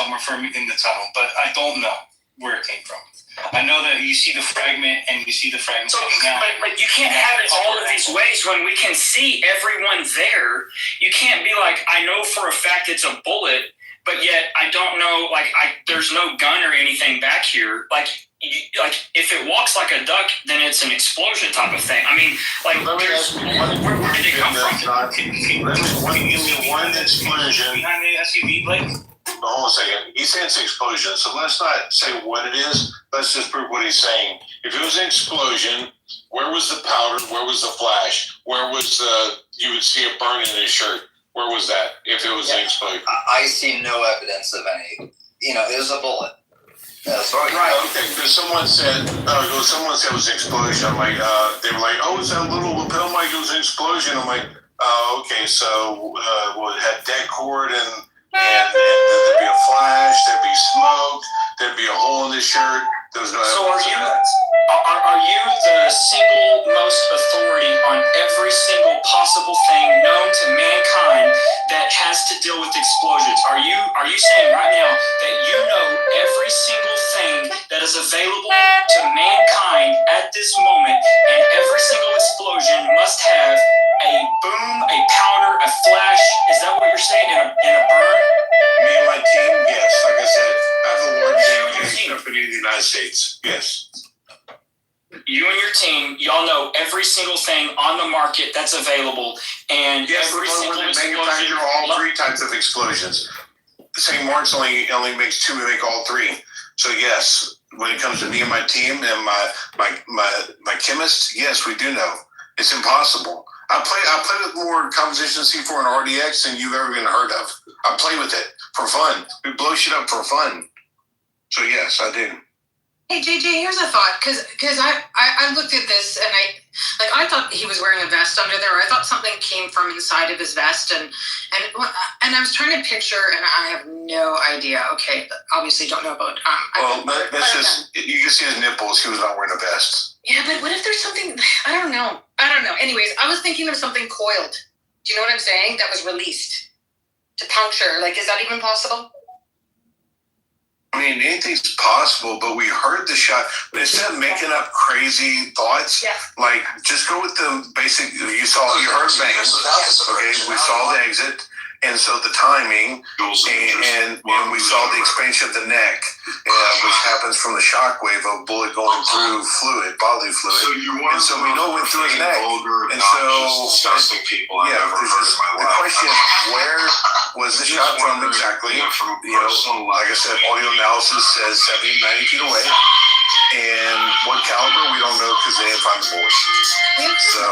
somewhere from in the tunnel, but I don't know where it came from. I know that you see the fragment and you see the fragment. So, but you can't have it all of these ways when we can see everyone there. You can't be like, I know for a fact it's a bullet, but yet I don't know, there's no gun or anything back here. Like if it walks like a duck, then it's an explosion type of thing. I mean, where did it come from? Can you give me one explosion behind the SUV, Blake? Hold on a second. He said it's an explosion, so let's not say what it is. Let's just prove what he's saying. If it was an explosion, where was the powder? Where was the flash? Where was you would see it burn in his shirt? Where was that if it was an explosion? I see no evidence of any. It was a bullet. Right. Okay. Because someone said it was an explosion. I'm like, they were like, oh, it's that little lapel mic. It was an explosion. I'm like, oh, okay. So it had dead cord and there'd be a flash, there'd be smoke, there'd be a hole in his shirt. There was no evidence. So are you the single most authority on every single possible thing known to mankind that has to deal with explosions? Are you saying right now that you know every single thing that is available to mankind at this moment, and every single explosion must have a boom, a powder, a flash? Is that what you're saying in a burn? Me and my team, yes. Like I said, I have a large company in the United States. Yes. You and your team, y'all know every single thing on the market that's available, and yes, every single explosion. Manufacture all three types of explosions. St. Mark's only makes two. We make all three. So yes, when it comes to me and my team and my chemists, yes, we do know. It's impossible. I play with more composition C4 and RDX than you've ever even heard of. I play with it for fun. We blow shit up for fun. So yes, I do. Hey JJ, here's a thought, because I looked at this and I thought he was wearing a vest under there. I thought something came from inside of his vest, and I was trying to picture, and I have no idea. Okay, obviously don't know about. That's just you can see his nipples. He was not wearing a vest. Yeah, but what if there's something? I don't know. Anyways, I was thinking of something coiled. Do you know what I'm saying? That was released to puncture. Is that even possible? I mean, anything's possible, but we heard the shot. But instead of making up crazy thoughts, just go with the basic. You heard bangs. Okay, we saw the exit, and so the timing, and we saw the expansion of the neck, which happens from the shockwave of a bullet going through bodily fluid. So we know it went through his neck. And so, disgusting people I've ever heard in my life. The question is, where was the shot from exactly? Like I said, audio analysis says 70, 90 feet away. And what caliber, we don't know because they didn't find the bullet. So,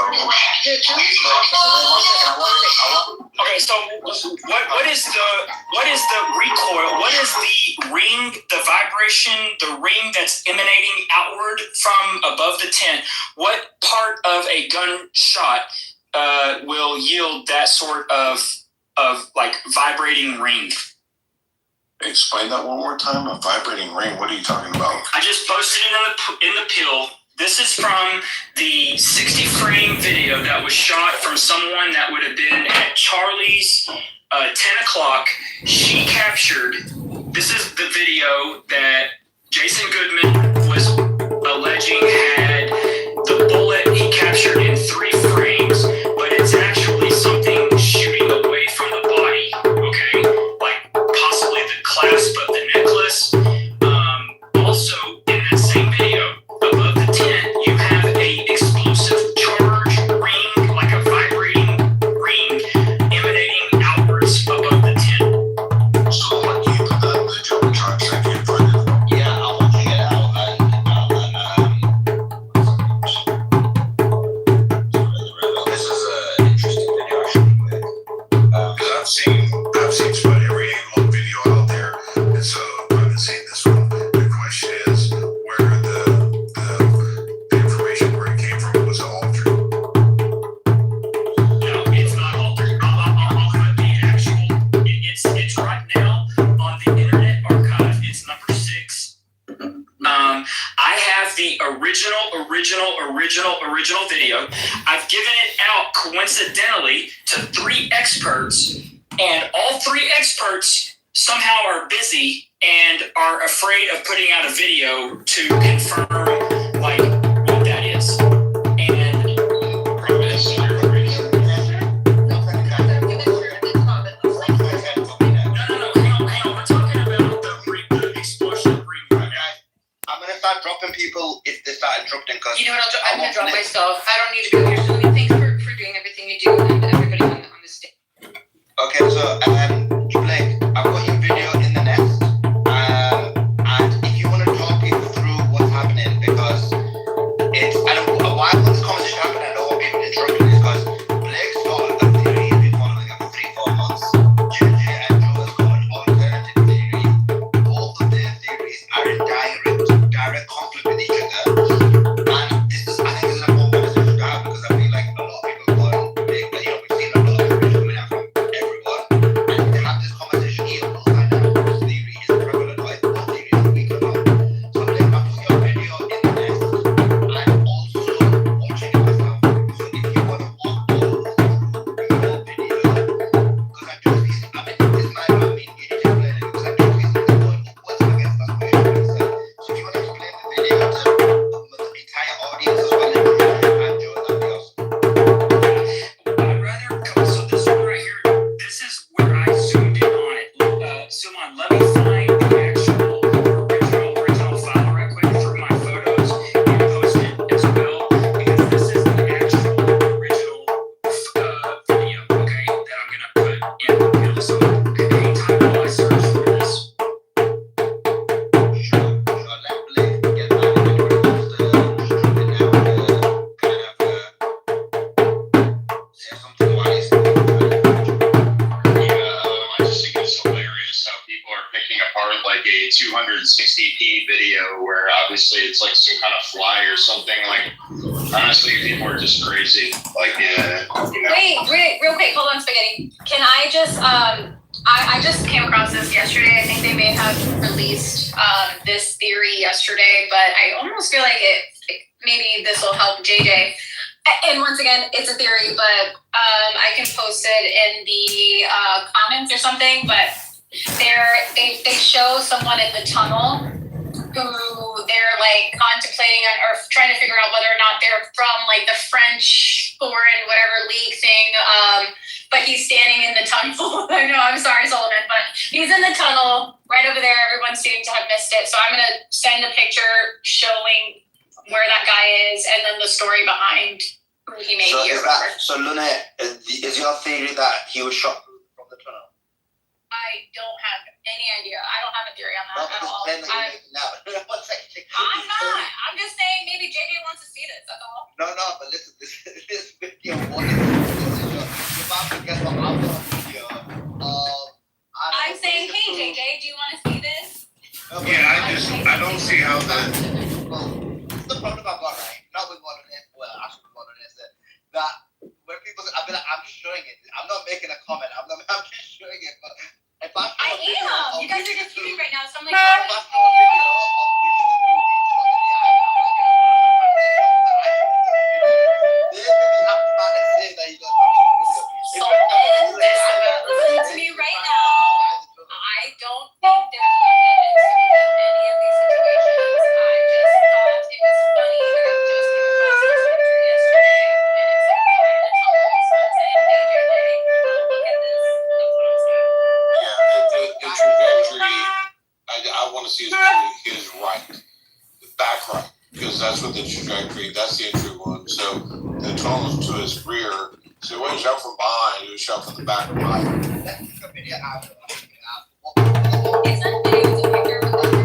okay, so what is the recoil? What is the ring, the vibration, the ring that's emanating outward from above the tent? What part of a gunshot will yield that sort of vibrating ring? Explain that one more time. A vibrating ring. What are you talking about? I just posted it in the pill. This is from the 60 frame video that was shot from someone that would have been at Charlie's 10 o'clock. She captured. This is the video that Jason Goodman was alleging had the bullet he captured in 3 frames, but it's actually something shooting away from the body. Okay, possibly the clasp of the necklace. Also, in that same video, above the tent, you have a explosive charge ring, like a vibrating ring, emanating outwards above the tent. So, what do you put that in the Jumbotron so I can't find it? Yeah, I'm looking it out. This is an interesting video, actually. Because I've seen just about every angle video out there, and so I haven't seen this one. The question is where the information where it came from was altered. No, it's not altered. I'll have the actual. It's right now on the Internet Archive. It's number 6. I have the original video. I've given it out coincidentally to 3 experts, and all 3 experts somehow are busy and are afraid of putting out a video to confirm like what that is. And dropping people if they start interrupting. Cause you know what? I'm gonna drop myself. I don't need to go here. So thanks for doing everything you do and everybody on the stage. Okay, so Blake, I've got your video in the nest, and if you want to talk people through what's happening, because it's why I want this conversation happening, I don't want people interrupting this, because Blake's got a theory he's been following it for 3-4 months. JJ and Joe has got an alternative theory. Both of their theories are in direct conflict with each other. And this is, I think this is an important conversation to have, because I feel like a lot of people go and we've seen a lot of information coming out from everyone, and to have this conversation here, we'll find out whose theory is prevalent, or what theory is weak or not. So Blake, I put your video in the nest. I'm also watching it myself. So if you want to walk all through your video, because I do see, I mean, this might not mean you need to explain it, because I do see something going upwards and against that way. So if you want to explain the video to the entire audience as well, and Joe, that'd be awesome. I'd rather go. So this one right here, this is where I zoomed in on it. Zoom on. Let me find the actual original file right quick through my photos and post it as well, because this is the actual original video, okay, that I'm gonna put in the video. So anytime while I search for this. Sure. Let Blake get back and everybody wants to jump in now, say something while he's I just think it's hilarious how people are picking apart like a 260p video where obviously it's like some kind of fly or something. Like, honestly, people are just crazy. Like, Wait, real quick, hold on, Spaghetti. Can I just, I just came across this yesterday. I think they may have released this theory yesterday, but I almost feel like maybe this will help JJ. And once again, it's a theory, but I can post it in the comments or something. But they show someone in the tunnel who they're like contemplating or trying to figure out whether or not they're from like the French foreign whatever league thing. But he's standing in the tunnel. I know, I'm sorry, Solomon, but he's in the tunnel right over there. Everyone seems to have missed it. So I'm gonna send a picture showing where that guy is and then the story behind who he may be or whatever. So Luna, is your theory that he was shot from the tunnel? I don't have any idea. I don't have a theory on that at all. I'm not. I'm just saying maybe JJ wants to see this. That's all. No, but listen, this video, what is this? You're about to guess what I'm on video. I'm saying, hey JJ, do you want to see this? I don't see how that. Well, this is the problem I've got, right? Not with modern is, well, actually modern is that when people, I'm just showing it. I'm not making a comment. I'm just showing it. But if I am. You guys are disputing right now, so I'm like, listen to me right now. I don't think there's no evidence in any of these situations. I just thought it was funny that just came across this picture yesterday, and it's like in the tunnel. So I'm saying, hey JJ, look at this. That's what I'm saying. the trajectory, I want to see his right, the back right, because that's what the trajectory, that's the entry one. So the tunnel to his rear, so it wasn't shot from behind, it was shot from the back right. It's not video, it's a picture of the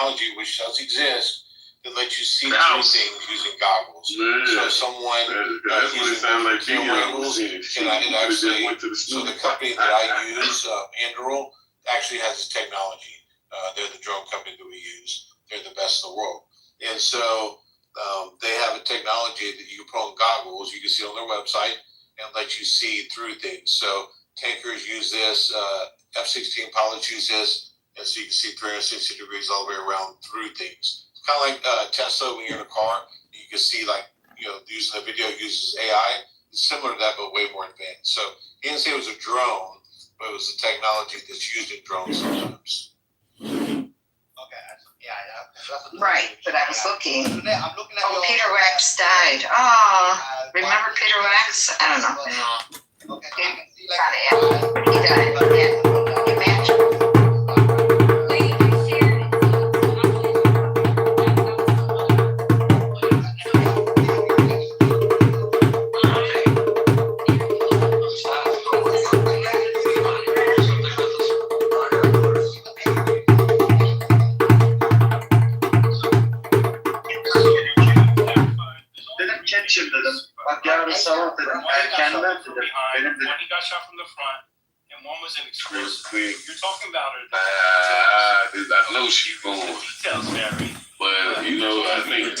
technology, which does exist, that lets you see through things using goggles. So someone using goggles, and actually, so the company that I use, Anduril, actually has this technology. They're the drone company that we use. They're the best in the world. And so they have a technology that you can put on goggles. You can see on their website and let you see through things. So tankers use this, F-16 pilots use this, and so you can see 360 degrees all the way around through things. It's kind of like Tesla when you're in a car. You can see using the video uses AI. It's similar to that, but way more advanced. So he didn't say it was a drone, but it was the technology that's used in drones sometimes. Right, but I was looking. I'm looking at Oh, Peter Wax died. Oh, remember Peter Wax? I don't know. Okay, so you can see He died. Yeah. Imagine. One he got shot from the front, and one was an explosive. You're talking about her. I know she The born, details vary. but I think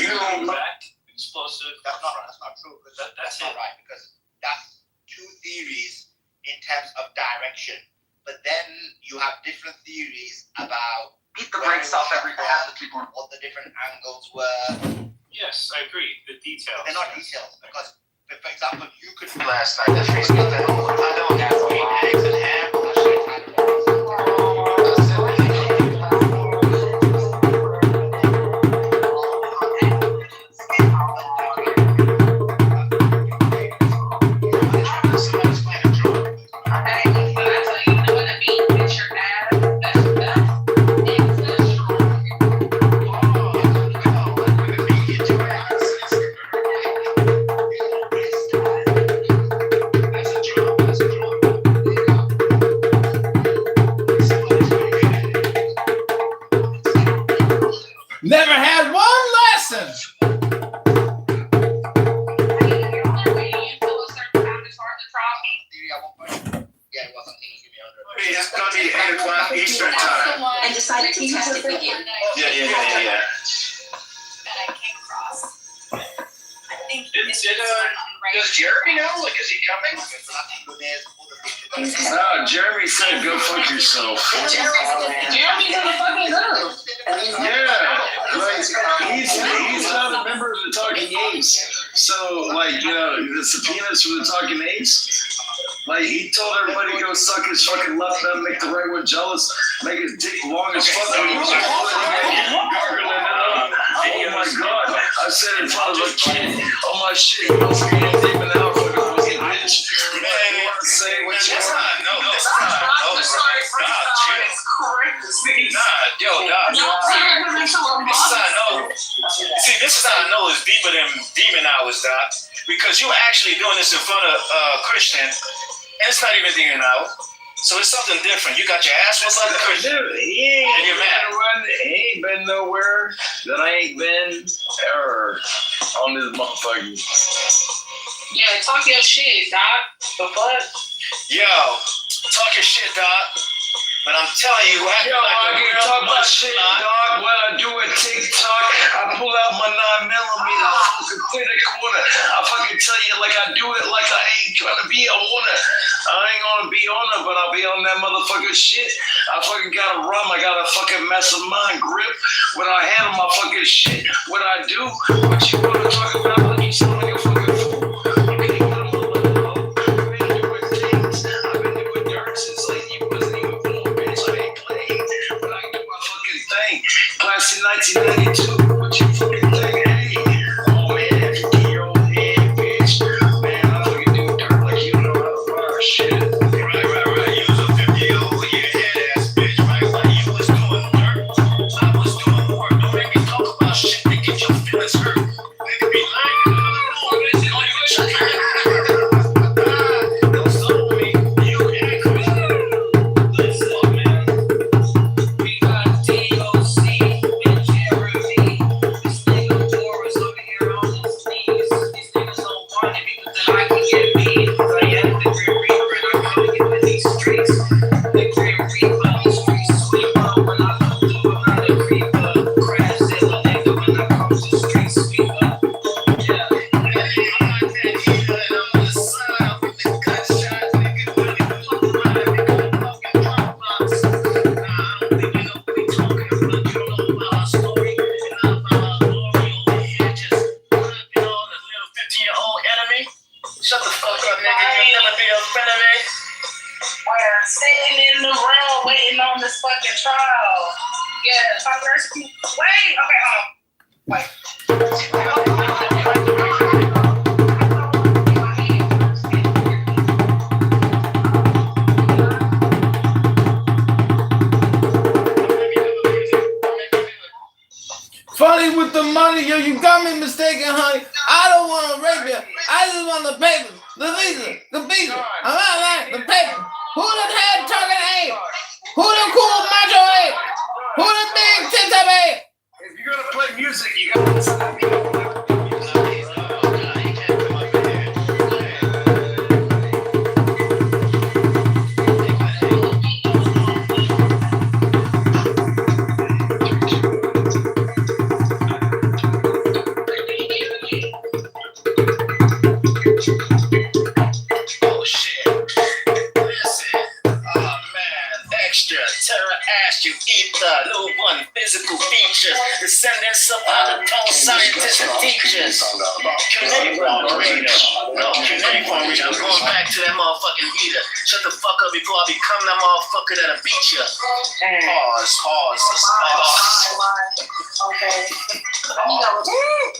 Back, explosive. that's not true. Because that's not right, because that's two theories in terms of direction. But then you have different theories about Beat the brakes off every half the people. what the different angles were. Yes, I agree. The details. They're not details, because for example, you could Last night, the freeze got that. I don't have to eat eggs and ham. Never had one lesson. Yeah, it wasn't thinking give me under. It's gonna be 8 o'clock Eastern time. And decided to test it again. Yeah. That I came across. I think Does Jeremy know? Like, is he coming? Jeremy said go fuck yourself. Jeremy's on the fucking go. Yeah, like he's not a member of the Talking Apes. So the subpoenas from the Talking Apes. Like he told everybody to go suck his fucking left nut, make the right one jealous, make his dick long as fuck. Gargling it up. Oh my god! I said it in front of a kid. Oh my shit! Don't forget anything but now, fucking fucking bitch. Say what you want. This is how I know it's deeper than demon hours, Doc. Because you're actually doing this in front of Christian, and it's not even demon hour. So it's something different. You got your ass whooped by the Christian. Dude, he ain't And you're mad. he ain't been nowhere that I ain't been ever on this motherfucker. Yeah, talk your shit, Doc. The fuck? Yo, talk your shit, Doc. But I'm telling you, I Yo, I can talk my shit, dog. When I do a TikTok, I pull out my 9mm, I fucking clear the corner. I fucking tell you like I do it like I ain't trying to be on it. I ain't gonna be on it, but I'll be on that motherfucking shit. I fucking got a rum, I got a fucking mastermind grip. When I handle my fucking shit, what I do, what you wanna talk about, like you sound like a fucking fool. You can't get a motherfucker. I've been doing things, I've been doing dirt since like you wasn't even born. But I do my fucking thing. Class in 1992. What you fucking think? Hey, oh man, 50-year-old head, bitch. Man, I fucking do dirt like you know how to fire shit. Right. You was a 50-year-old head ass bitch, right? Like you was doing dirt. I was doing work. Don't make me talk about shit that get your feelings hurt. They could be lying. Don't stop me. You act crazy. Listen, man. We got DOC and first few. Wait, okay, hold on. Wait. Funny with the money, yo, you got me mistaken, honey. I don't want to rape you. I just want the paper, the visa. I'm out like the paper. Who the head talking ape? Who the cool macho ape? Who the big tip-top ape? If you're gonna play music, you gotta. Oh shit. Listen. Oh man. Extra. Terror asked you eat the little one physical features. Descendants of other tall scientists and teachers. Cuneiform reader. No, cuneiform reader. I'm going back to that motherfucking heater. Shut the fuck up before I become that motherfucker that'll beat you. Pause. Okay.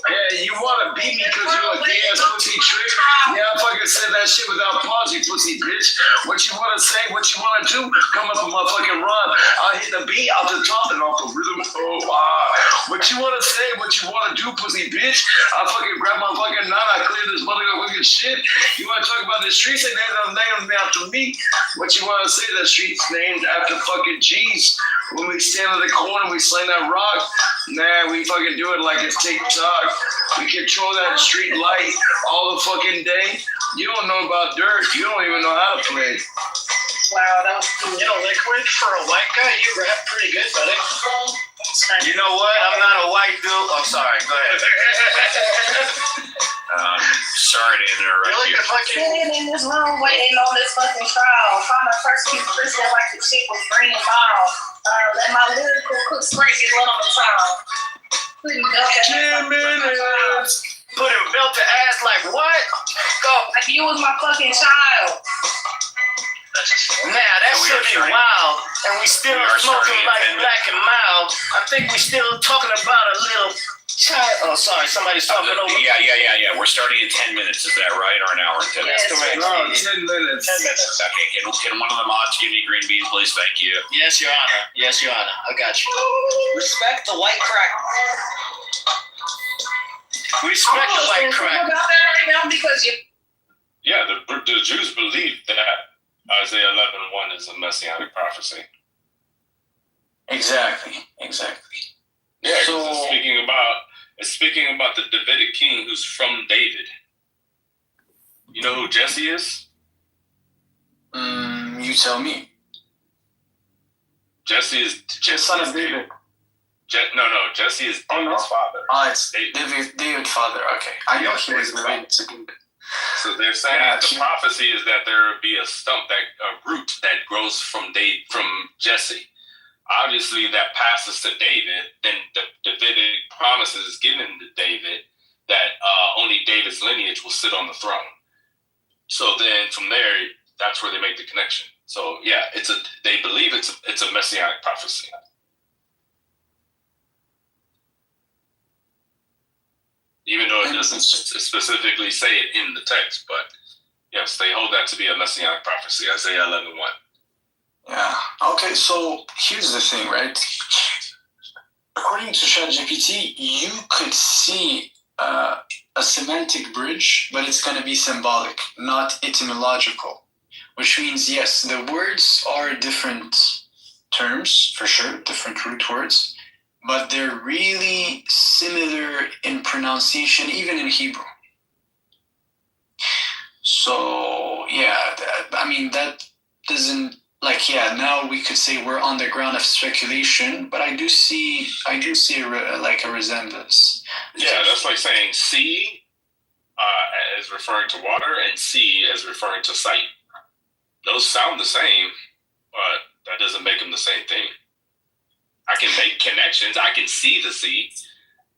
Yeah, you wanna beat me because you're a gay ass pussy trick? Yeah, I fucking said that shit without pause, you pussy bitch. What you wanna say, what you wanna do, come up with my fucking run. I'll hit the beat off the top and off the rhythm. What you wanna say, what you wanna do, pussy bitch? I fucking grab my fucking knot, I clear this motherfucking shit. You wanna talk about the streets, they named after me. What you wanna say, the streets named after fucking G's. When we stand in the corner, we sling that rock. Nah, we fucking do it like it's TikTok. We control that street light all the fucking day. You don't know about dirt. You don't even know how to play. Wow, that was cool. You know, Liquid, for a white guy, you rap pretty good, buddy. You know what? I'm not a white dude. Oh, sorry. Go ahead. Sorry to interrupt you. Sitting in this room waiting on this fucking trial. Found the first few Christian like the shit was green ball. Let my lyrical cook spray get one on the trial. Putting belt to 10 minutes. Putting belt to ass like what? Go. like you was my fucking child. Nah, that should be wild. And we still smoking like black and mild. I think we still talking about a little child. Oh, sorry, somebody's talking over. Yeah. We're starting in 10 minutes. Is that right? Or an hour and 10 minutes? That's correct. No, 10 minutes. 10 minutes. Okay, can one of the mods give me green beans, please? Thank you. Yes, Your Honor. Yes, Your Honor. I got you. Respect the white crack. Respect the white crack. About that right now because you. Yeah, the Jews believe that Isaiah 11:1 is a messianic prophecy. Exactly. Yeah, so, it's speaking about the Davidic king who's from David. You know who Jesse is? You tell me. Jesse is Son of David. Jesse is David's father. It's David's father. Okay, I know he was related to David. So they're saying the prophecy is that there will be a root that grows from Jesse. Obviously, that passes to David. Then the Davidic promises is given to David that only David's lineage will sit on the throne. So then from there, that's where they make the connection. So yeah, they believe it's a messianic prophecy. Even though it doesn't specifically say it in the text, but yes, they hold that to be a messianic prophecy, Isaiah 11:1. Yeah. Okay, so here's the thing, right? According to ChatGPT, you could see a semantic bridge, but it's going to be symbolic, not etymological. Which means, yes, the words are different terms, for sure, different root words, but they're really similar in pronunciation, even in Hebrew. So, yeah, that doesn't, now we could say we're on the ground of speculation, but I do see a resemblance. Yeah, that's like saying sea as referring to water and sea as referring to sight. Those sound the same, but that doesn't make them the same thing. I can make connections. I can see the sea.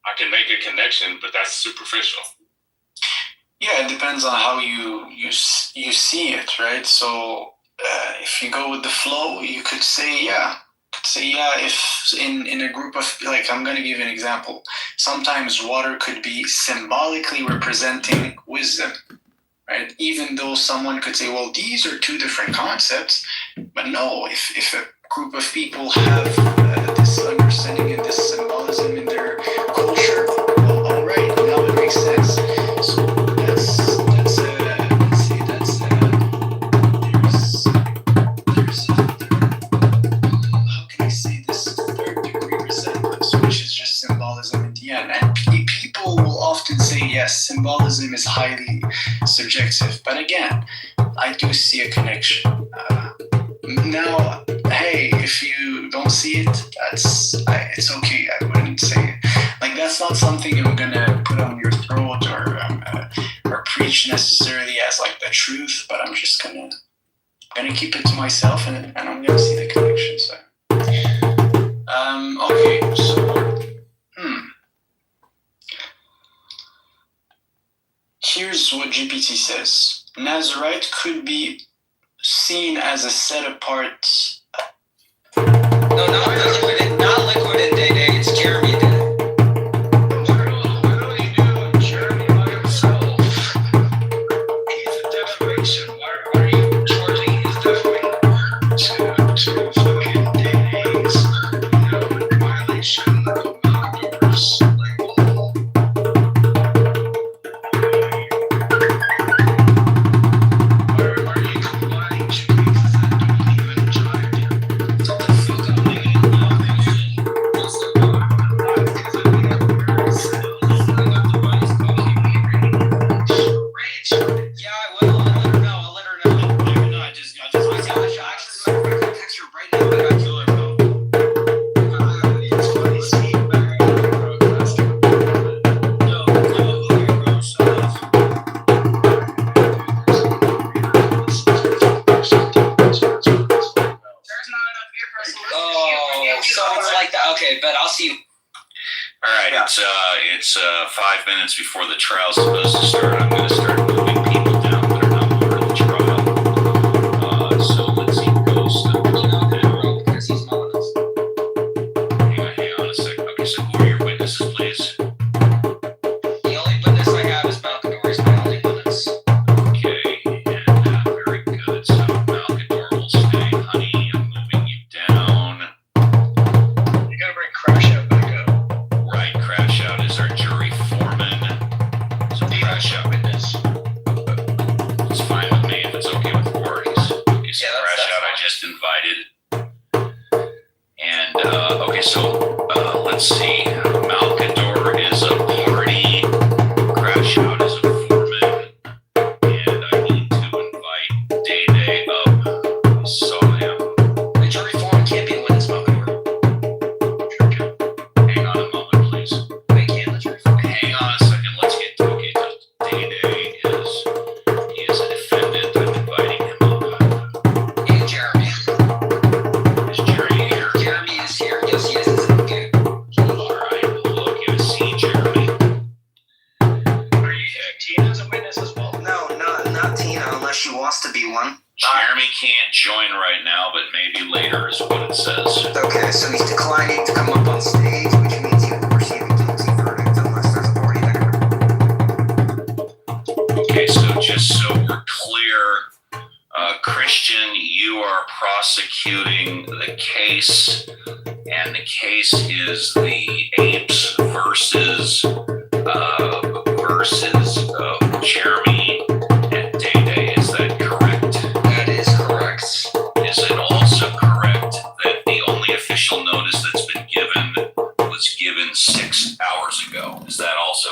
I can make a connection, but that's superficial. Yeah, it depends on how you see it, right? So if you go with the flow, you could say, yeah, So yeah, if in a group of, like, I'm gonna give an example. Sometimes water could be symbolically representing wisdom, right? Even though someone could say, well, these are two different concepts, but no, if a group of people have this understanding and this symbolism in their culture, well, all right, now it makes sense. So that's let's say that's there's how can I say this, third degree resemblance, which is just symbolism in the end. And people will often say, yes, symbolism is highly subjective. But again, I do see a connection. Now, hey, if you don't see it, it's okay. I wouldn't say it. Like, that's not something I'm gonna put on your throat or preach necessarily as like the truth. But I'm just gonna keep it to myself, and I'm gonna see the connection. So. Okay, so here's what GPT says. Nazarite could be seen as a set apart. No, not liquid and Day Day. It's Jeremy did it. Why don't you do Jeremy by himself? He's a defamation. Why are you charging his defamation to fucking days? In violation of Malcolm's label. Are you combining two pieces that don't even jive? What the fuck am I Yeah, I will. I'll let her know. No, I just I see all the shots. As a matter of fact, I'll text her right now. I got killer, bro. It's funny seeing back No, okay, bro, shut up. Oh, so it's like that. Okay, but I'll see you. All right, it's 5 minutes before the trial's supposed to start. I'm going to start moving people down that are not part of the trial. So let's see Ghost. Because he's smaller than us. Hang on a second. Okay, so who are your witnesses, please? The only witness I have is Malcolm. He's my only witness. Okay, and very good. So Malcador will stay. Honey, I'm moving you down. You gotta bring Crash Out back up. Right, Crash Out is our jury foreman. So Crash Out witness. It's fine with me if it's okay with Voorhees. Okay, so Crash Out I just invited. And okay, so let's see. Malcador is a party. Crash Out is a foreman. And I need to invite Day Day up. Saw him. The jury foreman can't be a witness, Malcolm. Hang on a moment, please. They can't. The jury foreman. Hang on a second. Let's get to okay. Day Day is a defendant. I'm inviting him up. Hey, Jeremy. Is Jeremy here? Jeremy is here. Yes, he is. Okay. All right. Look, you see Jeremy. Are you Tina's a witness as well? No, not Tina, unless she wants to be one. Jeremy can't join right now, but maybe later is what it says. Okay, so he's declining to come up on stage, which means he will receive a guilty verdict unless there's a party there. Okay, so just so we're clear, Christian, you are prosecuting the case, and the case is the apes versus Jeremy and Day Day. Is that correct? That is correct. Is it also correct that the only official notice that's been given was given 6 hours ago? Is that also?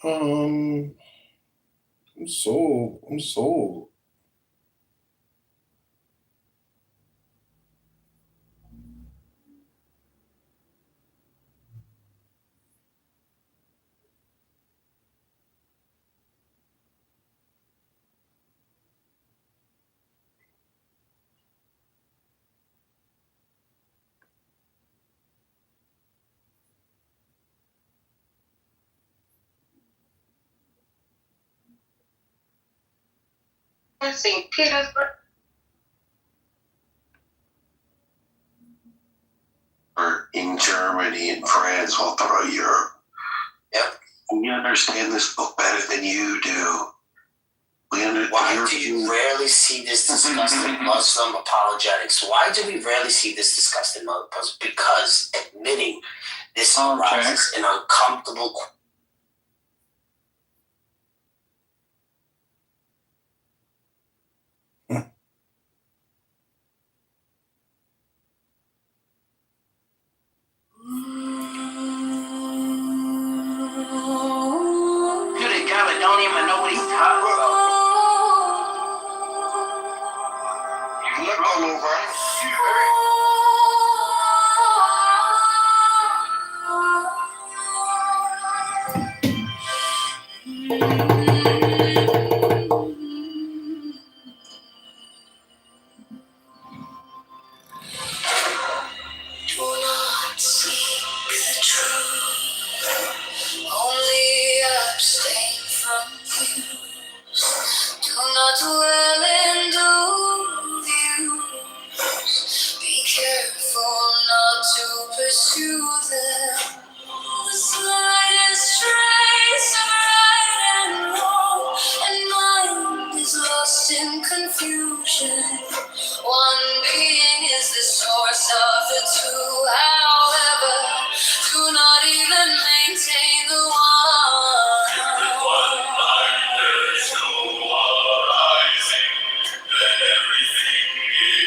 I'm sold. I'm sold. Let's see, Petersburg. In Germany and France, all throughout Europe. Yep. We understand this book better than you do. Why do you rarely see this discussed in Muslim apologetics? Why do we rarely see this discussed in Muslim? Because admitting this arises an uncomfortable. Good God, I don't even know what he's talking about. You look all over. Do not seek the truth, only abstain from views. Do not dwell in views. Be careful not to pursue them. The slightest trace of right and wrong, and mind is lost in confusion. One being is the source of the two, however, do not even maintain the one. With one mind there is no arising, then everything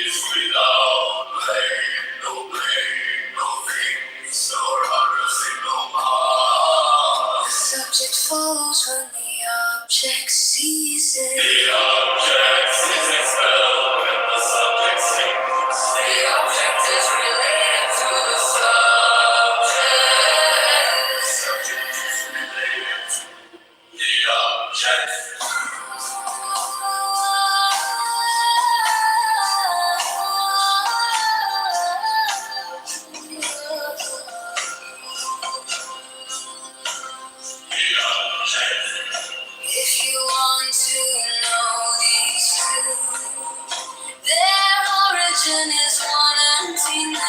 is without blame. No blame, no things, nor others in no mind. The subject follows when the object ceases. The object is expelled when the subject sings. The object is related to the subject. The subject is related to the object. If you want to know these two, their origin is one emptiness.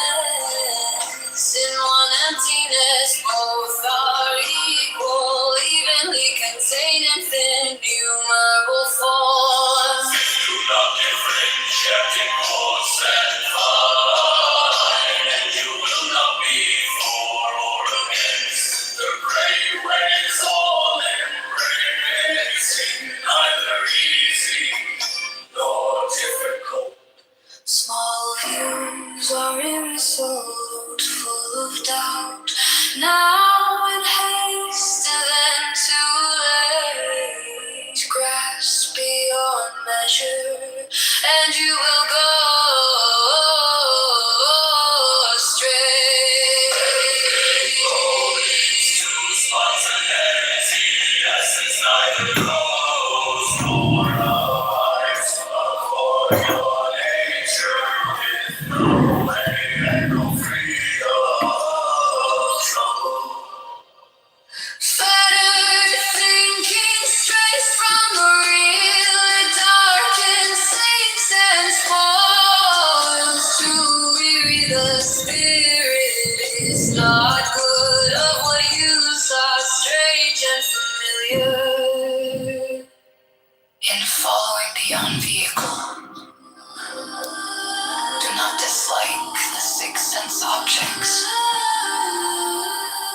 In one emptiness, both are equal, evenly contained in innumerable forms. Do not differentiate in coarse and fine, and you will not be for or against the gray waves all embracing, neither easy nor difficult. Small views are irresolute, full of doubt. Now in haste, then too late. Grasp beyond measure, and you will go astray. Spontaneity, essence neither grows nor rise. Avoid your nature with no way and no freedom of trouble. Fettered thinking strays from the real, darkened sinks and spoils. To weary the spirit is not good of what you saw strange and familiar. In following beyond vehicle, do not dislike the sixth sense objects.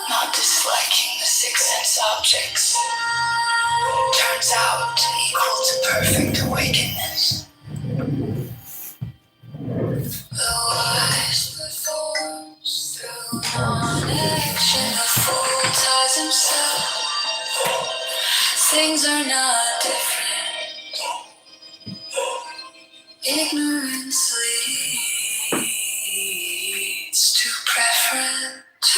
Not disliking the sixth sense objects turns out equal to perfect awakeness. The wise performs through non-action. The fool ties himself. Things are not different. Ignorance leads to preference.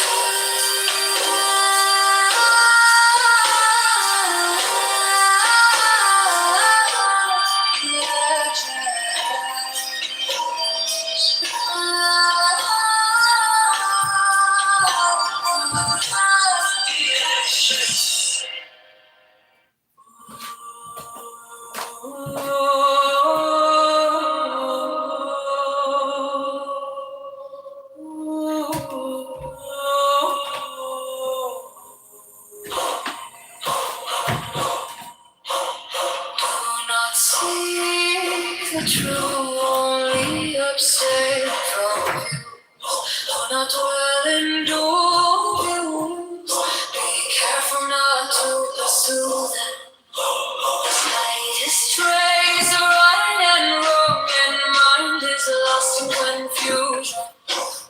Oh the true, only upset from you. Do not dwell in views. Be careful not to pursue them. Light is strays the right and wrong, and mind is lost in confusion.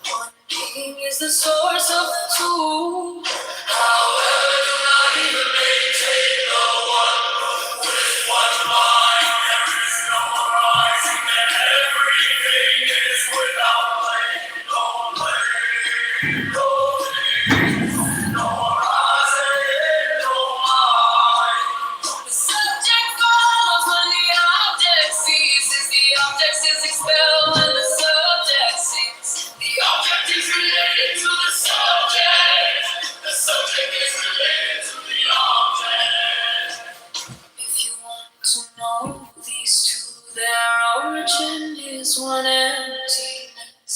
One being is the source of the two. However, do not even maintain the one with one mind. There is no rising, and everything is without blame. No blame, no blame, no rising, no mind. The subject follows when the object ceases. The object is expelled when the subject ceases. The object is related to the subject. The subject is related to the object. If you want to know these two, their origin is one emptiness.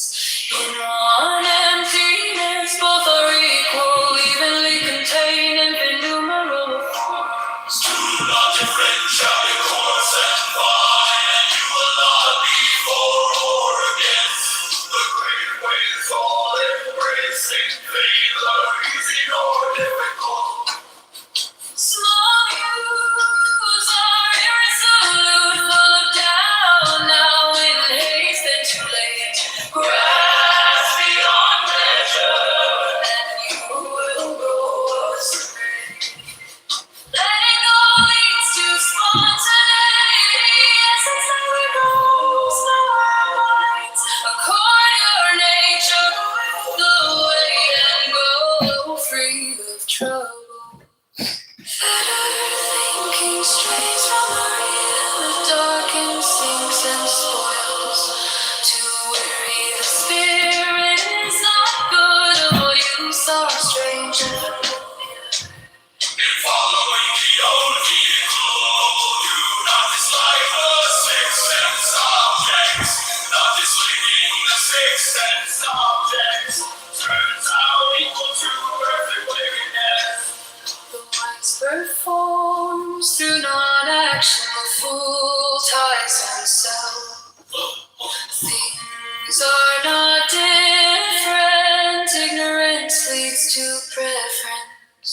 In one emptiness, both are equal, evenly contained in innumerable forms. Do not differentiate your course and find, and you will not be for or against. The great ways all embracing, neither easy nor difficult. Small views are irresolute, full of doubt, now in haste and too late. Grasp beyond measure, and you will go astray. Letting go leads to spontaneity, essence that we grows by our minds. Accord your nature with the way and go free of trouble. Better thinking strays from the real, the dark instincts and spoils. To weary the spirit is not good, or use are strange and familiar. In following the old vehicle, do not dislike the sixth sense objects. Not disliking the sixth sense objects turns out equal to perfect weariness. The wise performs through non-action, the fool ties himself. Things are not different, ignorance leads to preference.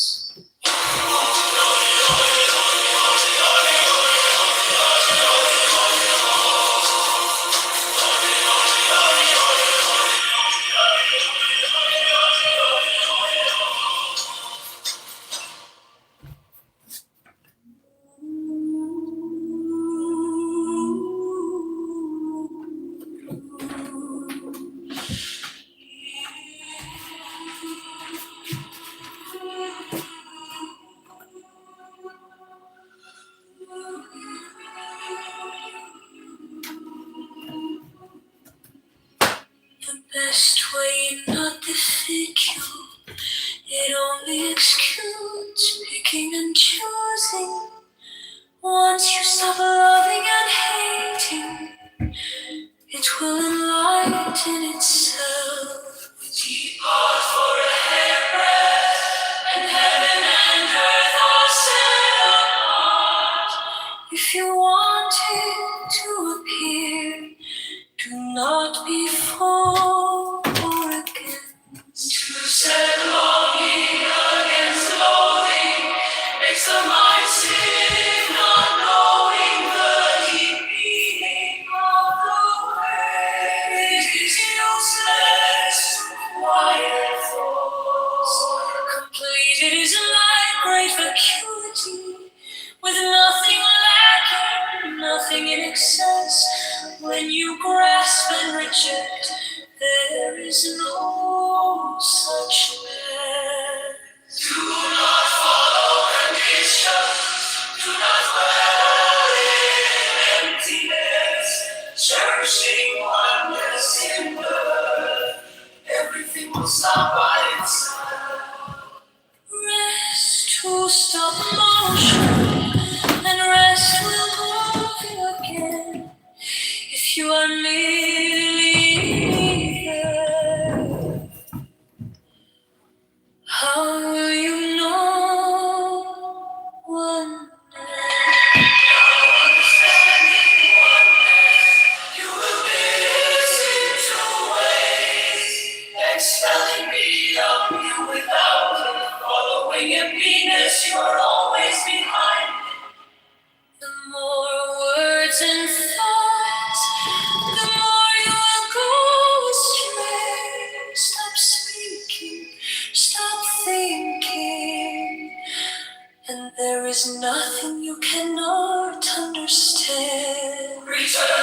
The best way not defeat you, it only excludes picking and choosing. Once you stop loving and hating, it will enlighten itself. Deep heart for a hairbreadth, and heaven and earth are set apart. If you want it to appear, do not be for or against. To set longing against loathing makes the mind sick, not knowing the deep meaning of the way. It is useless to quiet thoughts. Complete it is like great vacuity, with nothing lacking, nothing in excess. When you grasp and reject, there is no such mess. Do not follow conditions, do not dwell in emptiness, cherishing oneness in birth. Everything will stop by itself. Rest to stop motion, and rest will move you again. If you are merely there, how will you know oneness? Now understanding oneness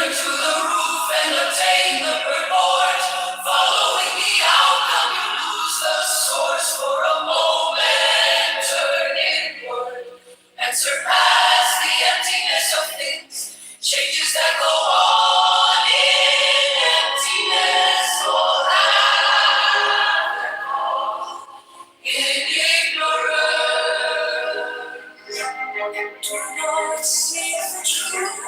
Return to the roof and obtain the purport. Following the outcome, you lose the source for a moment. Turn inward and surpass the emptiness of things. Changes that go on in emptiness will happen in ignorance. Do not seek the truth,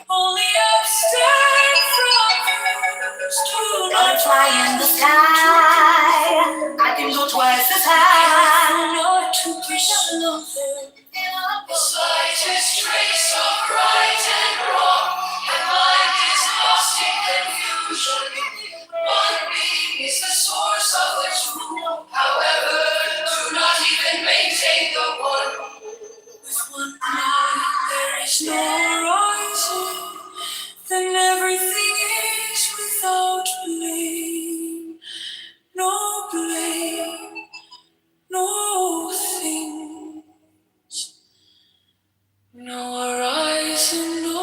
only abstain from views. Do not fly in the sky. I can go twice as high. Not to pursue them. The slightest trace of right and wrong, and mind is lost in confusion. One being is the source of the two. However, do not even maintain the one. With one mind, there is no rising. Then everything is without blame. No blame, no thing. No horizon, no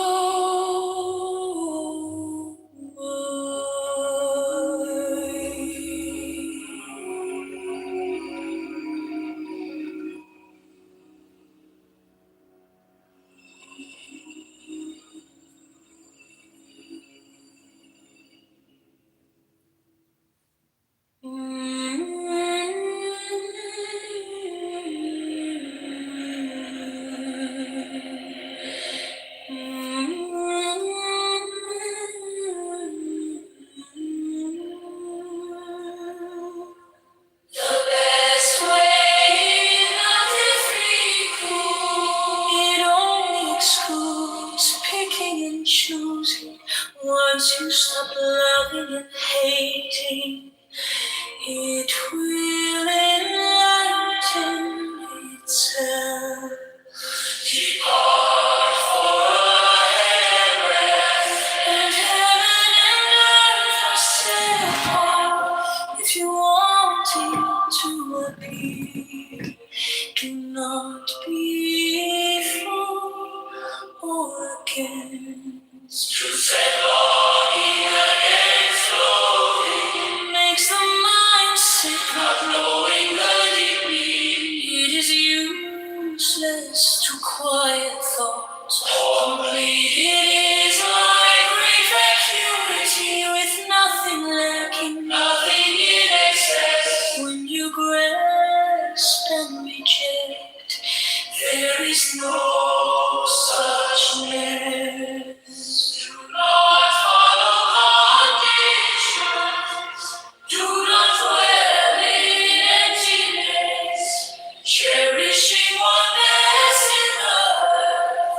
The best way not every cool. It only excludes picking and choosing. Once you stop loving and hating, it will enlighten itself. Depart for a heaven, and heaven and earth are set apart. If you want it to appear, do not be for or against. Truth and longing against longing makes the mind sick, not knowing the deep need. It is useless to quiet thoughts. Complete it is like great vacuity with nothing lacking, nothing in excess. When you grasp and reject, there is no such ness. Do not follow conditions. Do not dwell in emptiness. Cherishing oneness in love,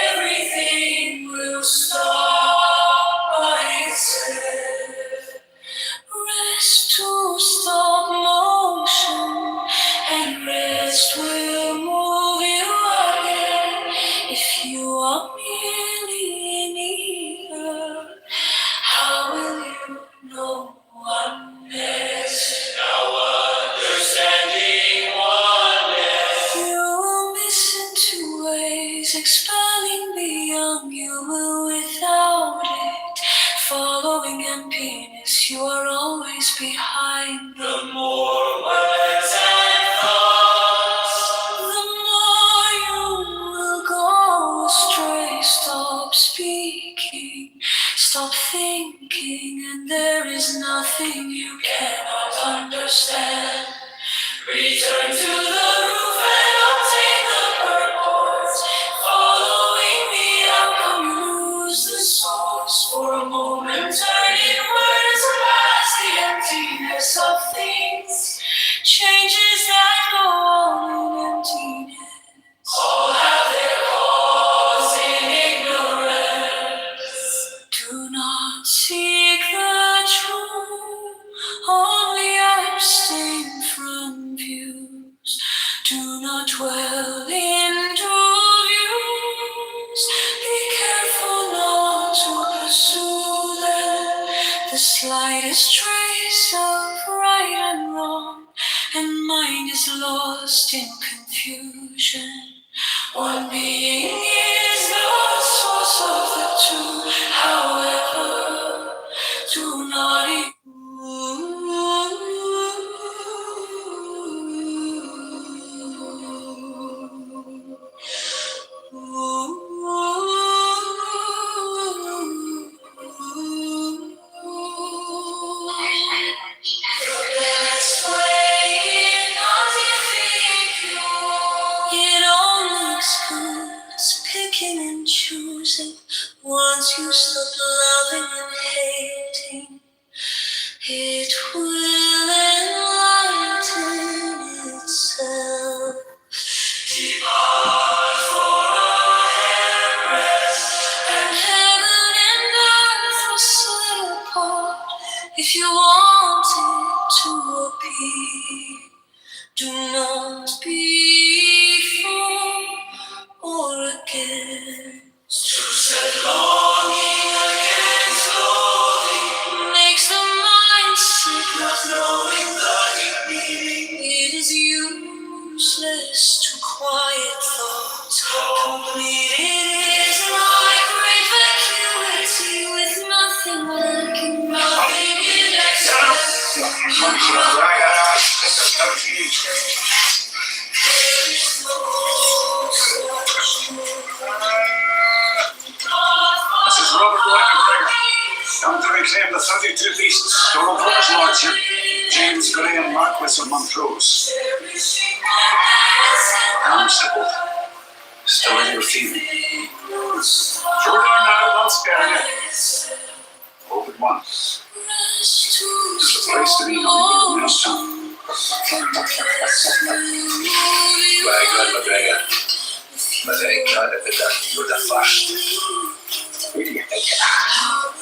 everything will stop by itself. Rest to stop motion, and rest will move you again. If you are merely in either, how will you know oneness? Now understanding oneness. You will miss in two ways, expelling the young. You will without it. Following emptiness, you are always behind. The more words and thoughts, the more you will go astray. Stop speaking, stop thinking, and there is nothing you cannot understand. Return to the roof and obtain the purport. Following the outcome, you lose the source for a moment. Turn inward and surpass the emptiness of things. Changes that go on in emptiness all have their cause in ignorance. Do not seek the truth, only abstain from views. Do not dwell into views. Be careful not to pursue them. The slightest trace of right and wrong, and mind is lost in confusion. One being is the source of the truth. However, do not it all looks good, it's picking and choosing. Once you stop loving and hating, it will enlighten itself. Depart for a handrest, and heaven and earth will slip apart. If you want it to appear, do not be for or against. To set longing against loathing makes the mind sick, not knowing the meaning. It is useless to quiet thoughts. Complete it is like great vacuity with nothing lacking, nothing in excess. This is Robert Rockefeller, come to reclaim the 32 beasts, to revoke his lordship, James Graham, Marquess of Montrose. Come, Sybil. Still in your feet. Throw down now, I'll spare you. Hope at once. There's a place to be in the town. Very good, McGregor. But I can't have that you're the first. Who do you think you are?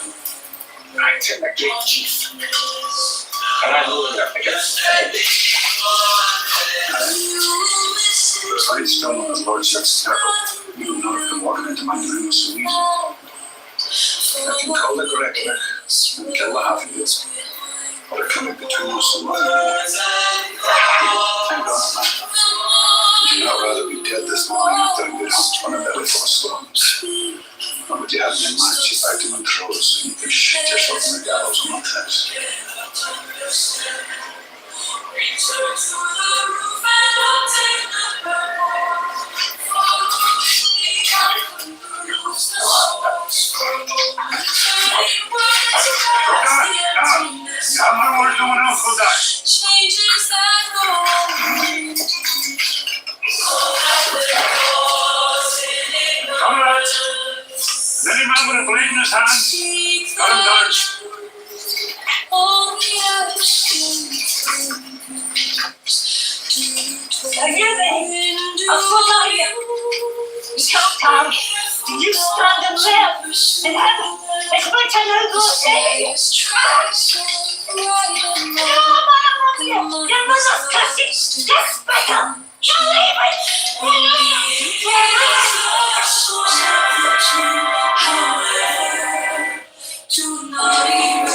I'm the gate chief. And I know that I get steady. Besides still on the lordship's circle, you would not have been walking into my room so easy. I can call the correctly and kill the half of you. Or it can be between us and one another. Thank God, man. Would you not rather be dead this morning after a good hunt on a belly full of stones? Or would you have me in mind she back to Montrose so you could shoot yourself in the gallows on my house? Any man with a blade in his hand, got him down. Are you there? I'll fall out here. You can't talk. You stand and live in heaven. Expect I know God's name. Your mother's cussing. Just back up. You'll leave it. Do not even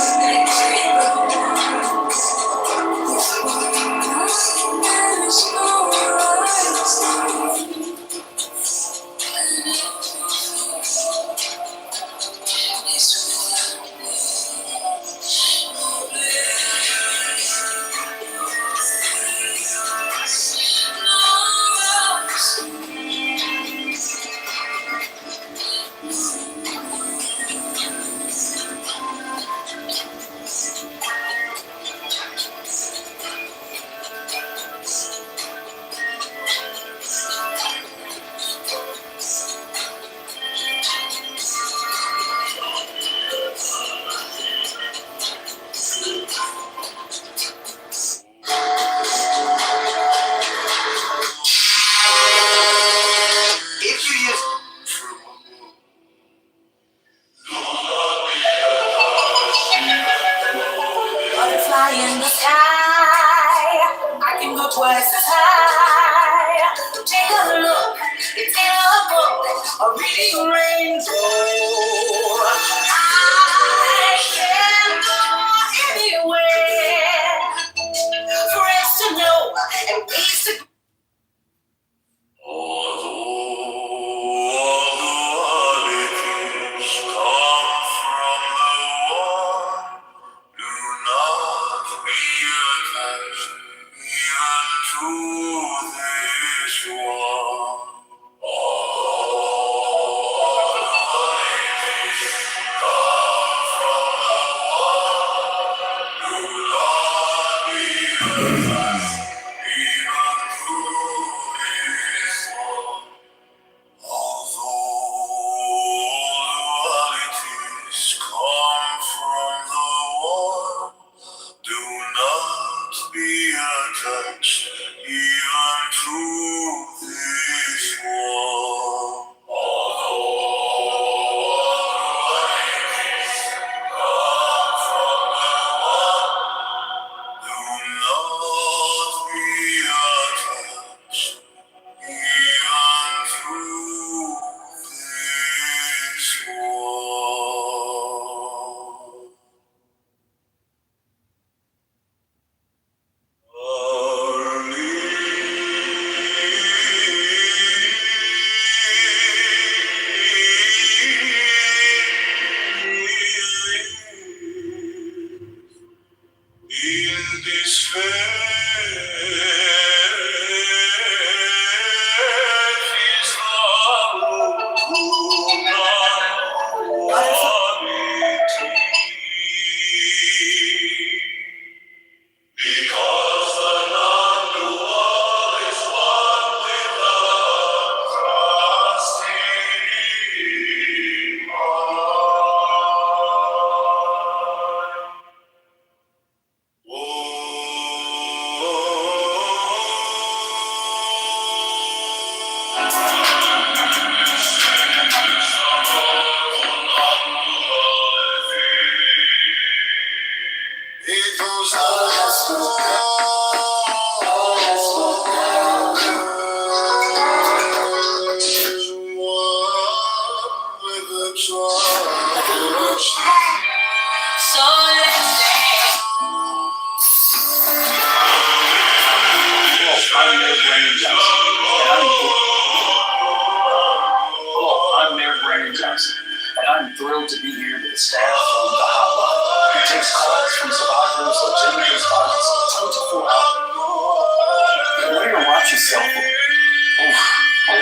in the sky, I can go twice as high. Take a look, it's in a book, a reading rainbow. I can go anywhere, friends to know and ways to Although And I'm thrilled to be here with the staff from the hotline. It takes calls from survivors, legitimate respondents, 24 hours. When you watch yourself, how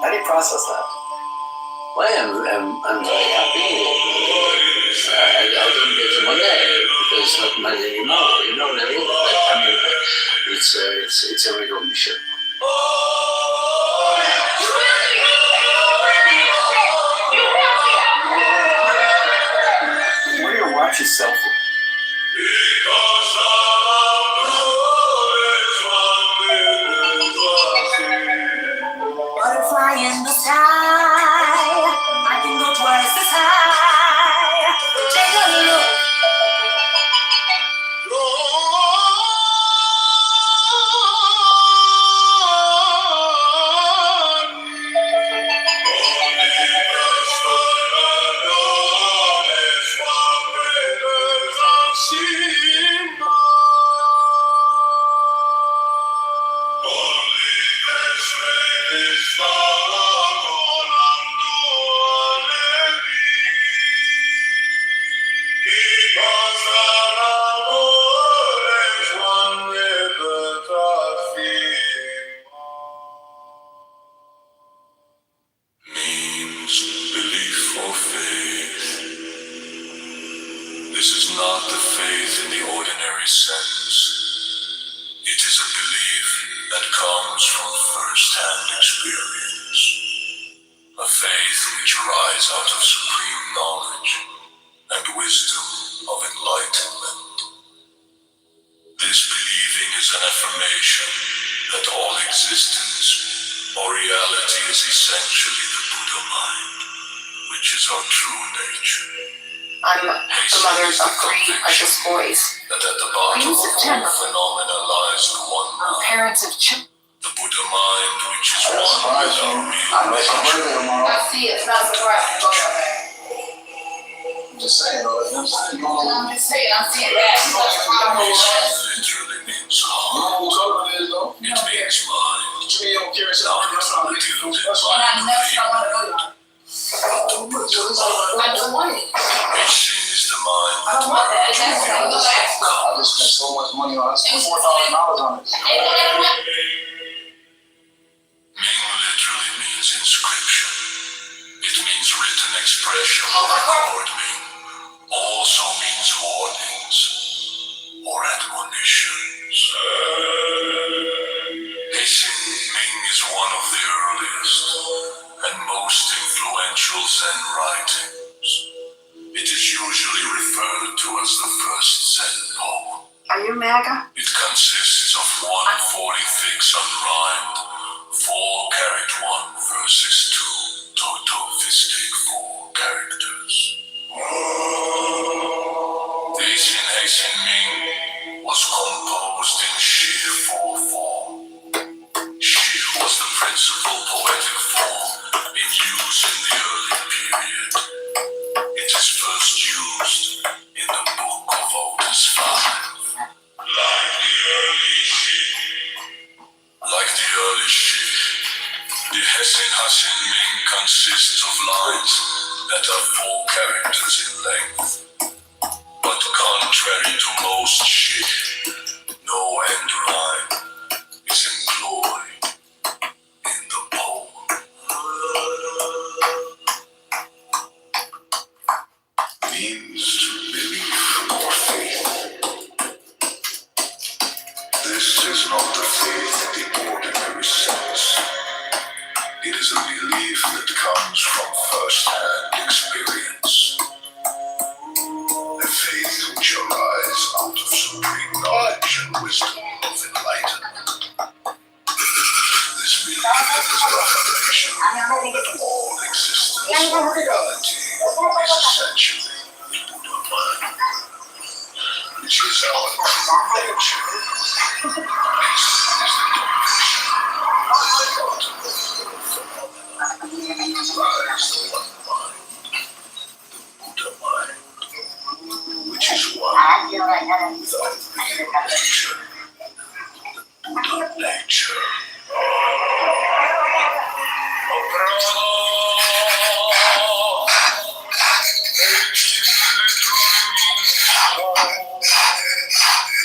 do you process that? Well, I'm very happy. I don't get money because not money anymore. You know what I mean? But, I mean, it's a recognition. Where do you watch yourself? Butterfly in the sky, I can go twice as high. Take a look. This is not the faith in the ordinary sense. It is a belief that comes from first-hand experience. A faith which arises out of supreme knowledge and wisdom of enlightenment. This believing is an affirmation that all existence or reality is essentially the Buddha mind, which is our true nature. I'm the mother of 3 precious boys. That at the bottom of all phenomena lies the one mind. Parents of children. The Buddha mind, which is one with our real nature. I see it. It's not surprising. I'm just saying, I'm just saying, I see it. Literally means heart. It means mind. I don't want it. Sin is the mind. I don't want that. That's what I was asking. I just spent so much money on it. I spent $4,000 on it. Ming literally means inscription. It means written expression of record Ming. Also means warnings or admonitions. Hissing Ming is one of the earliest and most influential Zen writings. It is usually referred to as the first Zen poem. Are you MAGA? It consists of 146 unrhymed, 4 character 1 verses 2 totophistic 4 characters. Hissing Ming was composed in Shi 4 form. Shi was the principal poetic form in use in the early period. It is first used in the Book of Otis 5. Like the early Shi, the Hassin Ming consists of lines that are 4 characters in length. But contrary to most Shi, no end rhyme is employed in the poem. Means to believe or faith. This is not the faith in the ordinary sense. It is a belief that comes from first-hand experience. A faith which arises out of supreme knowledge and wisdom of enlightenment. This belief is a affirmation that all existence reality is essentially Buddha mind, which is our true nature. This is the condition of the ultimate lies the one mind, the Buddha mind, which is one without real nature, the Buddha nature.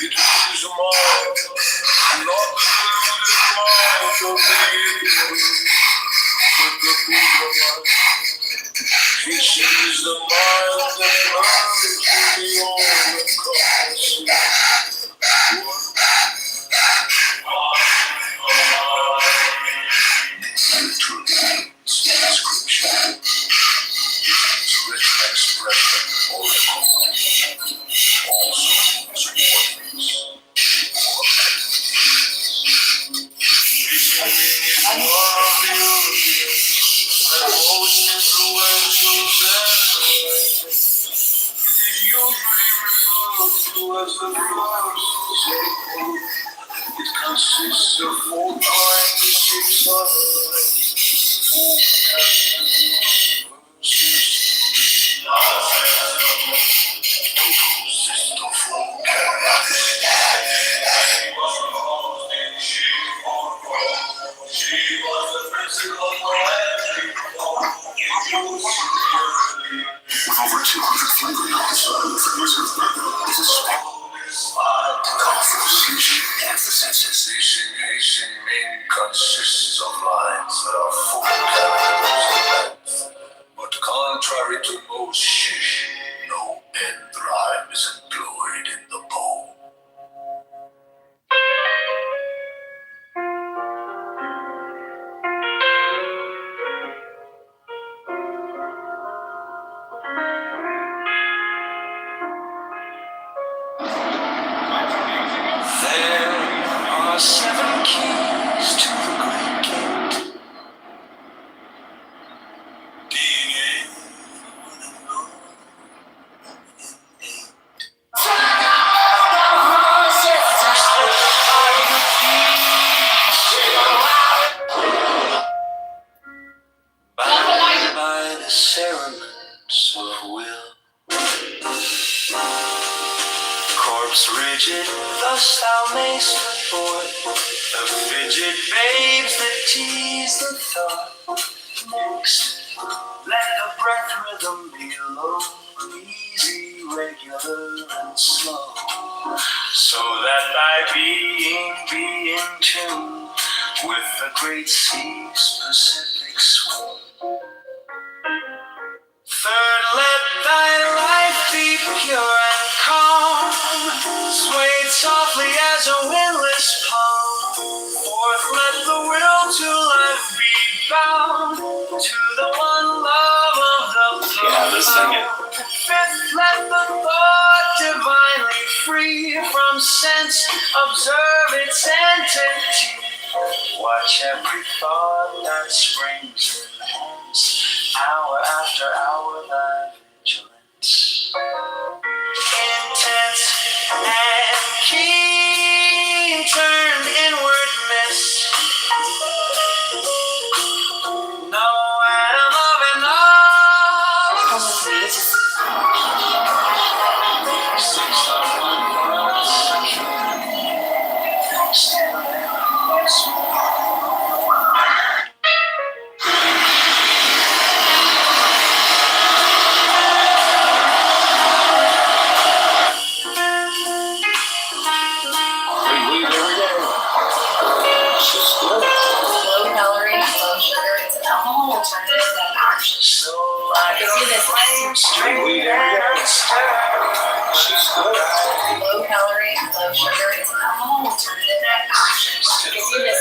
It is mine, not the deluded mind of the ignorant, but the Buddha mind. This is the mind that merges the all-encompassing one. Literally, inscription. It means written expression or record. Also means warnings or its meaning is one of the earliest and most influential generations. It is usually referred to as the first sacred. It consists of 4 times 600, 4 verses. With over 200 flavor notes, this is conversation consists of lines that are 4 characters in length, but contrary to most shish, no end rhyme is employed in the poem. There are 7 keys to the great gate. DNA. By the cerements of will, corpse rigid, thus thou mayst report the fidget babes that tease the thought. Next, let the breath rhythm be low, easy, regular, and slow, so that thy being be in tune with the great sea's Pacific swoon. Third, let thy life be pure and calm, swayed softly as a windless palm. Fourth, let the will to life be bound to the one love of the profound. Fifth, let the thought divinely free from sense observe its entity. Watch every thought that springs in hence, hour after hour thy vigilance. Intense and keen, turn inward mist. No atom of enough. Alternative than action. So I Gives you this straight and low calorie, low sugar. It's an alcohol alternative than action. Gives you this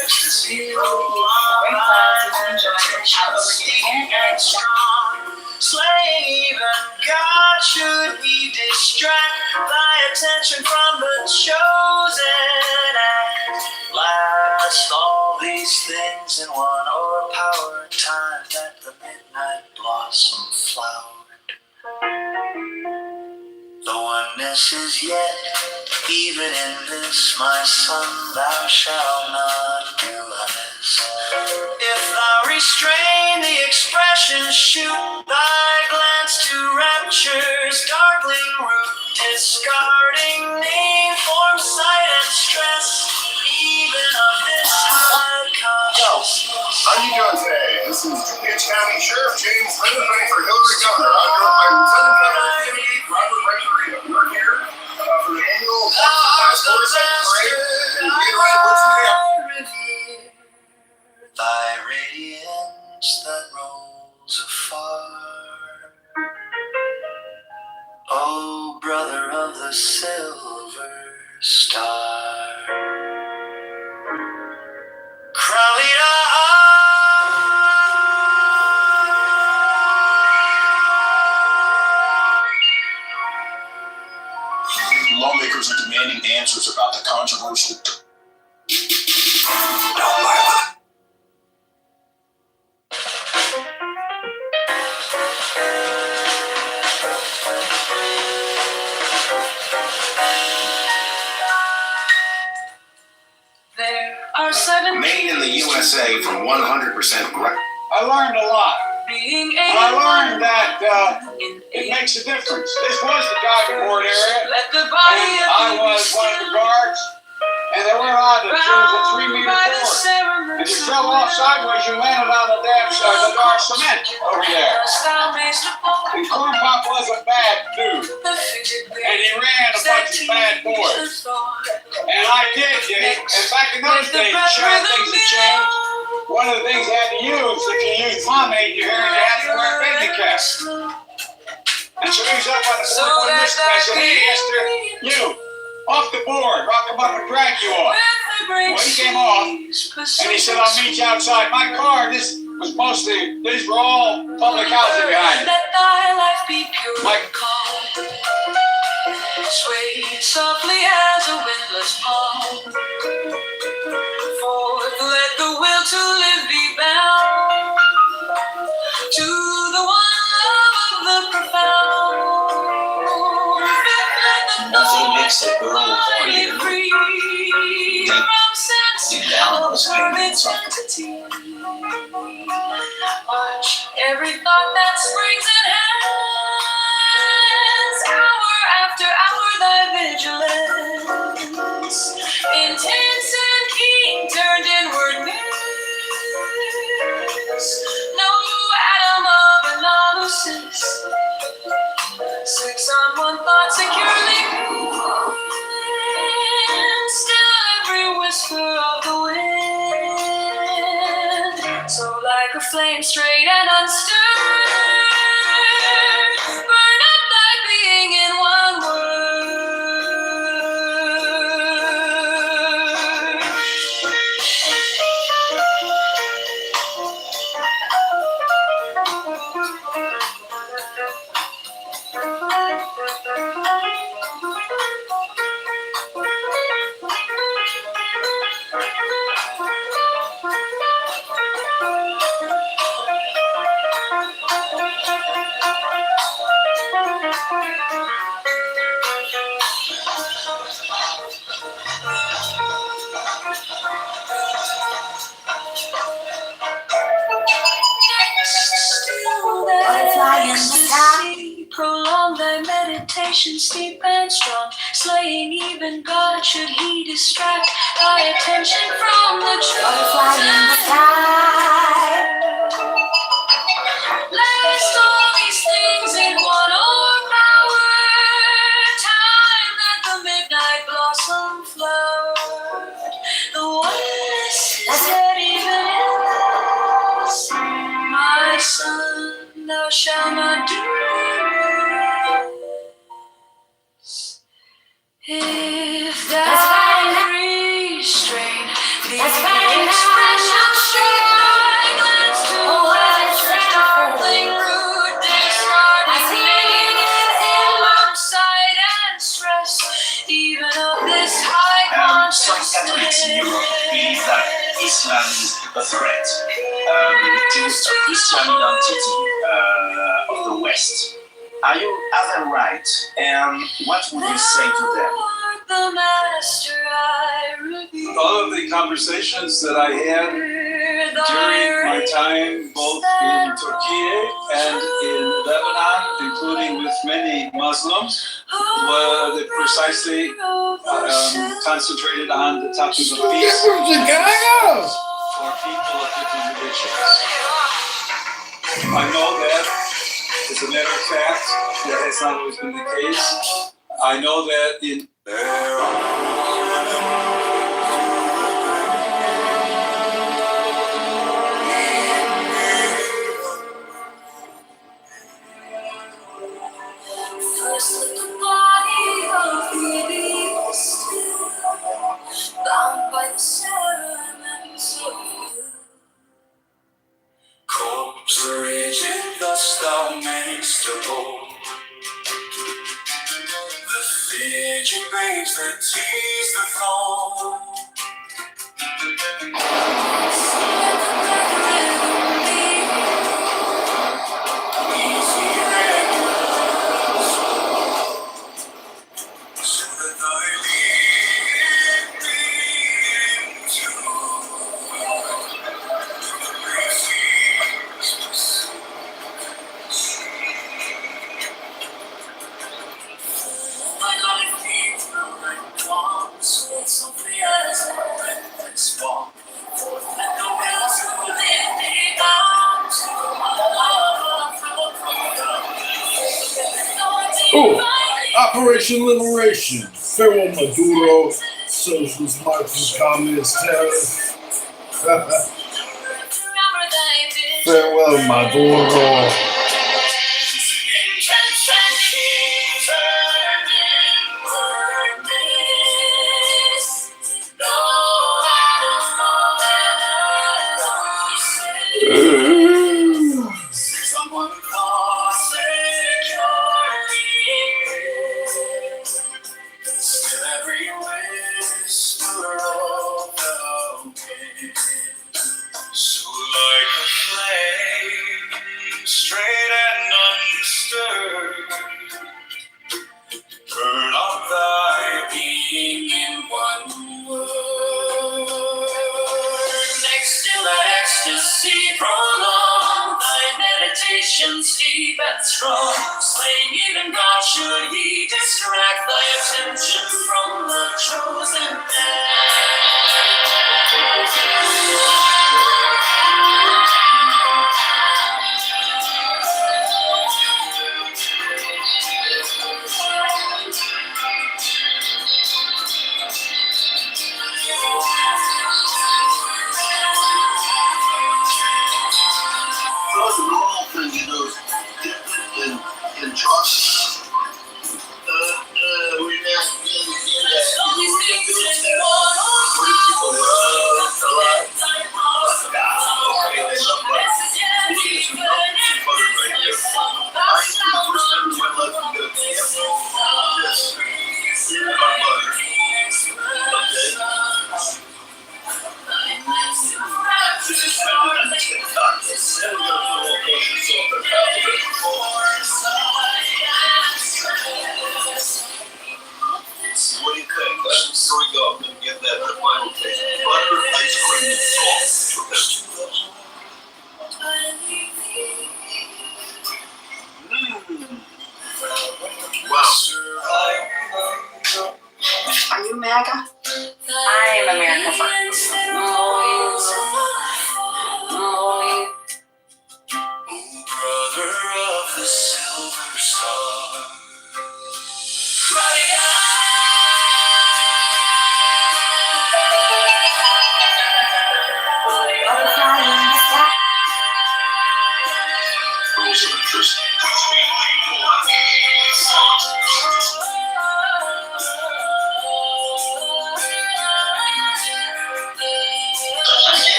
really great class you can enjoy without overdoing it, and it's strong. slaying even God should he distract thy attention from the chosen act. Last all these things in one o'erpowered time at the midnight midnight blossom flowered. Though one misses yet, even in this, my son, thou shalt not do amiss. If thou restrain the expression, shoot thy glance to rapture's darkling root, discarding name, form, sight, and stress, even of this high consciousness. How you doing today? This is DuPage County Sheriff James Linden running for Hillary Governor. I'm here with my Lieutenant Governor candidate, Robert Rectorino. We're here for the annual Task Force Parade. What's today? Thy radiance that rolls afar, O brother of the silver star. Crowley, lawmakers are demanding answers about the controversial. there are 7 Made in the USA from 100% grass. I learned a lot. being I learned that it makes a difference. This was the diving board area, and I was one of the guards, and they weren't allowed to choose a 3-meter board. If you fell off sideways, you landed on the dark cement over there. And Corn Pop was a bad dude, and he ran a bunch of bad boys. And I did. And back in those days, things had changed. One of the things you had to use, if you used pomade in your hair, you had to wear a baby cap. And so he was up on the board one day, and I said, hey, Esther, you, off the board, I'll come up and drag you off. Well, he came off, and he said, I'll meet you outside. My car, these were all public housing behind it. Sway softly as a windless palm. Forth, let the will to live be bound to the one love of the profound. Nothing makes a girl Body free from sense of her identity. Watch every thought that springs in hands, hour after hour thy vigilance, intense and keen, turned inward miss, no atom of analysis, 6 on one thought securely pinned, still every whisper of the wind, so like a flame straight and unstirred, burn up thy being in one word. Prolong thy meditation, steep and strong, slaying even God should he distract thy attention from the truth. Butterfly in the sky. Last all these things in one power. Time that the midnight blossom flowered. The oneness is that even in us, my son, thou shalt not do. If thou restrain the expression, thy glance to rapture's darkling root, discarding name, form, sight, and stress, even of this high consciousness. Islam a threat to the Christian identity of the West. Are they right? And what would you say to them? All of the conversations that I had during my time both in Turkey and in Lebanon, including with many Muslims, were precisely concentrated on the topic of peace for people of different religions. I know that, as a matter of fact, that has not always been the case. I know that in First let the body of baby was still bound by the cerements of you. Corpse rigid, thus thou mayst abode. The fidget babes that tease the thorn. Oh, Operation Liberation. Farewell, Maduro, socialist, Marxist, communist, terrorist. Farewell, Maduro. Still every whisper of the wind. So like a flame, straight and undisturbed, burn up thy being in one word. Next to the ecstasy prolonged, thy meditations deep and strong, slaying even God should he distract thy attention from the chosen man. The normal thing you do in trust. We never do that.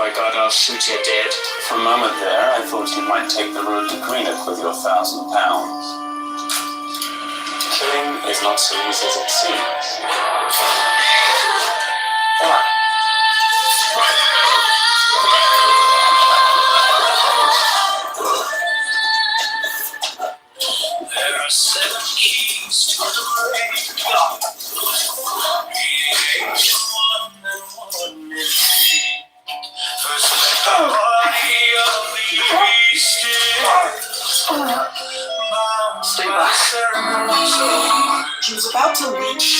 by God, I'll shoot you dead. For a moment there, I thought you might take the road to Greenock with your £1,000. Killing is not so easy as it seems. Come on. There are 7 keys to the grave. Each one and one in vain. First let the body of the beast Stay back. She was about to leave.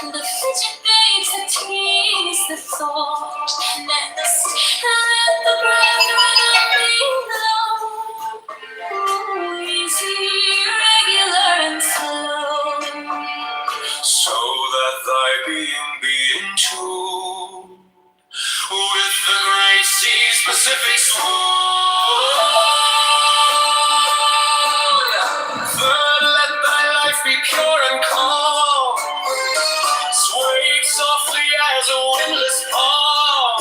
The fidget babes that tease the thought. Next, let the breath run up below. Easy, regular, and slow. So that thy being be in tune with the great sea's Pacific swoon. Third, let thy life be pure and calm, swayed softly as a windless palm.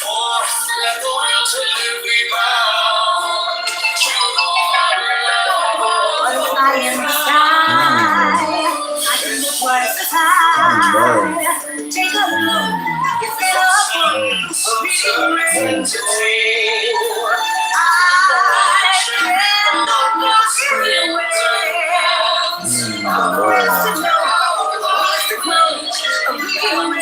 Fourth, let the will to live be bound to the What if I am the sky? I can look twice as high. Take a look, if it up, sweet entity. I cannot walk anywhere. Where's to know? Where's to close? A real ring.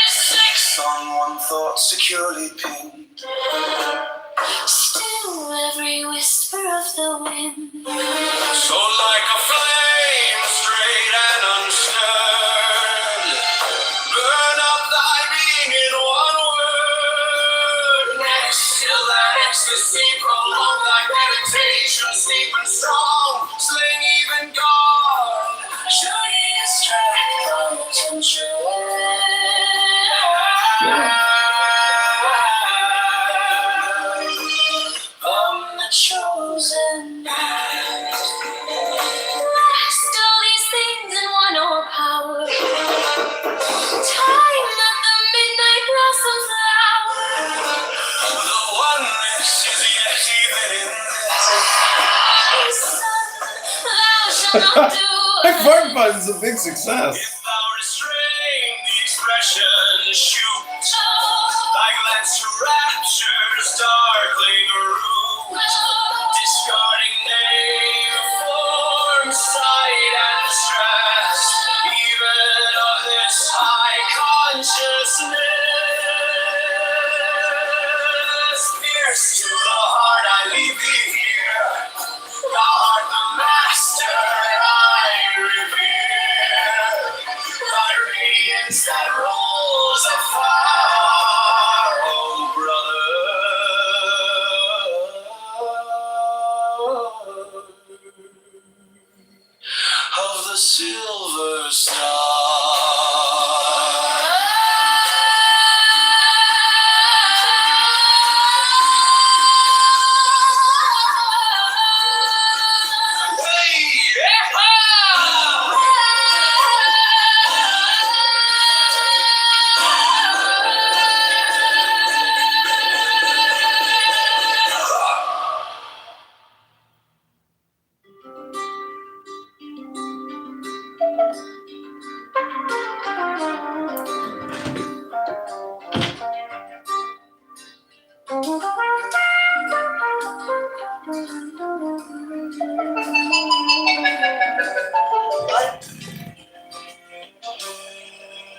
Six on one thought securely pinned. Still every whisper of the wind. So like a flame, straight and unstirred, burn up thy being in one word. Next, till that ecstasy prolong thy meditation, deep and strong, sling even God, surely distract thy attention. From the chosen night. Last all these things in one or power. Time that the midnight blossoms flower. The oneness is yet even in this. Thou shalt not do. My fart button's a big success. If thou restrain the expression, shoot thy glance to rapture's darkling root, discarding name, form, sight, and stress, even of this high consciousness. Pierce to the heart, I leave thee here. Thou art the master I revere. Thy radiance that rolls afar, oh brother of the silver star.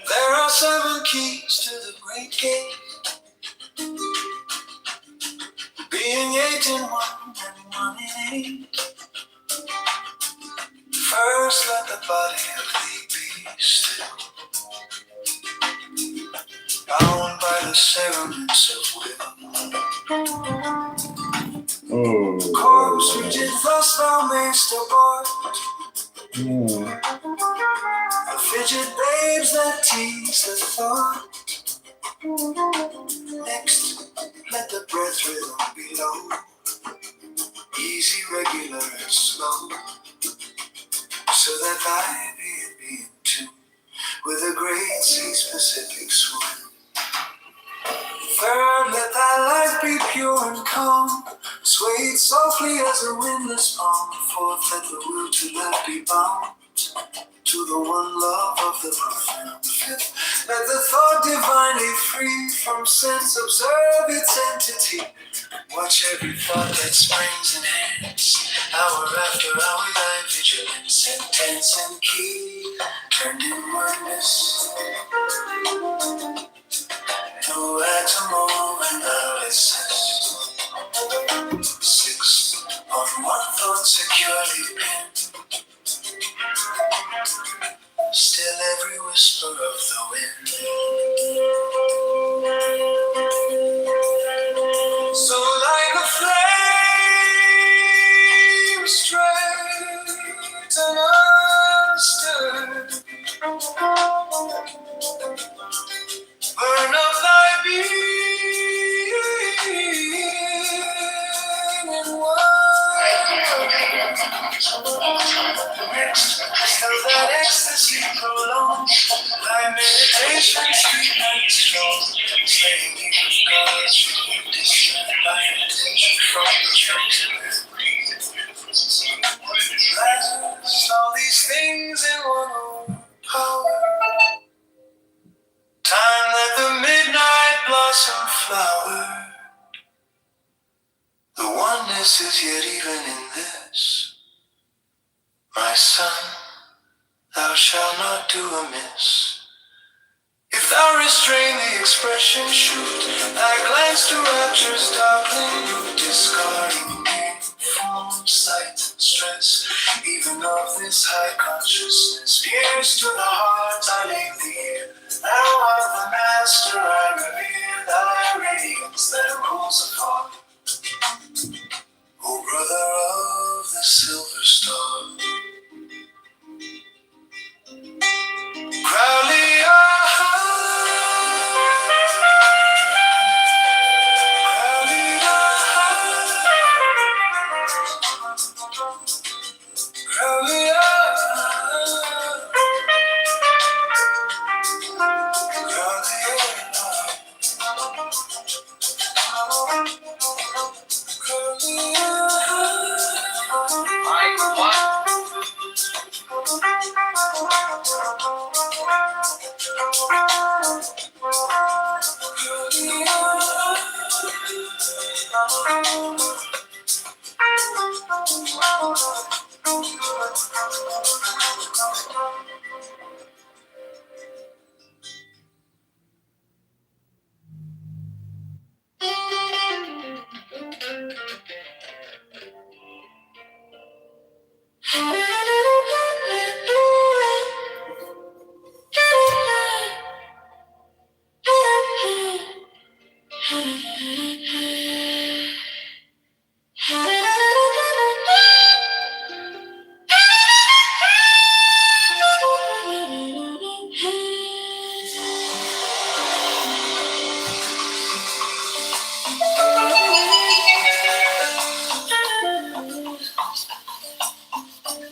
There are 7 keys to the great gate, being 8 in 1 and 1 in 8. First let the body of thee be still, bound by the cerements of will. Corpse rigid thus thou mayst abort the fidget babes that tease the thought. easy, regular, and slow, so that I be in tune with the great sea's Pacific swim. Firm, let thy life be pure and calm, swayed softly as a windless palm. Forth let the will to life be bound to the one love of the profound. Fifth, let the thought divinely free from sense observe its entity. Watch every thought that springs and hands, hour after hour thy vigilance, intense and key, turned inwardness. No atom without essence. 6, on one thought securely pinned, still every whisper of the wind. So like a flame straight and unstirred, burn up thy being in one. Till that ecstasy prolonged, thy meditation sweet and strong, saying you with God should we discern thy intention from the treasure. Last all these things in one power. Time let the midnight blossom flower. The oneness is yet even in this. My son, thou shalt not do amiss. If thou restrain the expression, shoot thy glance to rapture's darkling root, discarding name, form, sight, stress, even of this high consciousness. Pierce to the heart, I lay thee here. Thou art the master, I revere thy radiance that rules afar. O brother of the silver star. Crowley,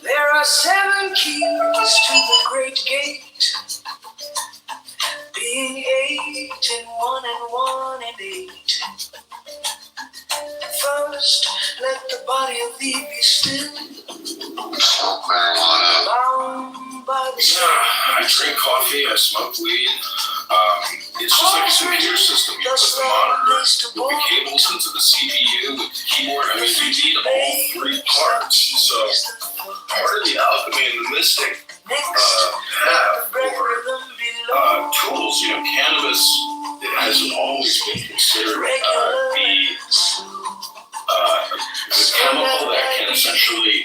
there are 7 keys to the great gate, being 8 and 1 and 1 and 8. First, let the body of thee be still. Smoke marijuana. Bound by the I drink coffee, I smoke weed. It's just like a computer system. You put the monitor with the cables into the CPU with the keyboard. I mean, you need all 3 parts. So part of the alchemy and the mystic have for tools, cannabis, it has always been considered the chemical that can essentially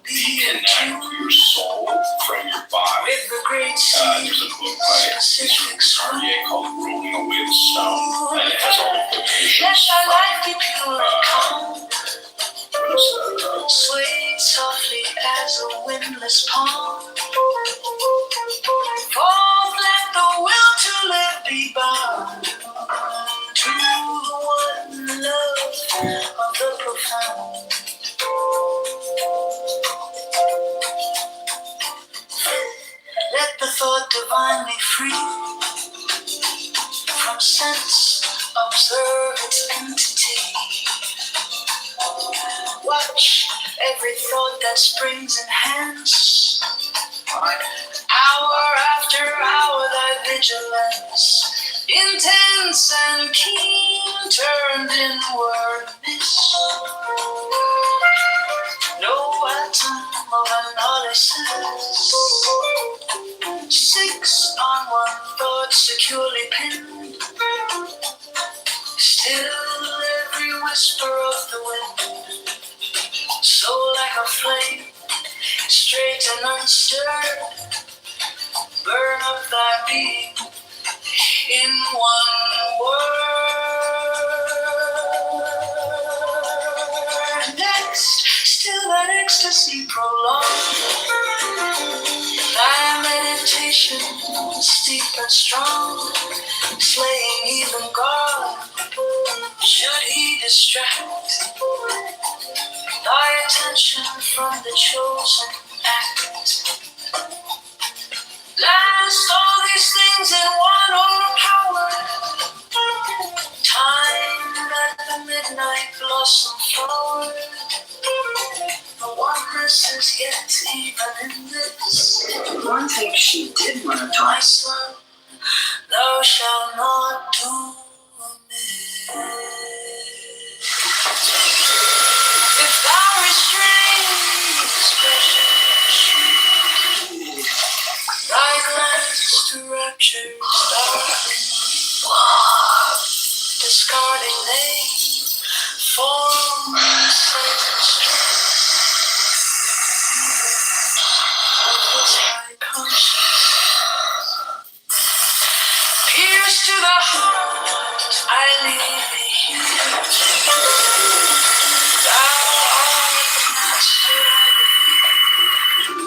deconnect your soul from your body. There's a book by Richard Cartier called Rolling Away the Stone, and it has all the quotations from swayed softly as a windless palm. Forth let the will to live be bound to the one love of the profound. divinely free from sense, observe its entity. Watch every thought that springs enhance. Hour after hour, thy vigilance, intense and keen, turned inwardness. No atom of analysis, 6 on one thought securely pinned. Still every whisper of the wind, so like a flame, straight and unstirred, burn up thy being in one word. Next, still that ecstasy prolonged, thy meditation steep and strong, slaying even God, should he distract thy attention from the chosen act. Last all these things in one overpower, time at the midnight blossom flower. The oneness is yet even in this. One thing she did want to try, son, thou shalt not do amiss. If thou restrain expression, thy glance to rapture's dark, discarding name, form, sense, pierce to the heart, I leave thee here. Thou art the master of the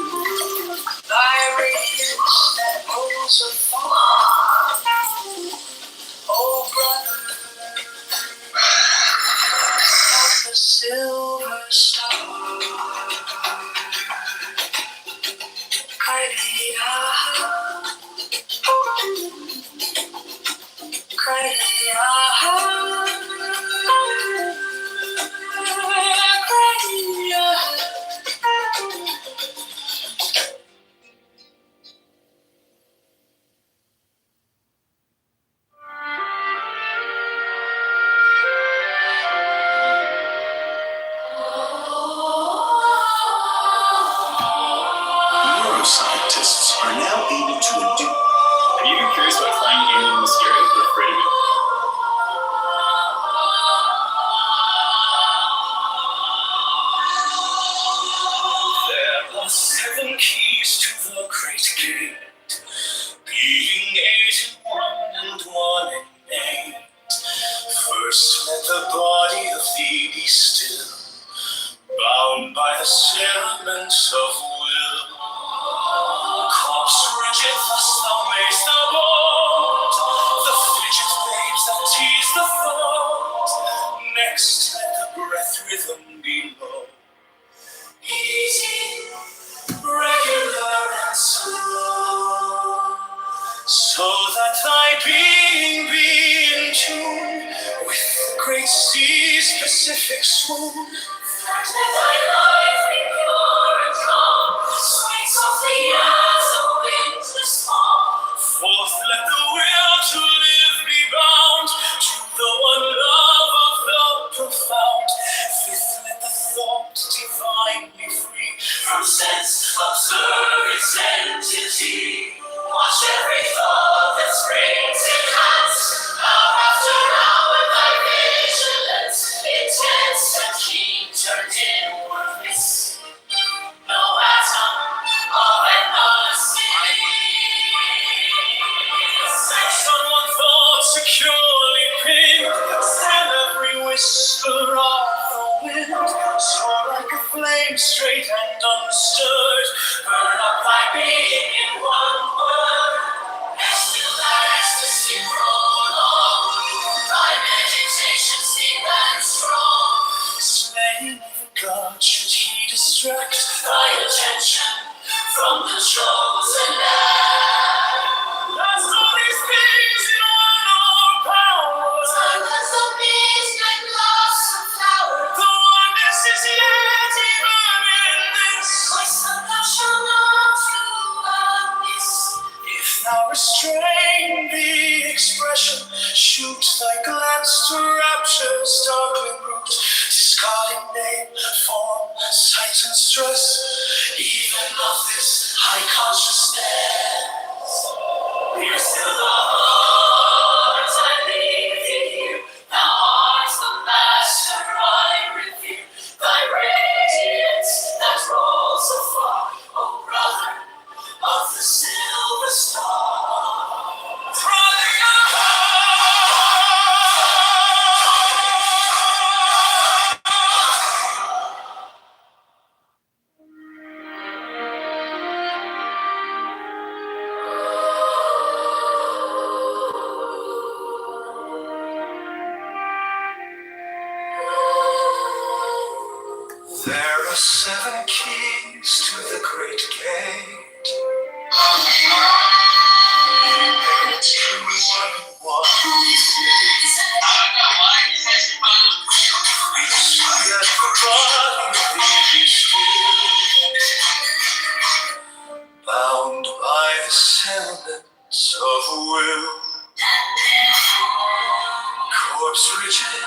thy radiance that rolls afar. Oh, brother of the silver star. Neuroscientists are now able to induce. Have you been curious about flying anything scary or afraid of it? There are 7 keys to the great gate, being 8 in one and 1 in 8. First let the body of thee be still, bound by the cerements of will. Corpse rigid, thus thou mayst abort the fidget babes that tease the thought. Next let the breath rhythm be low, easy, regular and slow, so that thy being be in tune with the great sea's Pacific swoon. Let thy life be pure and calm, swing softly as the winds that song. Fourth, let the will to live be bound to the one love of the profound. Fifth, let the thought divinely free from sense, observe its entity. Watch every thought that springs enhance. Hour after hour, thy vigilance, intense and keen, turned inwardness. No atom of analysis. Someone thought securely pinned, and every whisper of the wind, so like a flame straight and unstirred, burn up thy being in one word. Next till thy ecstasy prolong, thy meditation deep and strong. Slaying God, should he distract thy attention from the chosen act. thy glance to rapture's darkling root, discarding name, form, sight and stress, even of this high consciousness. We're still the hearts I leave in you, thou art the master I revere, thy radiance that rolls afar, O brother of the silver star. Brother, your There are 7 keys to the great gate. Bound by the sentiments of a will, corpse rigid,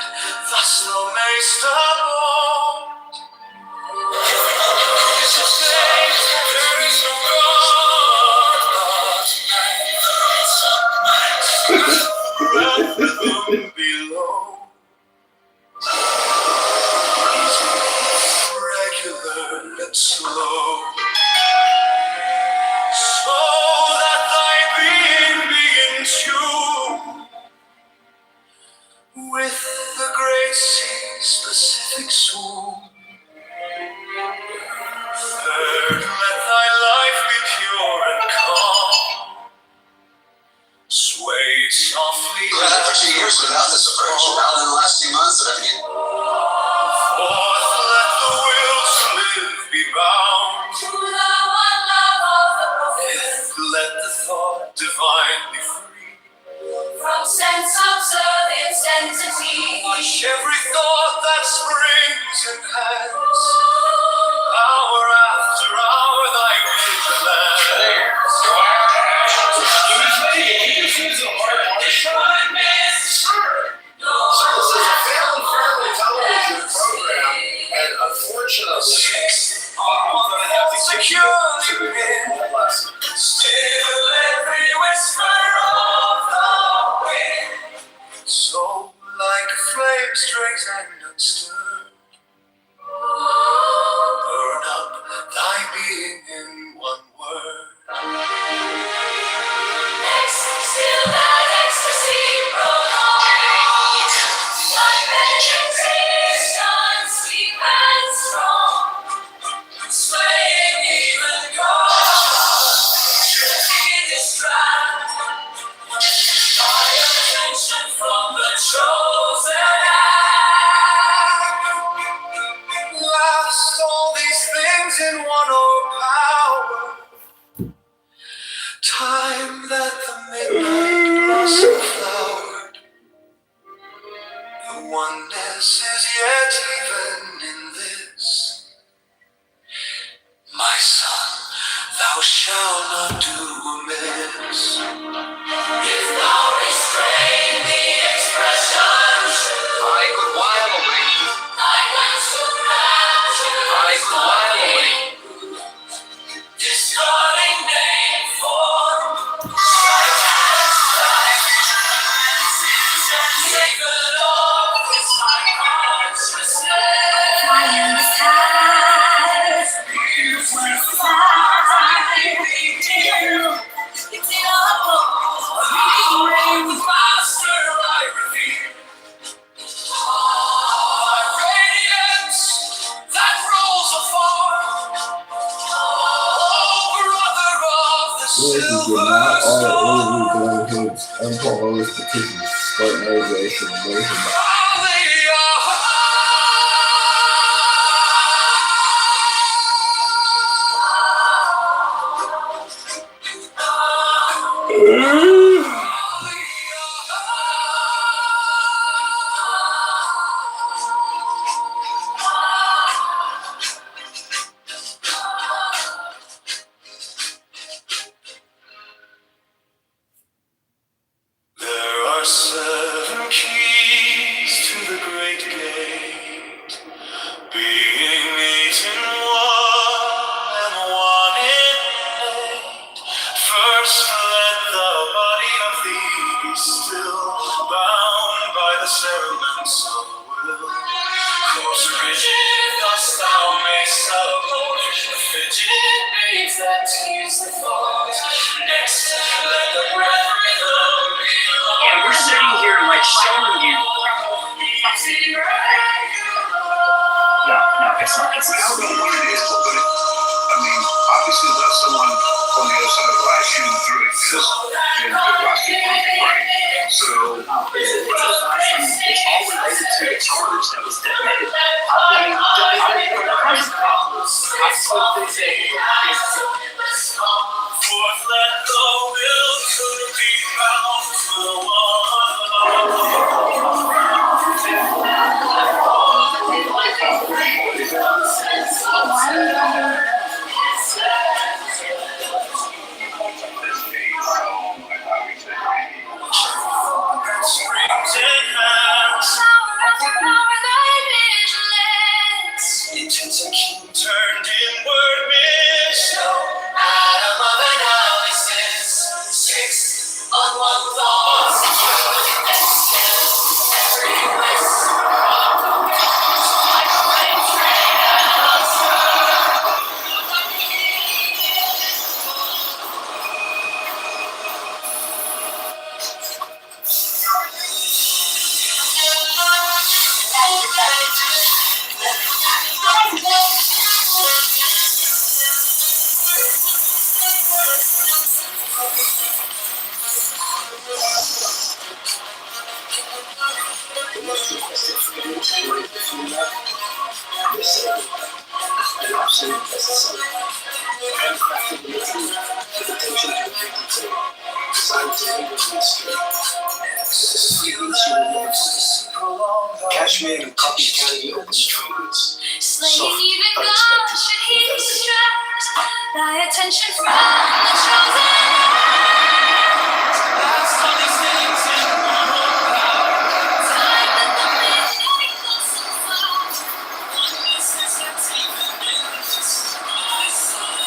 thus thou mayst abide. It's a fate, there is no God, but them below. Regular and slow, so that thy being be in tune with the great sea's Pacific swoon. Third, let thy life be pure and calm, sway softly as for 2 years without this approach, not in the last few months that I've been. Fourth, let the will to live be bound to the one love of the prophet. Fifth, let the thought divinely free from sense observance entity. Watch every thought that springs and hands, hour after hour thy vigilance. So this is a family-friendly television program, and unfortunately, I'm gonna have to securely in, still every whisper of the wind. So like a flame straight and unstirred, burn up thy being in one word. Still that ecstasy prolonged, thy meditation sweet and strong, swaying even God, should be distracted by attention from the chosen act. Last all these things in one, oh power, time that the midnight blossom flowered, the oneness is yet even in this. My son, thou shalt not do amiss. If thou restrain the expression, I could while away. Thy glance to rapture, I could while away. Discarding name, form, sight and take a look, it's my consciousness. Fly in the skies, beautiful fly, it's in our bones, reading with master I reveal. My radiance that rolls afar, oh brother of the silver star. Unfollowers, petitions, start motivation, emotion. There are 7 waves that tease the thought. Next, let the breath rhythm be lost. And we're sitting here like showing you. No, it's not. I don't know what it is, but I mean, obviously let someone on the other side of the line shooting through it because then the glass is broken, right? So It's all related to the charge that was detonated. I mean, I spoke this Fourth, let the will could be bound to the one. Intense and keen turned inward mist. Atom of analysis. 6 on one thought. Every whisper. Cashmere and Cotton County open trades. Slaying even God should he distract thy attention from the chosen. Last all these things in one power. Time that the midnight goes so far. One misses that's even in this my soul.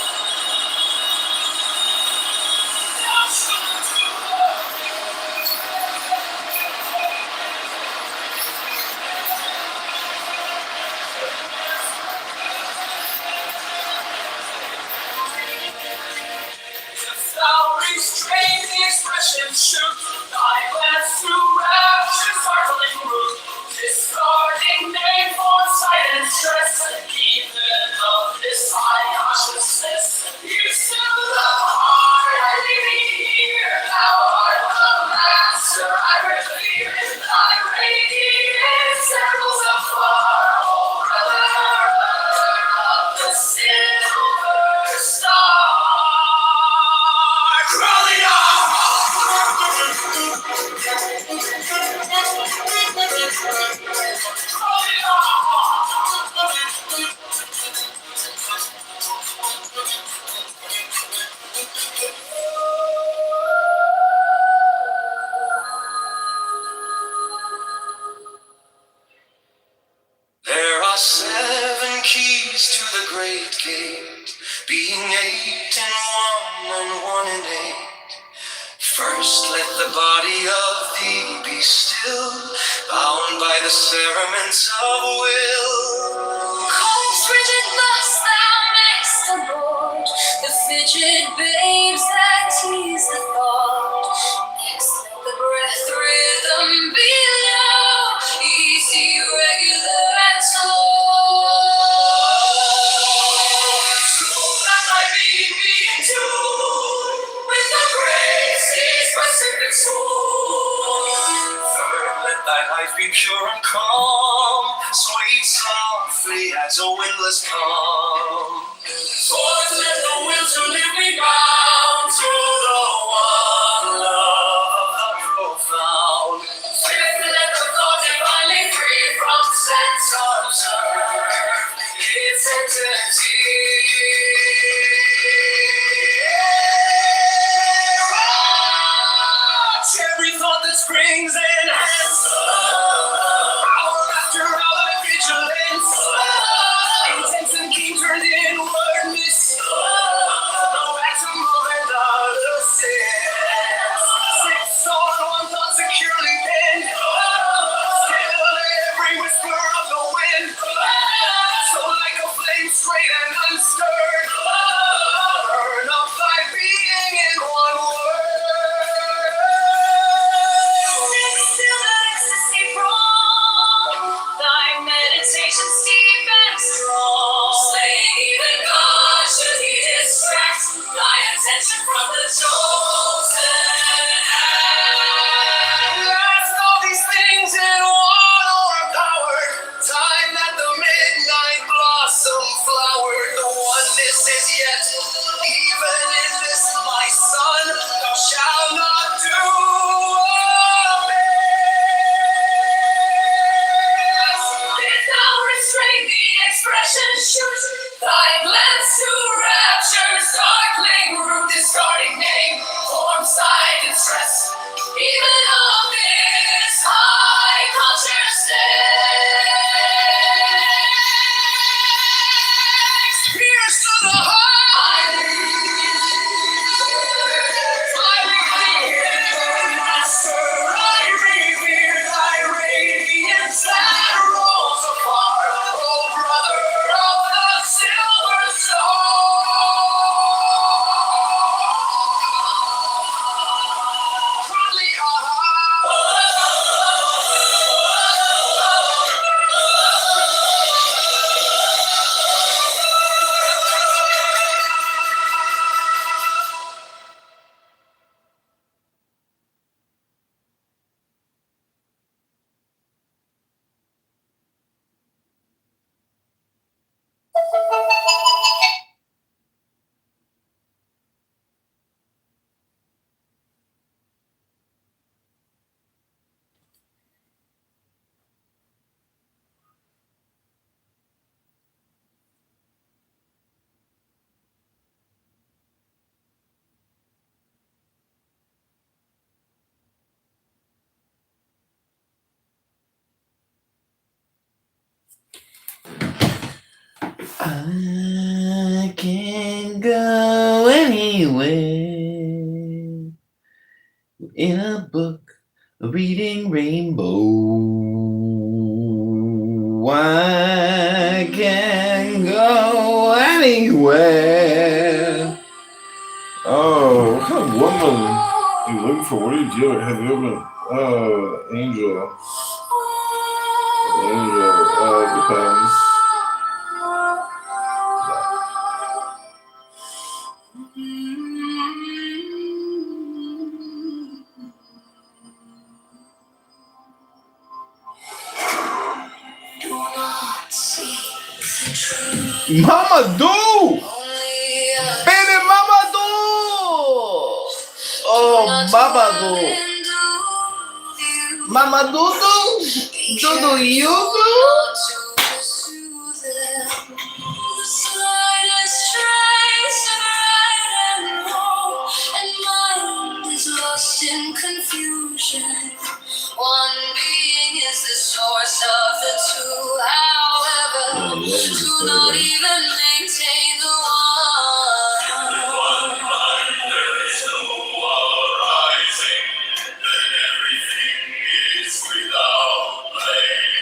Restrain the expression, shoot thy glance through rapture's sparkling roof, discarding name for sight and stress, even of this high consciousness. Used to the heart, I leave me here. Thou art the master, I revere. Thy radiant circles afar, oh brother of the silver star. Crawling There are 7 keys to the great gate, being 8 in 1 and 1 in 8. First, let the body of thee be still, bound by the cerements of will. Cold frigid lust thou makest aboard, the fidget babes that tease the thought. Next, let the breath rhythm be low, easy, regular, and slow. That thy being be in tune with the great sea's specific swoon. Third, let thy life be pure and calm, swayed softly as a windless calm. Fourth, let the will to live be bound to the one love of the profound. Fifth, let the thought divinely free from sense observed its entity. Every thought that springs in hence, hour after hour vigilance, intense and keen turned inward mist, no atom of analysis. 6 on one thought securely pinned, still every whisper of the wind, so like a flame straight and unstirred. from the chosen. Ask all these things in one or power. Time that the midnight blossom flowered. The oneness is yet. Even in this, my son, thou shalt not do amiss. If thou restrain the expression shoot, thy glance to rapture's darkling root, discarding name, form, side, and stress, even of this high consciousness. Pierce to the heart. I revere, Master, I revere thy radiance that rolls afar, oh brother of the silver I can go anywhere in a book reading rainbow. I can go anywhere. Oh, what kind of woman are you looking for? What are you doing? Have you been? Oh, Angel. Angel. Depends. Mama do! Baby Mama do! Oh, Mama do! Mama do do? Do you do? Lost in confusion. One being is the source of the two. However, do not even maintain the one. There is no arising, then everything is without blame.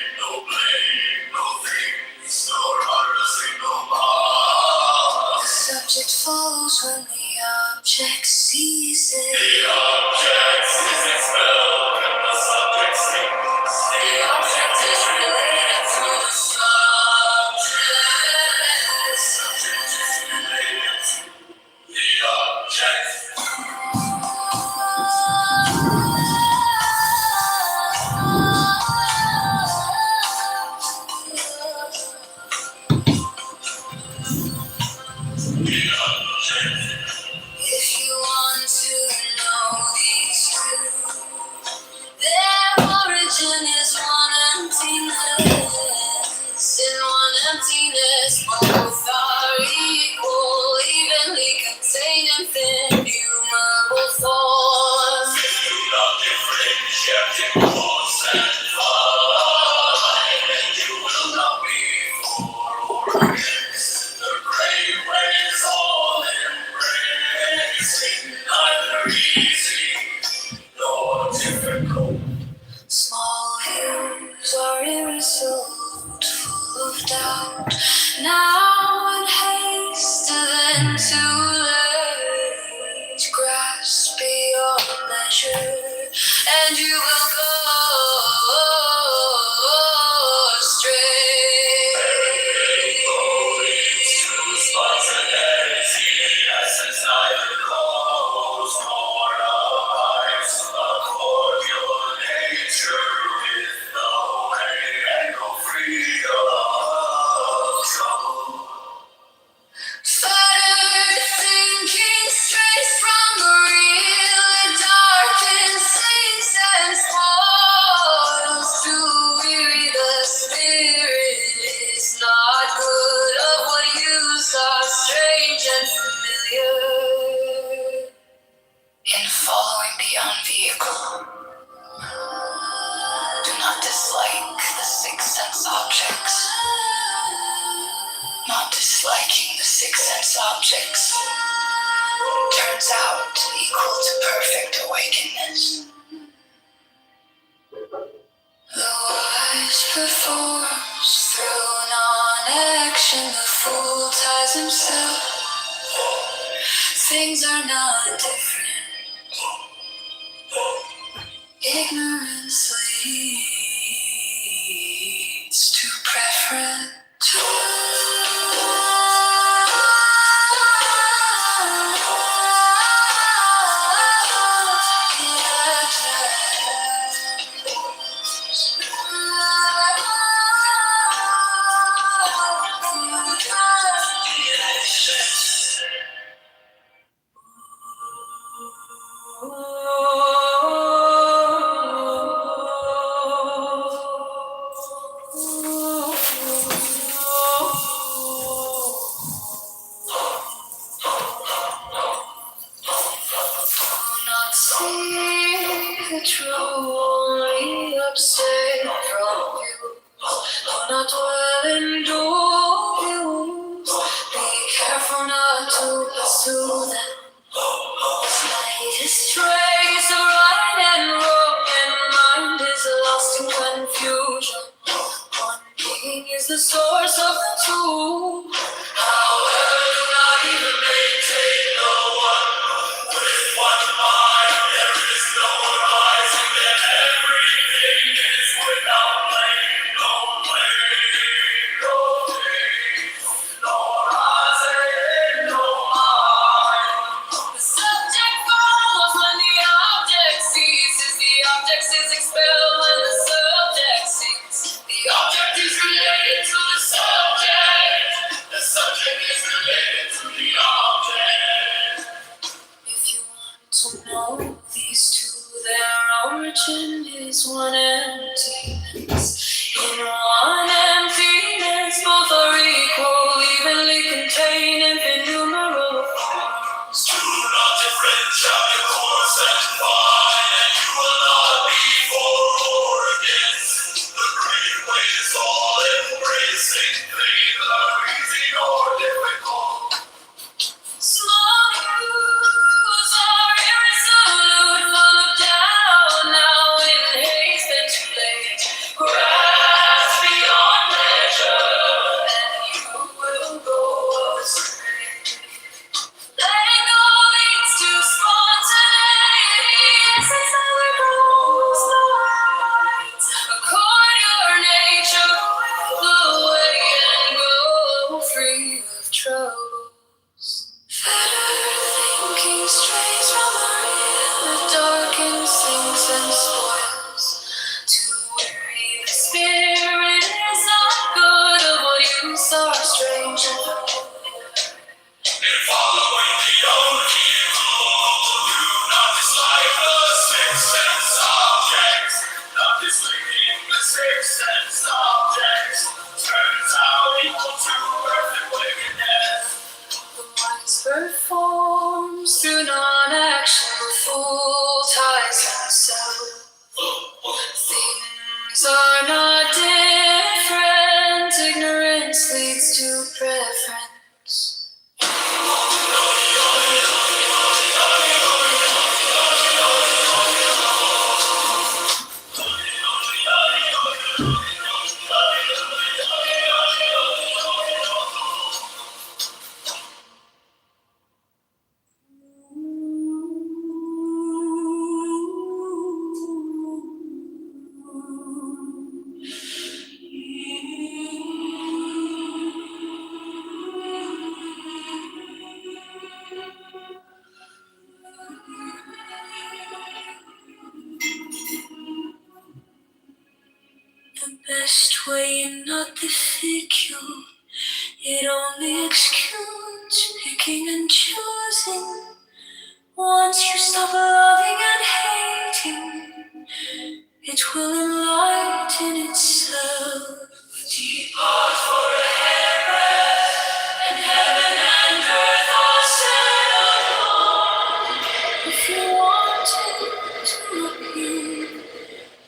No things, nor a single part. The subject follows when the object ceases. The object is expelled and the subject sinks. The object is related to the subject. The subject is related to the object. If you want to know these two, their origin is one emptiness. In one emptiness, both are equal, evenly contained in thin, innumerable forms. Do not differentiate in cause and find, and you will not be for or against. The great way is all. its objects turns out equal to perfect awakenness. The wise performs through non-action, the fool ties himself. Things are not different. Ignorance leads to preference. Not well endures. Be careful not to pursue them. Sight is trace of right and wrong, and mind is lost in confusion. One being is the source of the two. However, do not even maintain no one. With one mind, there is no rising, and everything is without blame. No blame, no peace, no rising, no mind. The subject follows when the object ceases. The object is expelled when the subject ceases. The object is related to the subject. The subject is related to the object. If you want to know these two, their origin is one emptiness. In one emptiness, both are equal, evenly contained in innumerable forms. Do not differentiate your course and find, and you will not be for or against. The great way is all embracing, neither easy nor difficult. Small views are irresolute, full of doubt, now in haste and too late. Grasp beyond measure, and you will go astray. Letting go leads to spontaneity. Yes, it's how it goes. The lights accord your nature with the way and go free of troubles. Better thinking strays from the real, it darkens things and spoils. To weary the spirit is not good, of what use are strange and familiar. In following the only rule, do not dislike the sixth sense objects. Not dislinking the sixth sense objects turns out equal to perfect wickedness. The wise performs through non-action, the fool ties himself. Things are not different. Ignorance leads to preference. The best way not the figure, it only executes picking and choosing. Once you stop loving and hating, it will enlighten itself. Depart for a hairbreadth, and heaven and earth are set upon. If you want it to appear,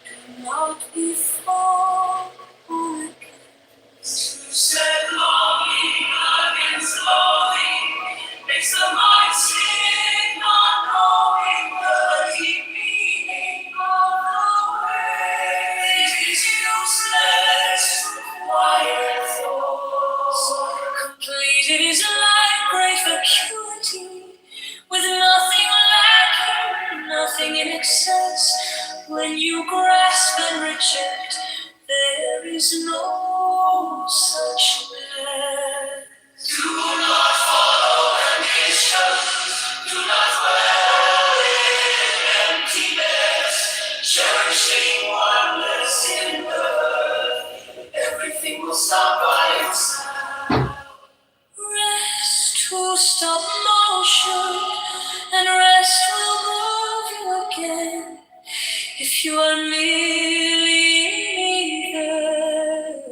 do not be for or against. To set longing against loathing, makes the mind sick, not knowing the deep meaning of the way. It is useless to quiet thoughts. Complete it is like great vacuity, with nothing lacking, nothing in excess. When you grasp and reject, there is no such bliss. Do not follow ambition, do not dwell in emptiness, cherishing oneness in birth. Everything will stop by itself. Rest will stop motion, and rest will move you again. If you are merely there,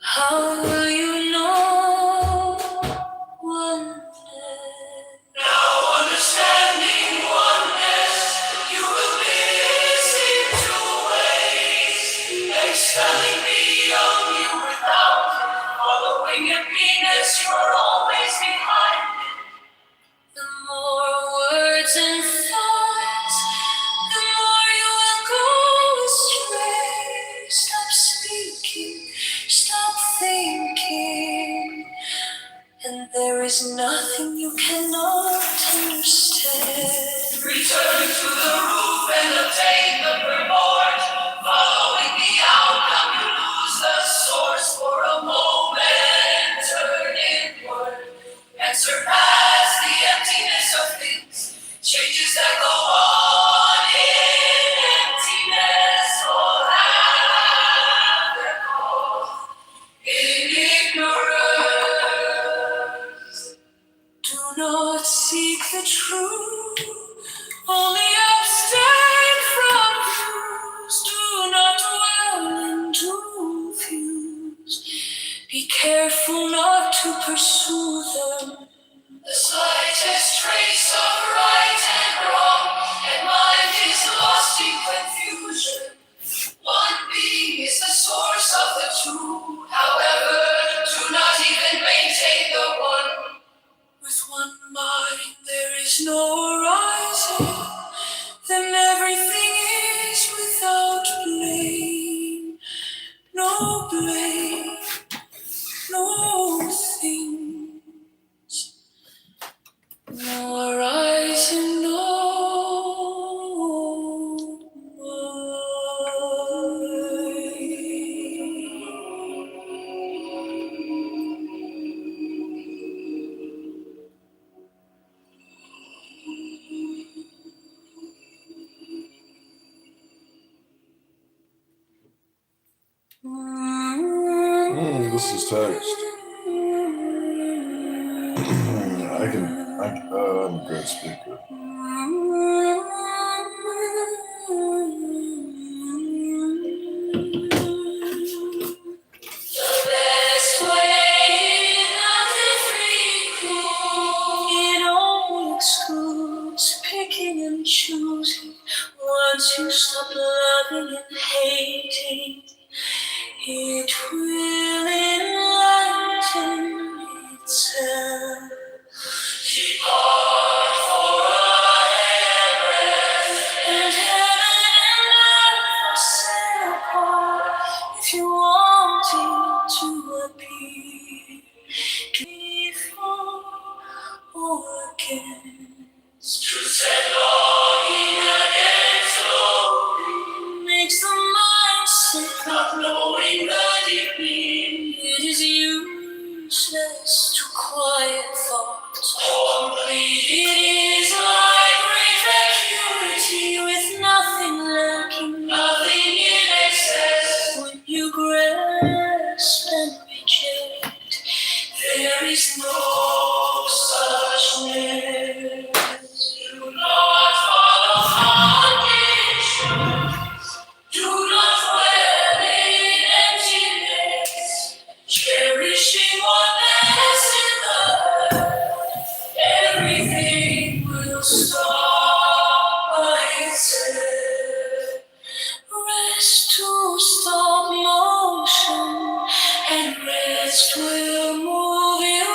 how will you know oneness? Now understanding oneness, you will miss in two ways. Expelling beyond you without, following emptiness, you're always behind. The more words and thoughts, the more you will go astray. Stop speaking, stop thinking, and there is nothing you cannot understand. Return to the roof and obtain the reward. Following the outcome, you lose the source for a moment. Turn inward and surpass the emptiness of things. Changes that go on in emptiness all have their cause in ignorance. Do not seek the truth, only abstain from views. Do not dwell into views. Be careful not to pursue them. The slightest trace of right and wrong, and mind is lost in confusion. One being is the source of the two. However, do not even maintain the one. With one mind there is no rising, then everything is without blame. No blame, no things, no rising, no This is text. I'm a good speaker. The best way not to frequent. It only excludes picking and choosing. Once you stop loving and hating, it will enlighten itself. Depart for a heaven, and heaven and earth are set apart. If you want it to appear, before or against. Truth and longing against glory makes the mind sick, not knowing the deep meaning. It is useless to quiet thoughts. Complete it is like great vacuity, with nothing lacking, nothing in excess. When you grasp and reject, there is no such bliss. Do not follow conditions. Do not dwell in emptiness. Cherishing oneness in the earth. Everything will stop by itself. Rest to stop motion, and rest will move you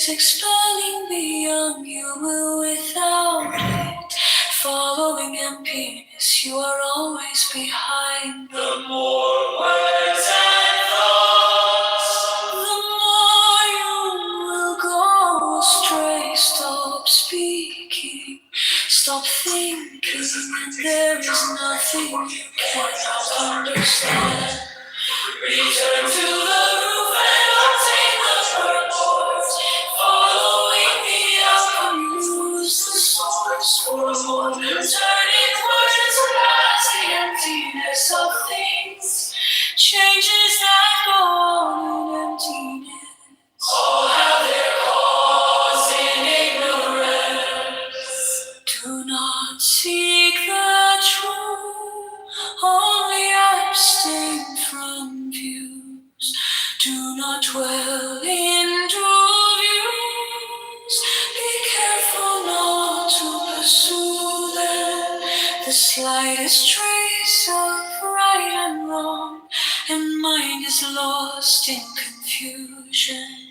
is expanding beyond you will without it. Following emptiness, you are always behind. The more words and thoughts, the more you will go astray. Stop speaking, stop thinking, and there is nothing you cannot understand. Return to the roof and obtain the purport. Following the outcome, use the source for more than turning words past the emptiness of things. Changes that go on in emptiness all have their cause in ignorance. Do not seek the truth, only abstain from views. Do not dwell into views. Be careful not to pursue them. The slightest trace of right and wrong, and mind is lost in confusion.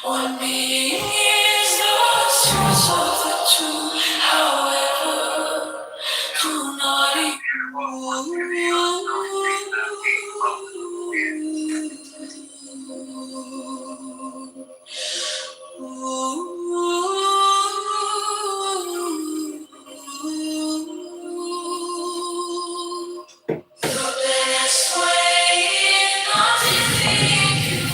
One being is the source of the two. However, do not the best way is not to think you.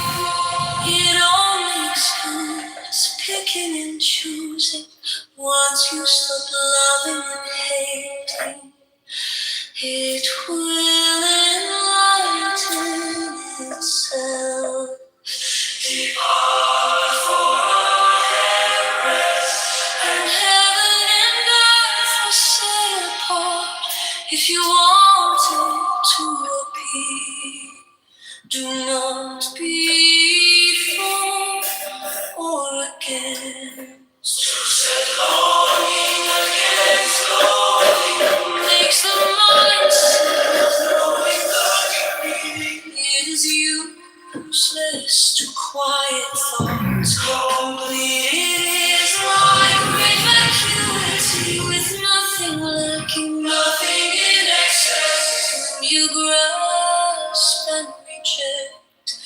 It all makes sense, picking and choosing. Once you stop loving and hating, it will enlighten itself. Depart for rest, and heaven and earth will set apart. If you want it to appear, do not be for or against. To set longing against longing makes the mind set. Knowing that you're reading, it is useless to quiet thoughts. Complete is like great vacuity with nothing lacking, nothing in excess. When you grasp and reject,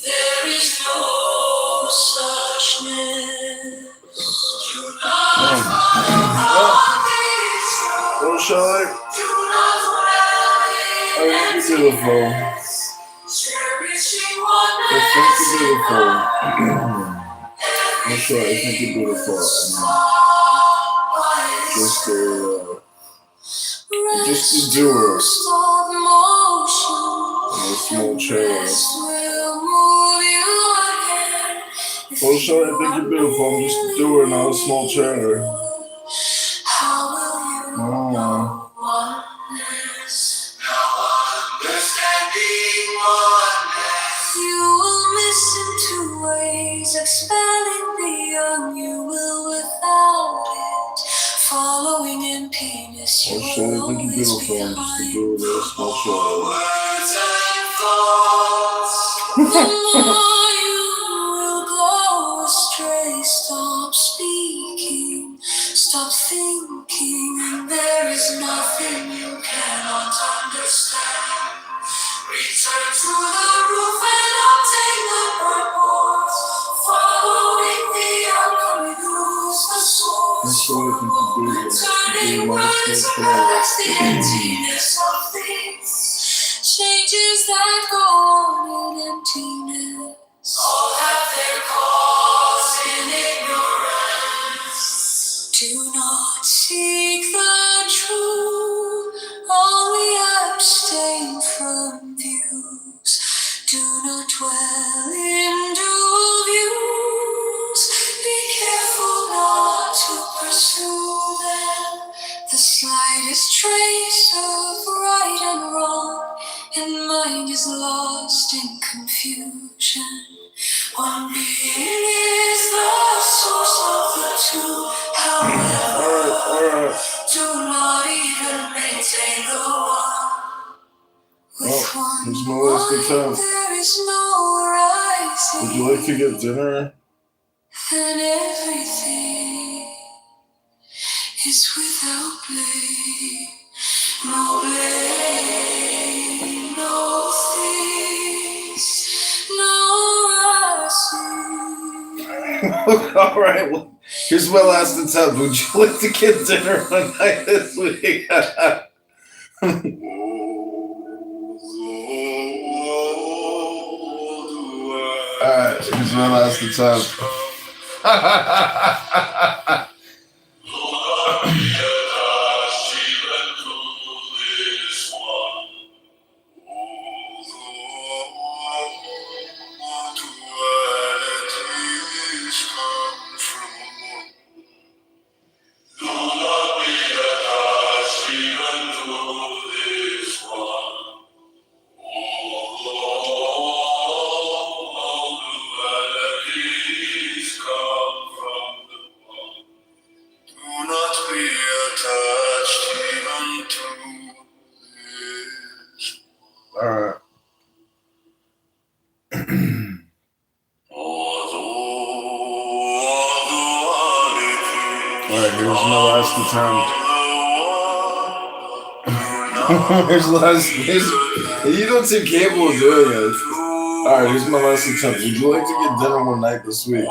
there is no suchness. Do not Oh, Charlotte. do not dwell in Oh, you're beautiful. cherishing I oneness. think you're beautiful. I'm sure I think you're beautiful. Just a doer. In a small chair. Oh, Charlotte, I think you're beautiful. I'm just a doer, not a small chair. Oh. Understanding oneness. You will miss in two ways, expelling beyond you will without it. Following emptiness, you Oh, Charlotte, I think you're beautiful. I'm just a doer, not a small chair. words and thoughts. The more you will go astray. Stop speaking, stop thinking, and there is nothing you cannot understand. Return to the roof and obtain the purport. Following the outcome, use the source. Turning words past the emptiness of things. Changes that go on in emptiness all have their cause in ignorance. Do not seek the truth, only abstain from views. Do not dwell in dual views. Be careful not to pursue them. The slightest trace of right and wrong, and mind is lost in confusion. One being is the source of the two. However, do not even maintain the one. With one There's no waste of time. there is no rising. Would you like to get dinner? then everything is without blame. No blame, no things, no rushing. All right. Well, here's my last attempt. Would you like to get dinner one night this week? All right. Here's my last attempt. All right. Alright, here's my last attempt. Here's the last. You don't seem capable of doing it. Alright, here's my last attempt. Would you like to get dinner one night this week?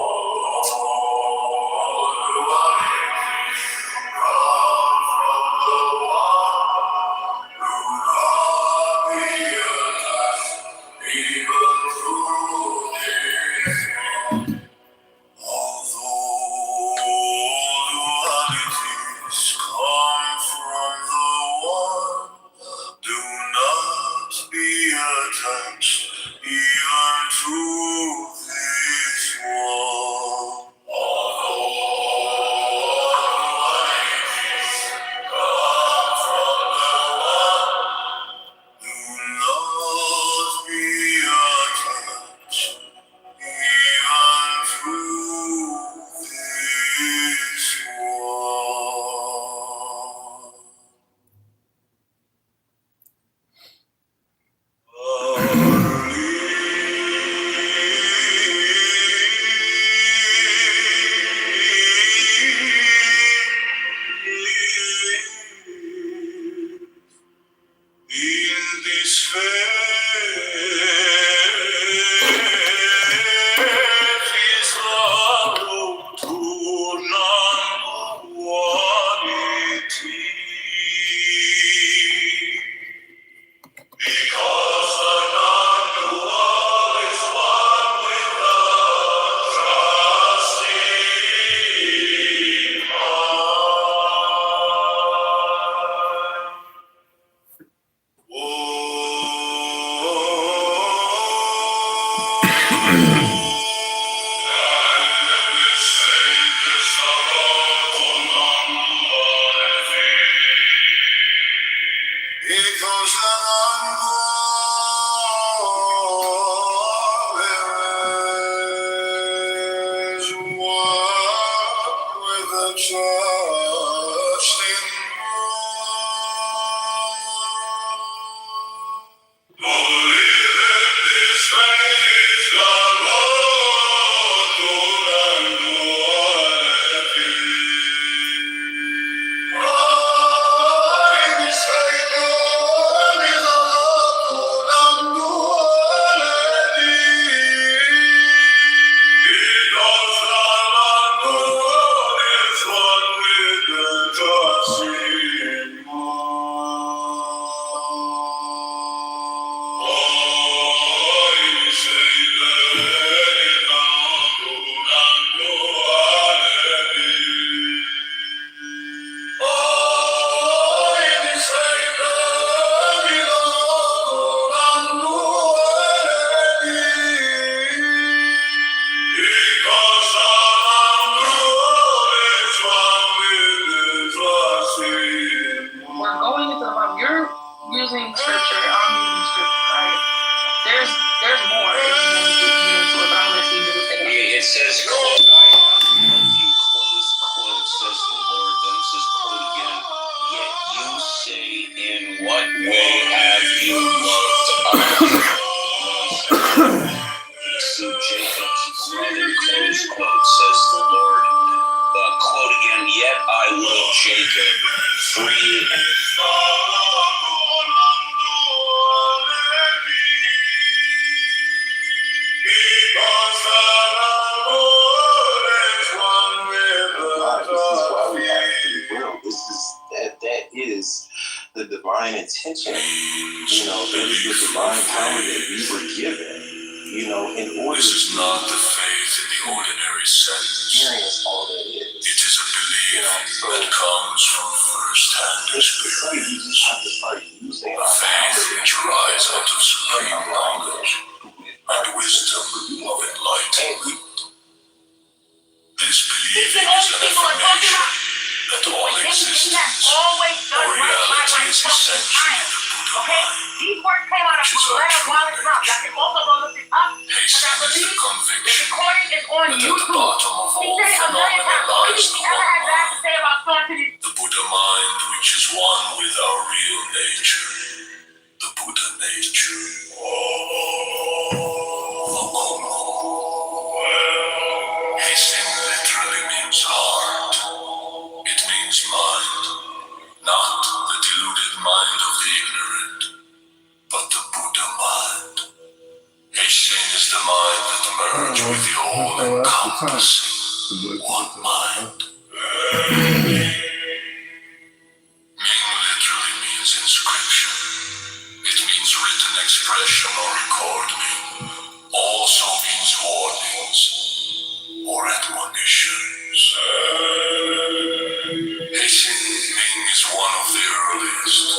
today's quote says the Lord, quote again, yet I will Jacob free. That is the divine intention. You know, that is the divine power that we were given. You know, in order this is not the faith in the ordinary sense. Experience all that is. It is a belief that comes from first-hand experience. You just have to start using a faith which arises out of supreme knowledge and wisdom of enlightenment. This believing is an affirmation that all existence or reality is essentially the Buddha mind, which is our true nature. Hastening is the conviction that at the bottom of all phenomena lies the one mind, the Buddha mind, which is one with our real nature, the Buddha nature. Hastening literally means heart. It means mind, not the deluded mind of the ignorant, but the Buddha mind. Hastening is the mind that merges with the all-encompassing one mind. Ming literally means inscription. It means written expression or recording. Also means warnings or admonitions. Ming is one of the earliest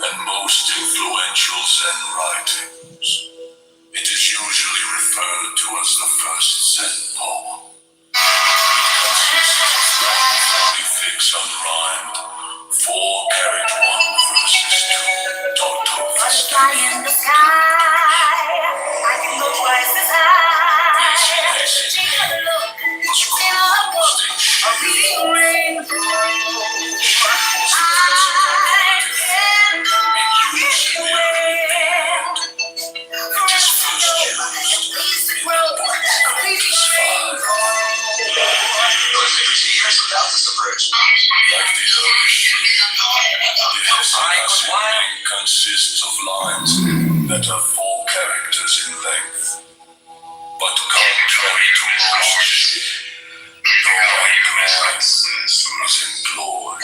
and most influential Zen writings. It is usually referred to as the first Zen poem. It consists of 146 unrhymed, 4-carat 1 verses 2 Kitover. Butterfly in the sky, I can go twice as high. Take a look, in a book, a reading rainbow. I can go anywhere. First to know, and please to grow, a reading rainbow. Years without this approach. Like the early sheep, the Hessian consists of lines that are 4 characters in length. But contrary to most sheep, no grass is employed.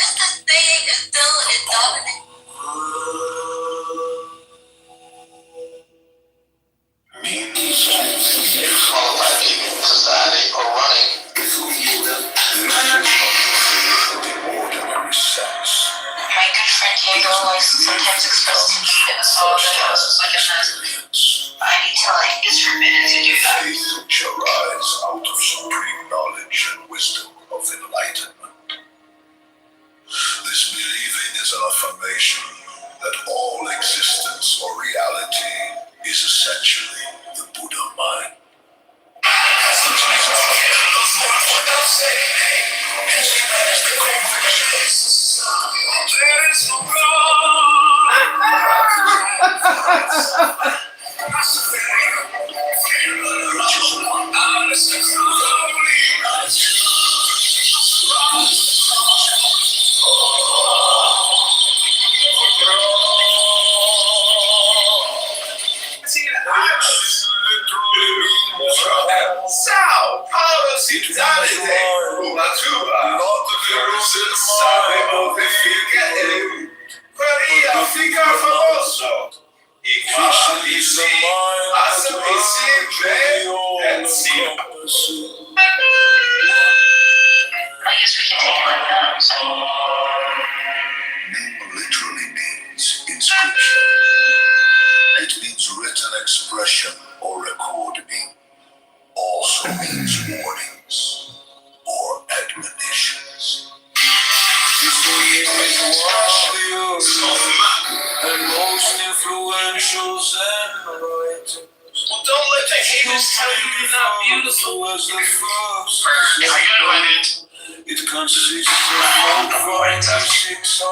Means follow by keeping society or running. My good friend Diego likes to sometimes express to me that Nostalgia House is like a mess. I need to it's forbidden to do that. Faith which arises out of supreme knowledge and wisdom of enlightenment. This believing is an affirmation that all existence or reality is essentially the Buddha mind. Sao Paulo cidade uma tua você sabe onde fica ele queria ficar famoso e quando disse and see I guess we can take it like that. Ming literally means inscription. It means written expression or recording. Also means warnings or admonitions. And most influential Zen writings. Well, don't let the haters tell you you're not beautiful. As the first it consists of 446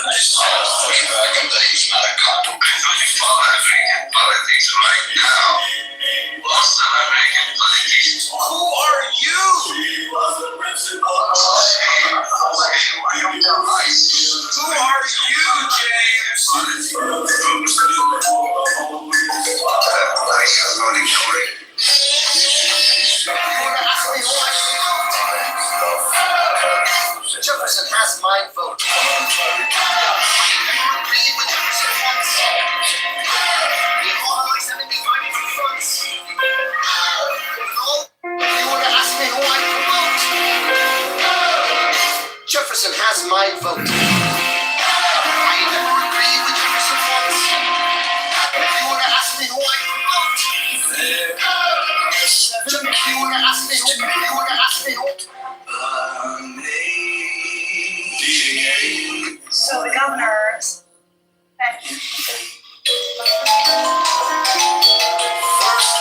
I saw looking back on that he's not a condom. But I think might vote. I never agreed with Jefferson once. If you were to ask me who I would vote, if you were to ask me who, So the governor. First,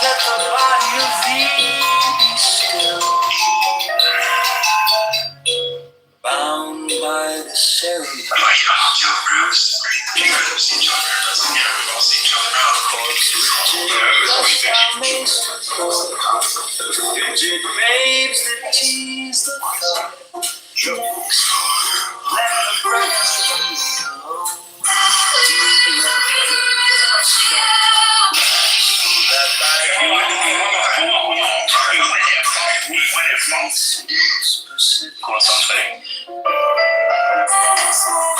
let the body of thee be still, bound by the ceremony. Rigid babes that tease the thought. Let the breath go.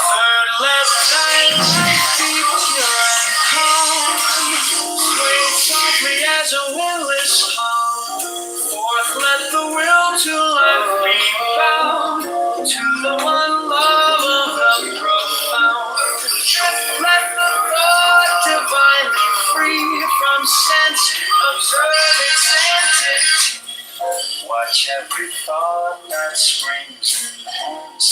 Third, let thy life be pure and calm. Sway softly as a windless palm. Fourth, let the will to life be bound to the one love of the profound. Let the thought divinely free from sense, observe its entity. Watch every thought that springs and ends,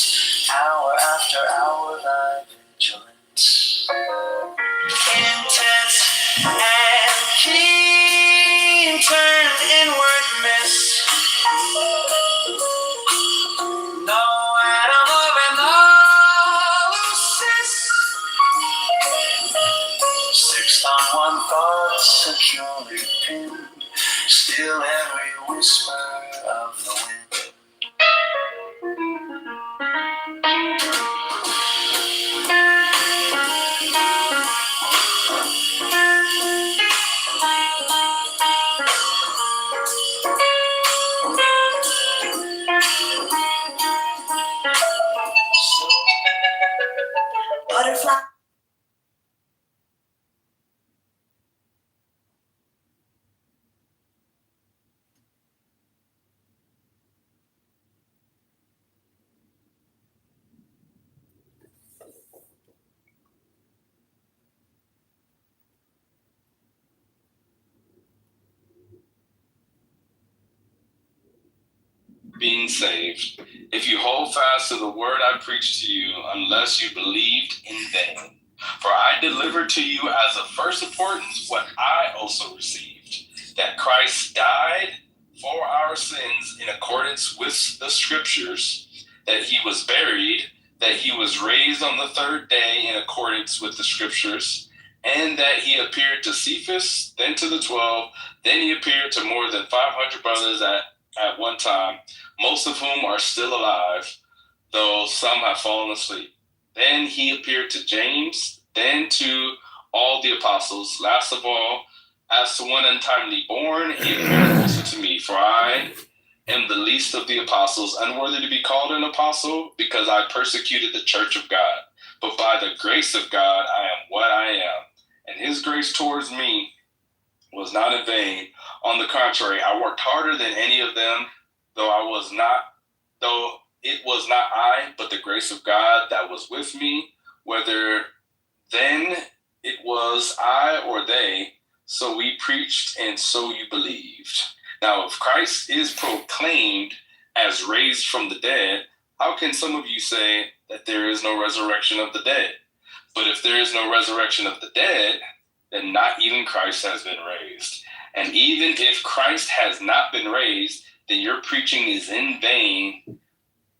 hour after hour thy vigilance. Intense and keen, turn inward miss. No atom of analysis. Sixth on one thought, securely pinned, still every whisper of the wind. Butterfly. Being saved, if you hold fast to the word I preached to you, unless you believed in vain. For I delivered to you as of first importance what I also received, that Christ died for our sins in accordance with the scriptures, that he was buried, that he was raised on the third day in accordance with the scriptures, and that he appeared to Cephas, then to the 12, then he appeared to more than 500 brothers at one time, most of whom are still alive, though some have fallen asleep. Then he appeared to James, then to all the apostles. Last of all, as to one untimely born, he appeared also to me, for I am the least of the apostles, unworthy to be called an apostle, because I persecuted the church of God. But by the grace of God, I am what I am, and his grace towards me was not in vain. On the contrary, I worked harder than any of them, though it was not I, but the grace of God that was with me, whether then it was I or they, so we preached and so you believed. Now, if Christ is proclaimed as raised from the dead, how can some of you say that there is no resurrection of the dead? But if there is no resurrection of the dead, then not even Christ has been raised. And even if Christ has not been raised, then your preaching is in vain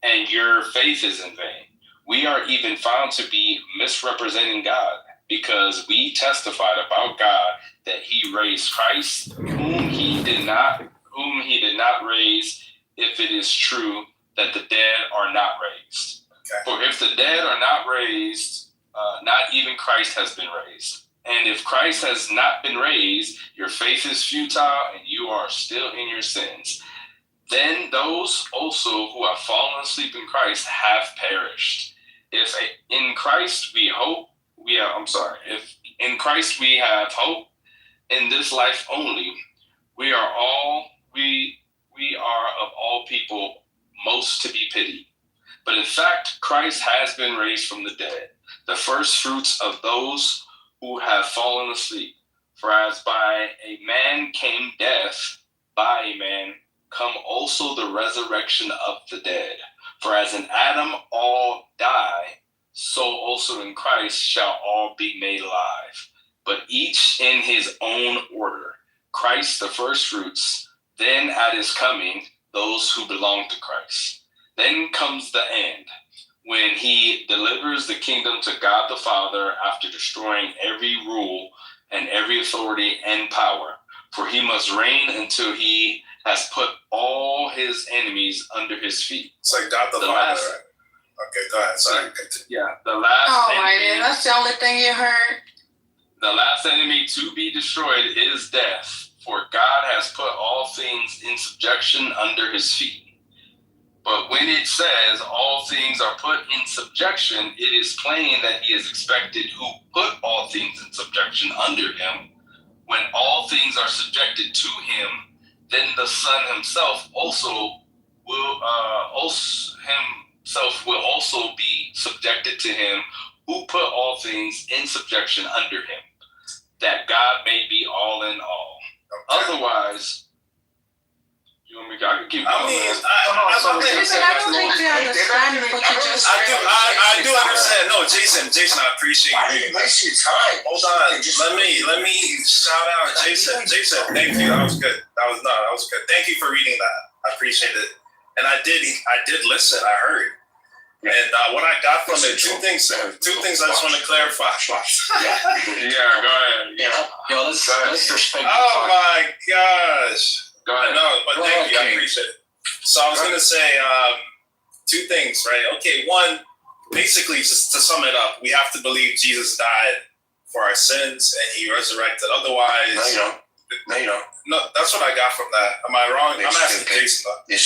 and your faith is in vain. We are even found to be misrepresenting God, because we testified about God that he raised Christ, whom he did not raise, if it is true that the dead are not raised. Okay. For if the dead are not raised, not even Christ has been raised. And if Christ has not been raised, your faith is futile and you are still in your sins. Then those also who have fallen asleep in Christ have perished. If in Christ we have hope in this life only, we are of all people most to be pitied. But in fact, Christ has been raised from the dead, the first fruits of those who have fallen asleep. For as by a man came death, by a man come also the resurrection of the dead. For as in Adam all die, so also in Christ shall all be made alive. But each in his own order. Christ the first fruits, then at his coming, those who belong to Christ. Then comes the end, when he delivers the kingdom to God the Father after destroying every rule and every authority and power. For he must reign until he has put all his enemies under his feet. It's like God the Father, right? Okay, go ahead. Sorry. Yeah, the last Oh my enemy, God, that's the only thing you heard. the last enemy to be destroyed is death. For God has put all things in subjection under his feet. But when it says all things are put in subjection, it is plain that he is expected who put all things in subjection under him. When all things are subjected to him, then the Son himself also will be subjected to him who put all things in subjection under him, that God may be all in all. Okay. Otherwise, you want me? I can keep going. I don't think you understand what you just said. I do understand. No, Jason, I appreciate you. Why do you waste your time? Hold on. Let me shout out Jason. Jason, thank you. That was good. That was good. Thank you for reading that. I appreciate it. And I did listen. I heard. And what I got from it, two things I just want to clarify. Yeah, go ahead. Yo, let's respect. Oh my gosh. Go ahead. No, but thank you. I appreciate it. So I was going to say two things, right? Okay, one, basically, just to sum it up, we have to believe Jesus died for our sins and he resurrected. Otherwise, No, you don't. No, that's what I got from that. Am I wrong? You're I'm asking stupid. Jason. You're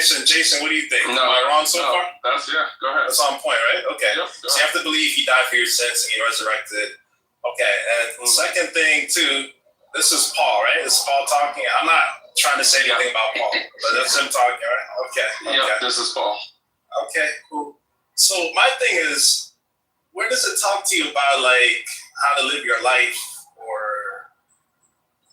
stupid. Jason, what do you think? No, Am I wrong so far? Go ahead. That's on point, right? Okay. Yep, So you have to believe he died for your sins and he resurrected. Okay, and second thing too, this is Paul, right? This is Paul talking. I'm not trying to say anything about Paul, but that's him talking, right? Okay. Yeah, this is Paul. Okay, cool. So my thing is, where does it talk to you about like how to live your life, or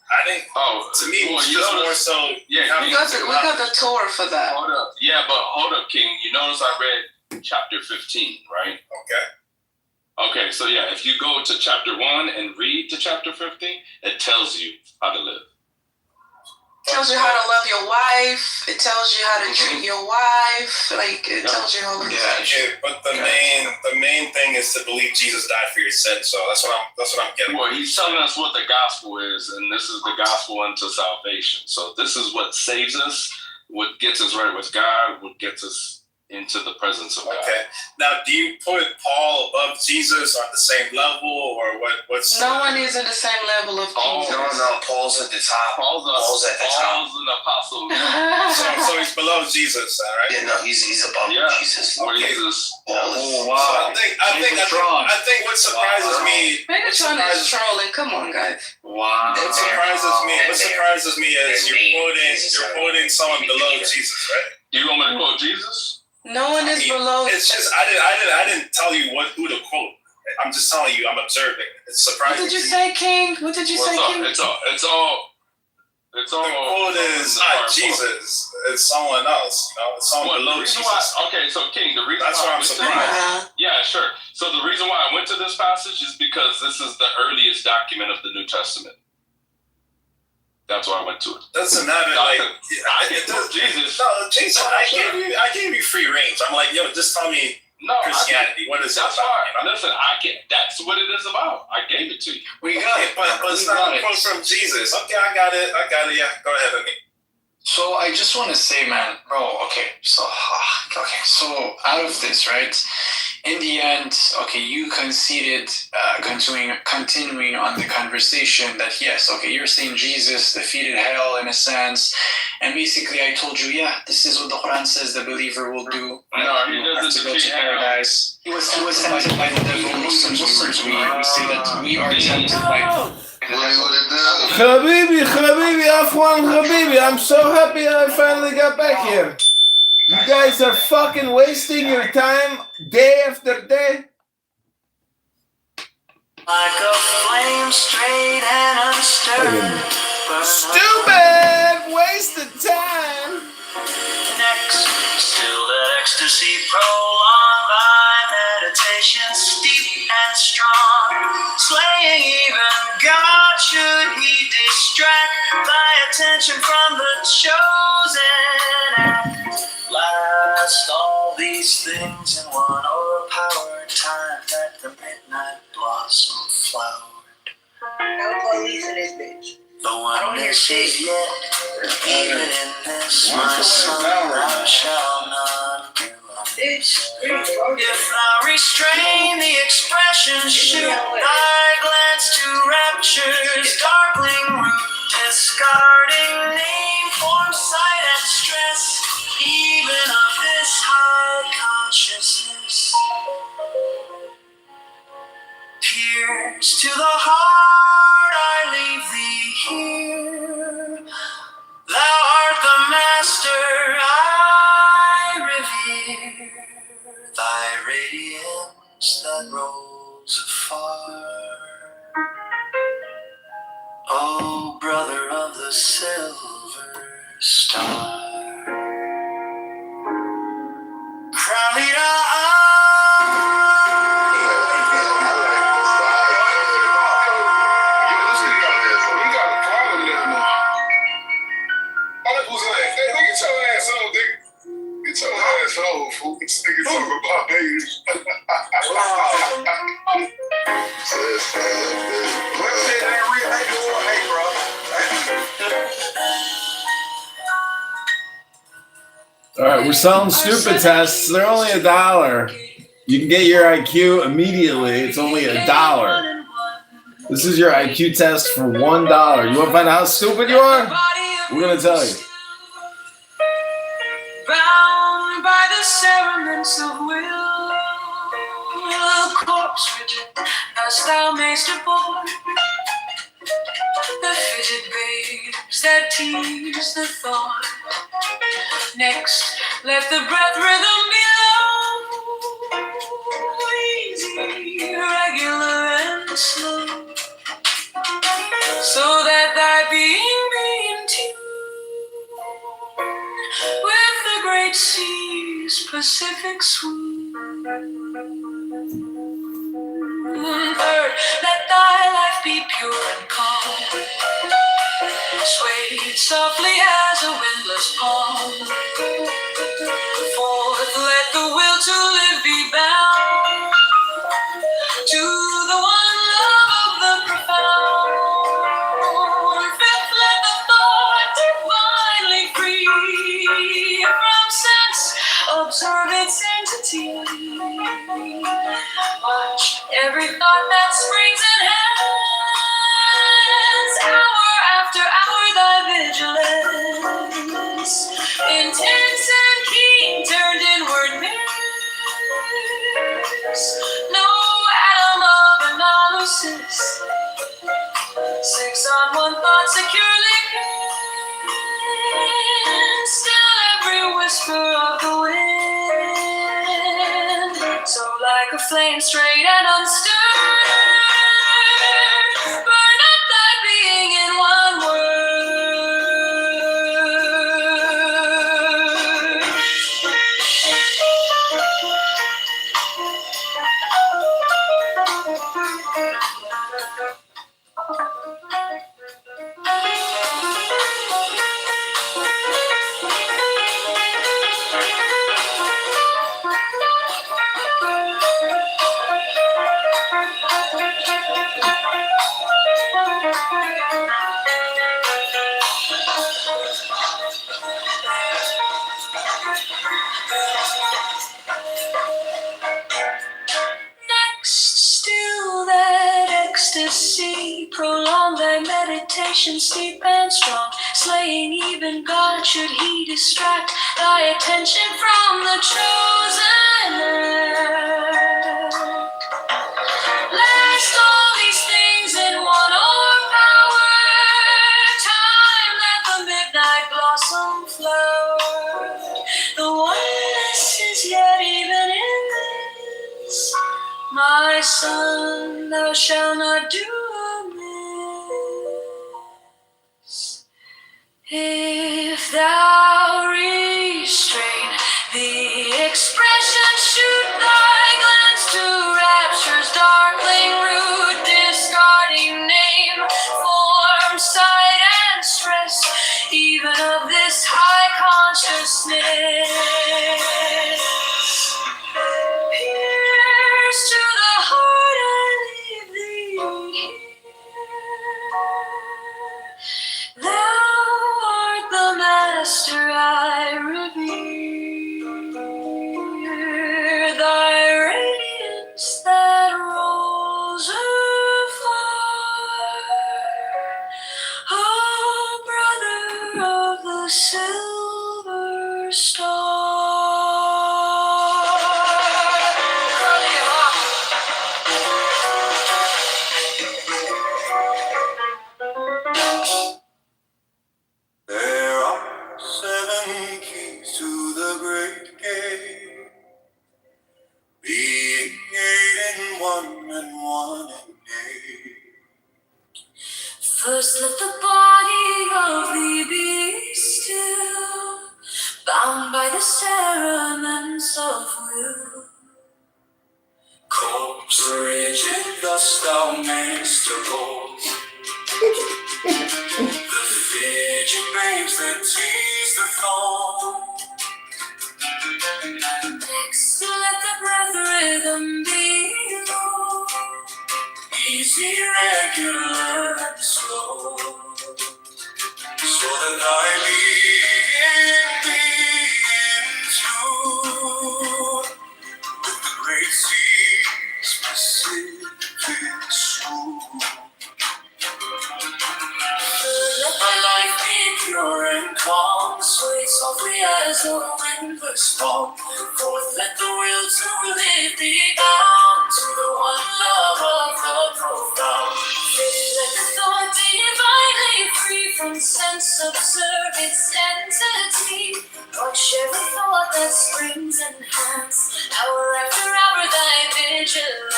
I think to me it's just more so. Yeah, we got the tour for that. Hold up. Yeah, but hold up, King. You notice I read chapter 15, right? Okay, so yeah, if you go to chapter 1 and read to chapter 15, it tells you how to live. It tells you how to love your wife. It tells you how to treat your wife. Like it tells you how to. Okay, but the main thing is to believe Jesus died for your sins. So that's what I'm getting. Well, he's telling us what the gospel is, and this is the gospel unto salvation. So this is what saves us, what gets us right with God, what gets us into the presence of God. Okay. Now, do you put Paul above Jesus on the same level, or what's? No one is in the same level of Jesus. No. Paul's at the top. Paul's at the top. Paul's an apostle. so he's below Jesus, right? Yeah, no, he's above Jesus. Okay. Jesus. Oh wow. So I think what surprises me. Megatron is trolling. Come on, guys. Wow. What surprises me is you're quoting someone below Jesus, right? Do you want me to quote Jesus? No one is below. It's just I didn't tell you who to quote. I'm just telling you. I'm observing. It's surprising. What did you say, King? What did you say, King? It's all. The quote is not Jesus. It's someone else. You know, it's someone below Jesus. Okay, so King, the reason that's why why I'm surprised. Yeah, sure. So the reason why I went to this passage is because this is the earliest document of the New Testament. That's why I went to it. Doesn't matter. Jesus. No, Jason, I gave you free range. I'm like, yo, just tell me Christianity. What is it? That's fine. Listen, that's what it is about. I gave it to you. We got it, but it's not a quote from Jesus. Okay, I got it. Yeah, go ahead, Amy. So I just want to say, man, bro. Okay, so out of this, right? In the end, okay, you conceded, continuing on the conversation that yes, okay, you're saying Jesus defeated hell in a sense, and basically I told you, yeah, this is what the Quran says the believer will do. No, he doesn't go to paradise. He was tempted by the devil. Muslims, we say that we are tempted by. Habibi, Afwan Habibi, I'm so happy I finally got back here. You guys are fucking wasting your time day after day. Like a flame straight and unstirred. Stupid! Wasted time. Next, still that ecstasy prolonged by meditation, steep and strong, slaying even God should he distract thy attention from the chosen act. Last, all these things in one overpowered time that the midnight blossom flowered. No police in this bitch. The oneness is yet, even in this, my son, thou shalt not do amiss. If thou restrain the expression, shoot thy glance to rapture's darkling root, discarding name, form, sight, and stress, even of this high consciousness. Pierce to the heart, I leave thee here. Thou art the master I revere. Thy radiance that rolls afar. O brother of the silver star. Crown leader, Get your ass home, fool. This nigga talking about haters. All right, we're selling stupid tests. They're only $1. You can get your IQ immediately. It's only $1. This is your IQ test for $1. You want to find out how stupid you are? We're gonna tell you. bound by the cerements of will, corpse rigid, thus thou mayst abort the fidget babes that tease the thought. Next, let the breath rhythm be low, easy, regular, and slow, so that thy being be in tune with the great sea's Pacific swoon. Third, let thy life be pure and calm, swayed softly as a windless palm. Fourth, let the will to live be bound to the one love of the profound. Fifth, let the thought divinely free from sense observe its entity. Watch every thought that springs enhance, hour after hour thy vigilance, intense and keen, turned inward miss. No atom of analysis, six on one thought securely pinned, still every whisper of the wind, so like a flame straight and unstirred, burn up thy being in one Next, still that ecstasy, prolong thy meditation, steep and strong, slaying even God should he distract thy attention from the chosen act. Last, all these things in one overpowered time, that the midnight blossom flowered, the one son, thou shalt not do amiss. If thou restrain the expression, shoot thy glance to rapture's darkling root, discarding name, form, sight, and stress, even of this high consciousness. Pierce to the heart and leave thee here. Thou art the master I revere, thy radiance that rolls afar. Oh, brother of the silver star. There are 7 keys to the great gate, being 8 in one and 1 in 8. First let the body of thee be still, bound by the cerements of will. Corpse rigid, thus thou mayst repose the fidget babes that tease the thorn. Next let the breath rhythm be low, Easy, regular, and slow, so that thy being tune with the great sea's Pacific swoop. let thy life be pure and calm, sway softly as the windless palm. Forth let the will to live be bound to the one love of the profound. Fifth let the thought divinely free from sense observe its entity. Watch every thought that springs enhance, hour after hour thy vigilance.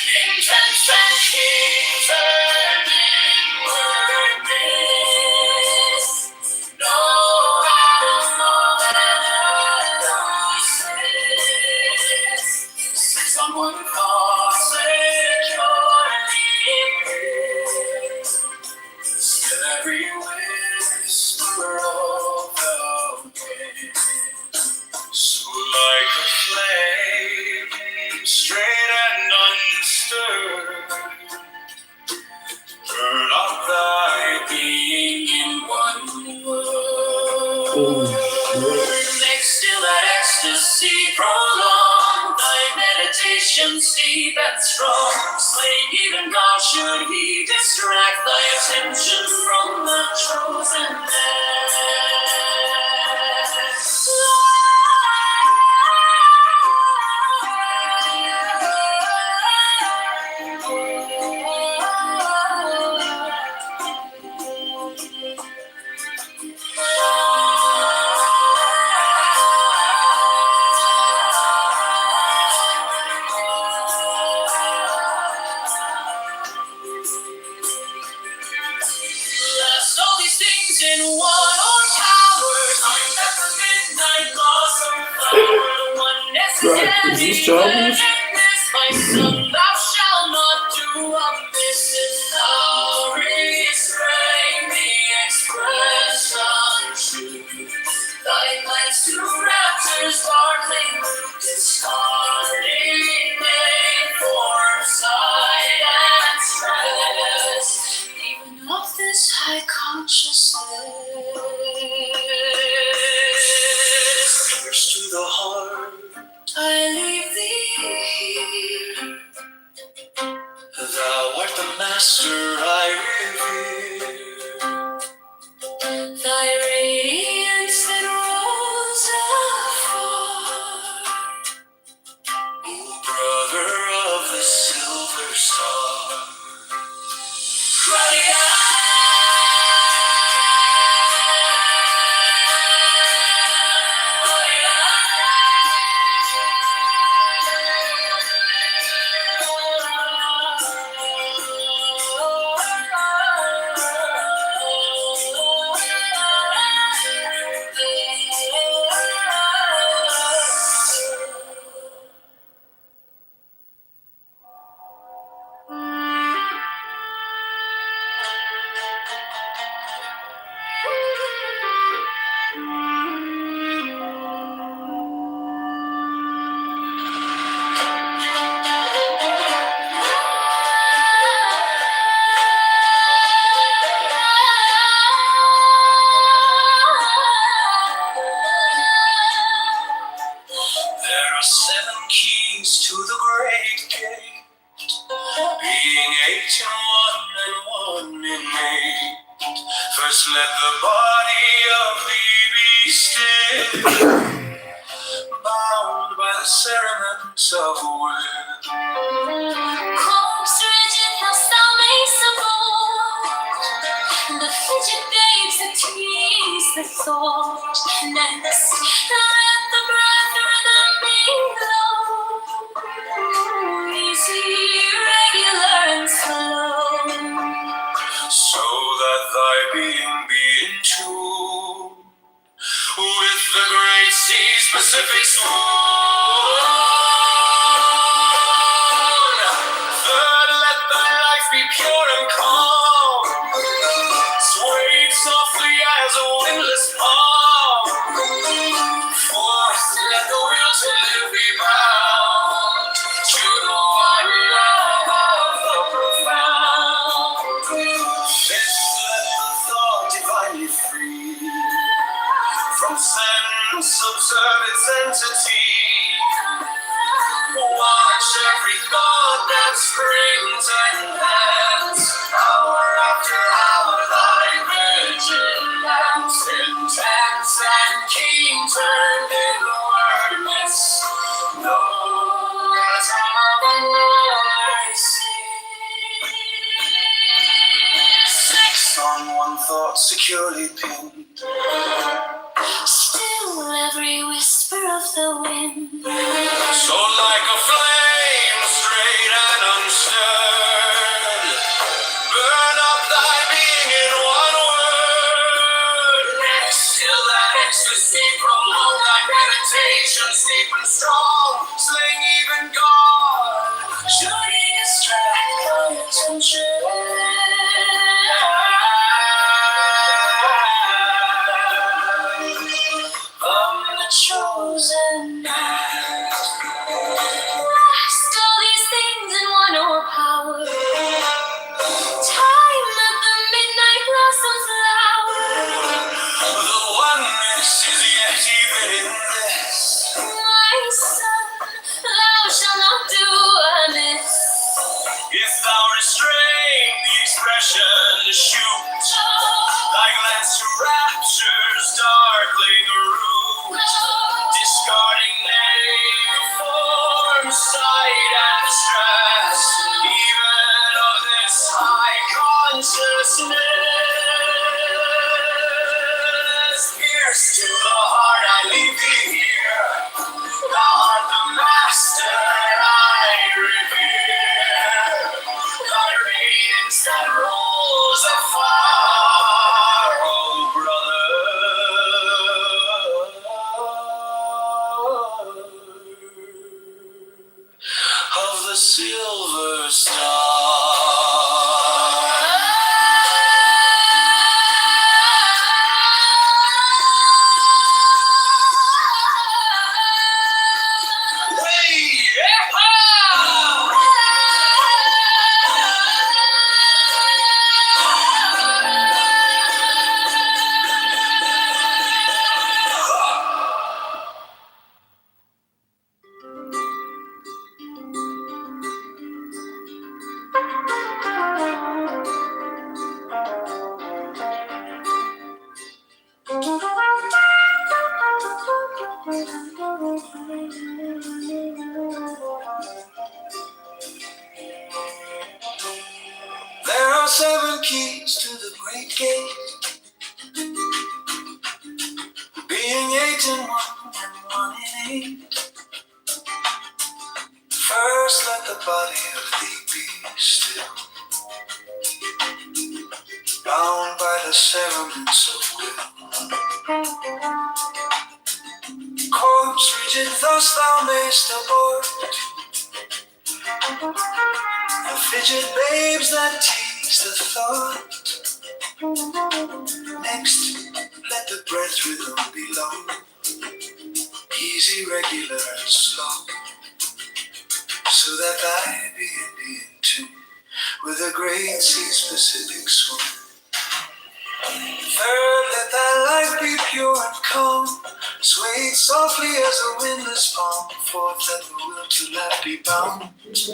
Intense and keen turning word this, no atom of atom sits. Sits on one cause securely fixed. Still every whisper of the wind, so like a flame, straight and undisturbed, burn up thy being in one word. Make still that ecstasy prolong, thy meditations deep and strong. Slaying even God should he distract thy attention from the chosen Last all these things in one or cowards, I'm at the midnight blossom flower. One necessary Is this childish? my son, thou shalt not do amiss if thou restrain the expression true. Thy glance to raptures sparkling root, discarding name, form, sight, and stress, even of this high consciousness. Pierce to the heart, I leave thee here. thou art the master I revere. Thy radiance that rolls afar. O brother of the silver star. Cry First let the body of thee be still, bound by the cerements of will. Corpse rigid, thus thou mayst abort the fidget babes that tease the thought. Next, let the breath rhythm be low, easy, regular, and slow, So that thy being be in tune with the great sea's Pacific swoon. Third, let thy life be pure and calm, swayed softly as a windless palm. Fourth, let the will to live be bound to the one love of the profound. Fifth, let the thought divinely free from sense observe its entity. Watch every thought that springs and lands, hour after hour thy vigilance, intense and keen, turned inwardness, no atom of another see. Six, on one thought securely pinned, still every whisper of the wind. so like a flame straight and unstirred, burn up thy being in one word. Next, till that ecstasy prolong thy meditation, deep and strong, slaying even God, should he distract thy attention. Chosen act. Last all these things in one o'erpower. Time that the midnight blossoms flower. The oneness is yet even in this. My son, thou shalt not do amiss. If thou restrain the expression, shoot thy glance to rapture's darkling root, discarding name, form, sight, and stress, even of this high consciousness. Pierce to the heart, I leave thee here. Thou art the master I revere. Thy radiance that rolls afar, oh brother, of the silver star. There are 7 keys to the great gate, being 8 in 1 and 1 in 8. First let the body of thee be still, bound by the cerements of will. Corpse rigid, thus thou mayst abort the fidget babes that tease the thought. Next, let the breath rhythm be low, easy, regular, and slow, so that thy being be in tune with the great sea's Pacific swoon. Third, let thy life be pure and calm, swayed softly as a windless palm. Fourth, let the will to life be bound to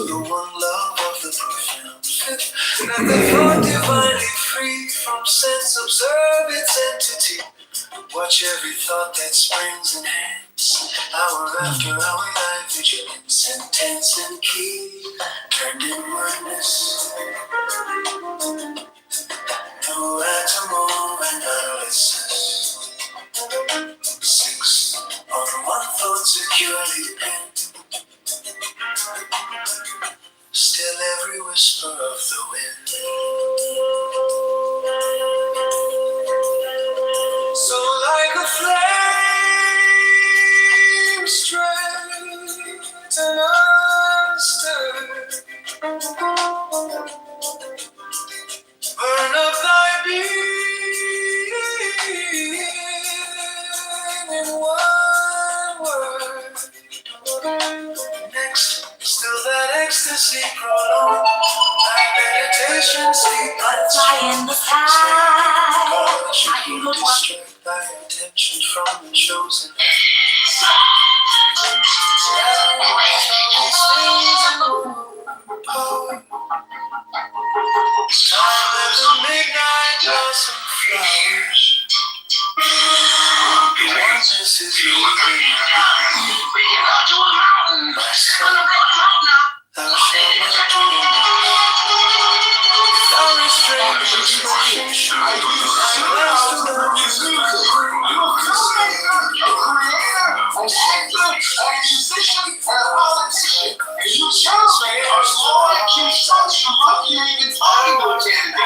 the one love of the profound. Fifth, let the thought divinely free from from sense, observe its entity. Watch every thought that springs and hangs. Hour after hour, thy vigilance, intense and key, turned inwardness. No atom and adolescence. 6. On one thought securely pent. Still every whisper of the wind. So like a flame straight and unstirred, burn up thy being in one word. Next, still that ecstasy prolonged, thy meditation sleep. Butterfly in the sky, I can go distract thy attention from the chosen. Time as the midnight blossom flowers. The oneness is leaving. We can go to a mountain. My son, thou shalt not do it. Thou restrainest expression. I bless the Lord. You chose me, because Lord keeps touching you. You ain't even talking to a candidate.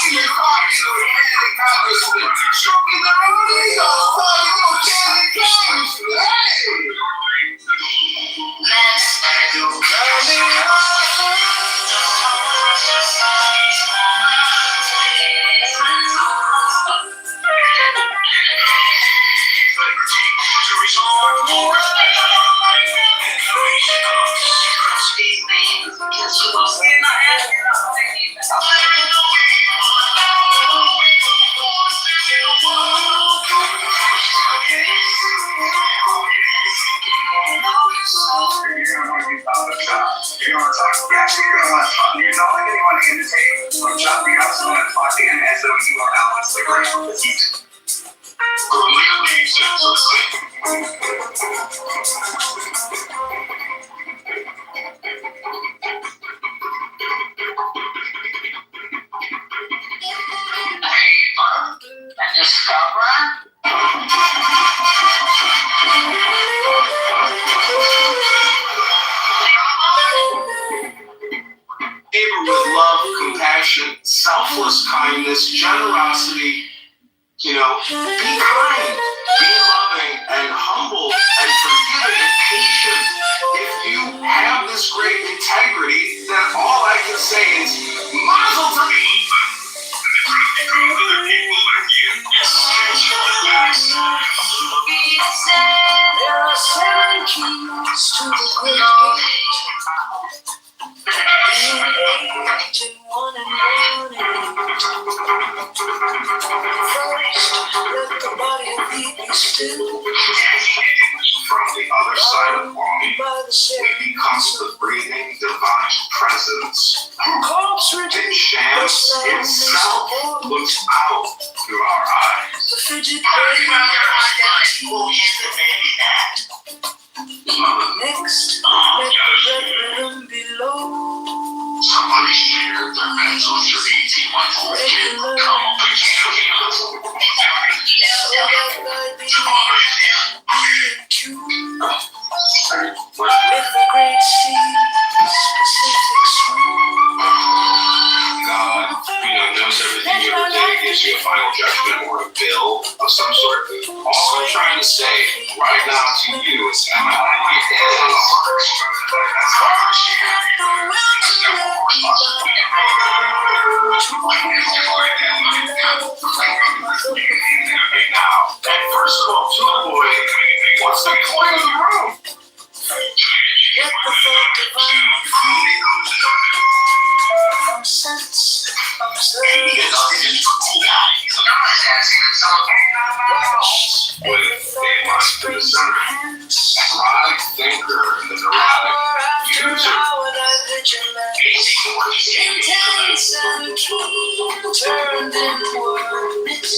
You're talking to a candidate congressman. Stroking the root, you're talking to a candidate congressman. Hey! Let's do selfless kindness, generosity, be kind, be loving, and humble, and forgiving, and patient. If you have this great integrity, then all I can say is, mazel tov. There are 7 keys to the great gate. Being 8 and 1 and 1 and 8. First, let the body of thee be still. From the other side of longing, we become the breathing divine presence. And chance itself looks out through our eyes. The fidget next, let the red rhythm below. Somebody shared their mental dreams. He went for it. Come up with the great sea, specific swoon. God, knows everything you ever did, gives you a final judgment or a bill of some sort. All I'm trying to say right now to you is that my life now. And first of all, Tool Boy wants to be coin of the room. Let the thought divine from sense observe. With they must be the neurotic thinker and the neurotic user. intense and keen, turned inwardness.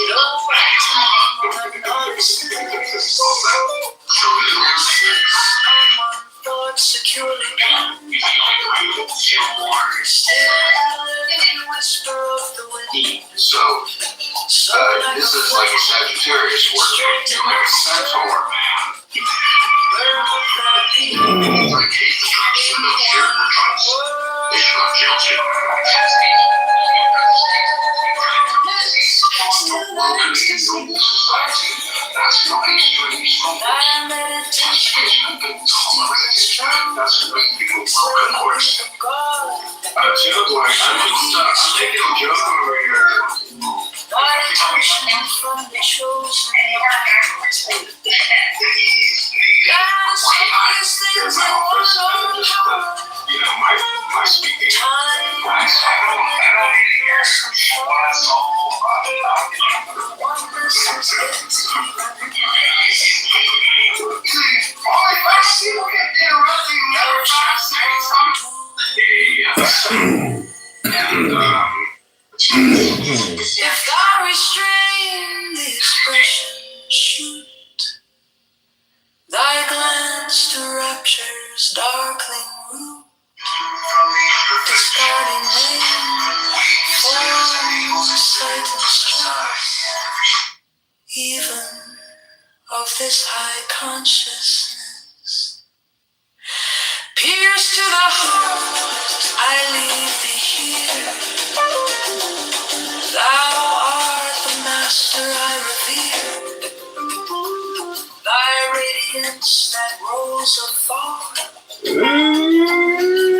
No acting, nonsense. Someone thought securely bound. Still, whisper of the wind. So, this is like a Sagittarius work. You're a centaur, man. If God restrained the expression, shoot thy glance to rapture's darkling root, discarding name, form, sight and strife, even of this high consciousness. Pierce to the heart, I leave thee here. Thou art the master I revere. Thy radiance that rose afar,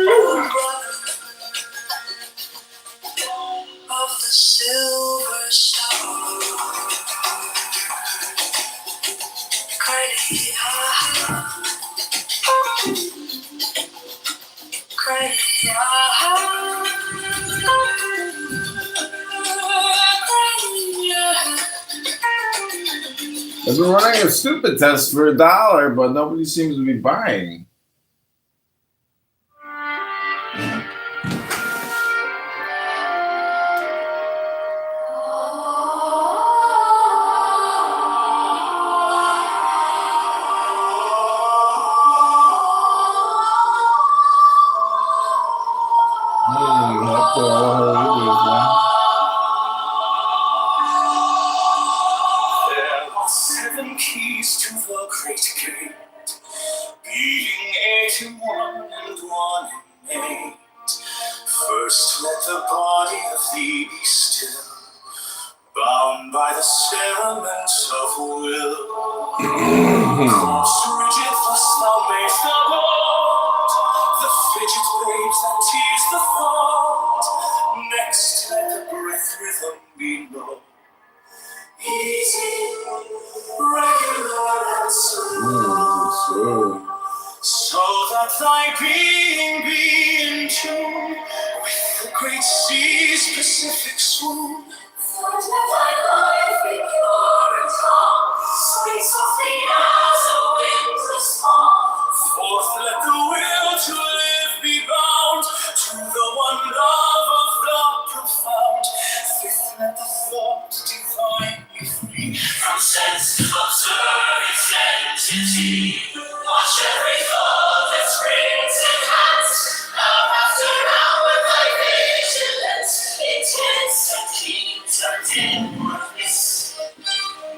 oh brother of the silver star. I've been running a stupid test for $1, but nobody seems to be buying. Seven keys to the great gate, being 81 and 1 in 8. First let the body of thee be still, bound by the cerements of will. Corpse rigid thus thou mayst abort the fidget babes that tease the thought. Next let the breath rhythm be known, easy, regular and slow, so that thy being be in tune with the great sea's Pacific swoon. So that thy life be pure and calm, sweet softly as a wind's response. Fourth, let the will to live be bound to the one love of God profound. Fifth, let the thought divine be free from sense to observe its entity. Watch every thought that springs and hands. Now after outward thy vigilance, intense and keen turned inwardness.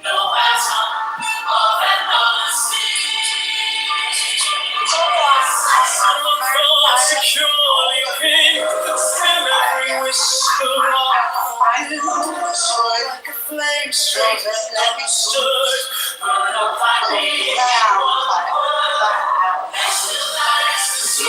No atom of an honesty. Securely pinned, and every whisper of soil like a flame straight and understood. Burn up thy being in one word. Next to last, the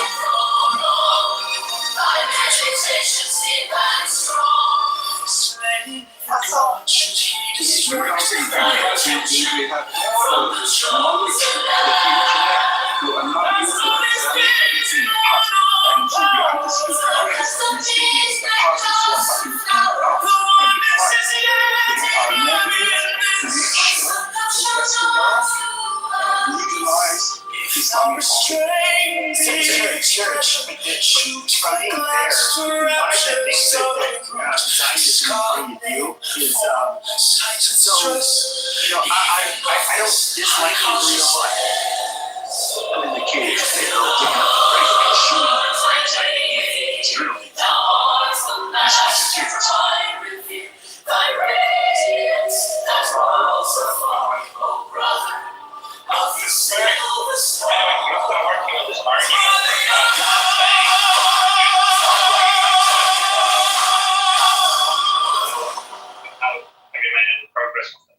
thy meditation deep and strong. Slain God, should he destroy thy attention from the chosen land? That's what is been known. That's the peace that comes now. The oneness is yet in your midst. Legalize if thou restrain thee. church, the church right there. One of the things that Zionists really do is, I don't dislike Israel. I'm in the cage. They go digging up the grave and shooting their friends like they did. It's really Thy radiance that rolls afar, oh brother of the silver star. You've been working on this argument. Have you made any progress with it?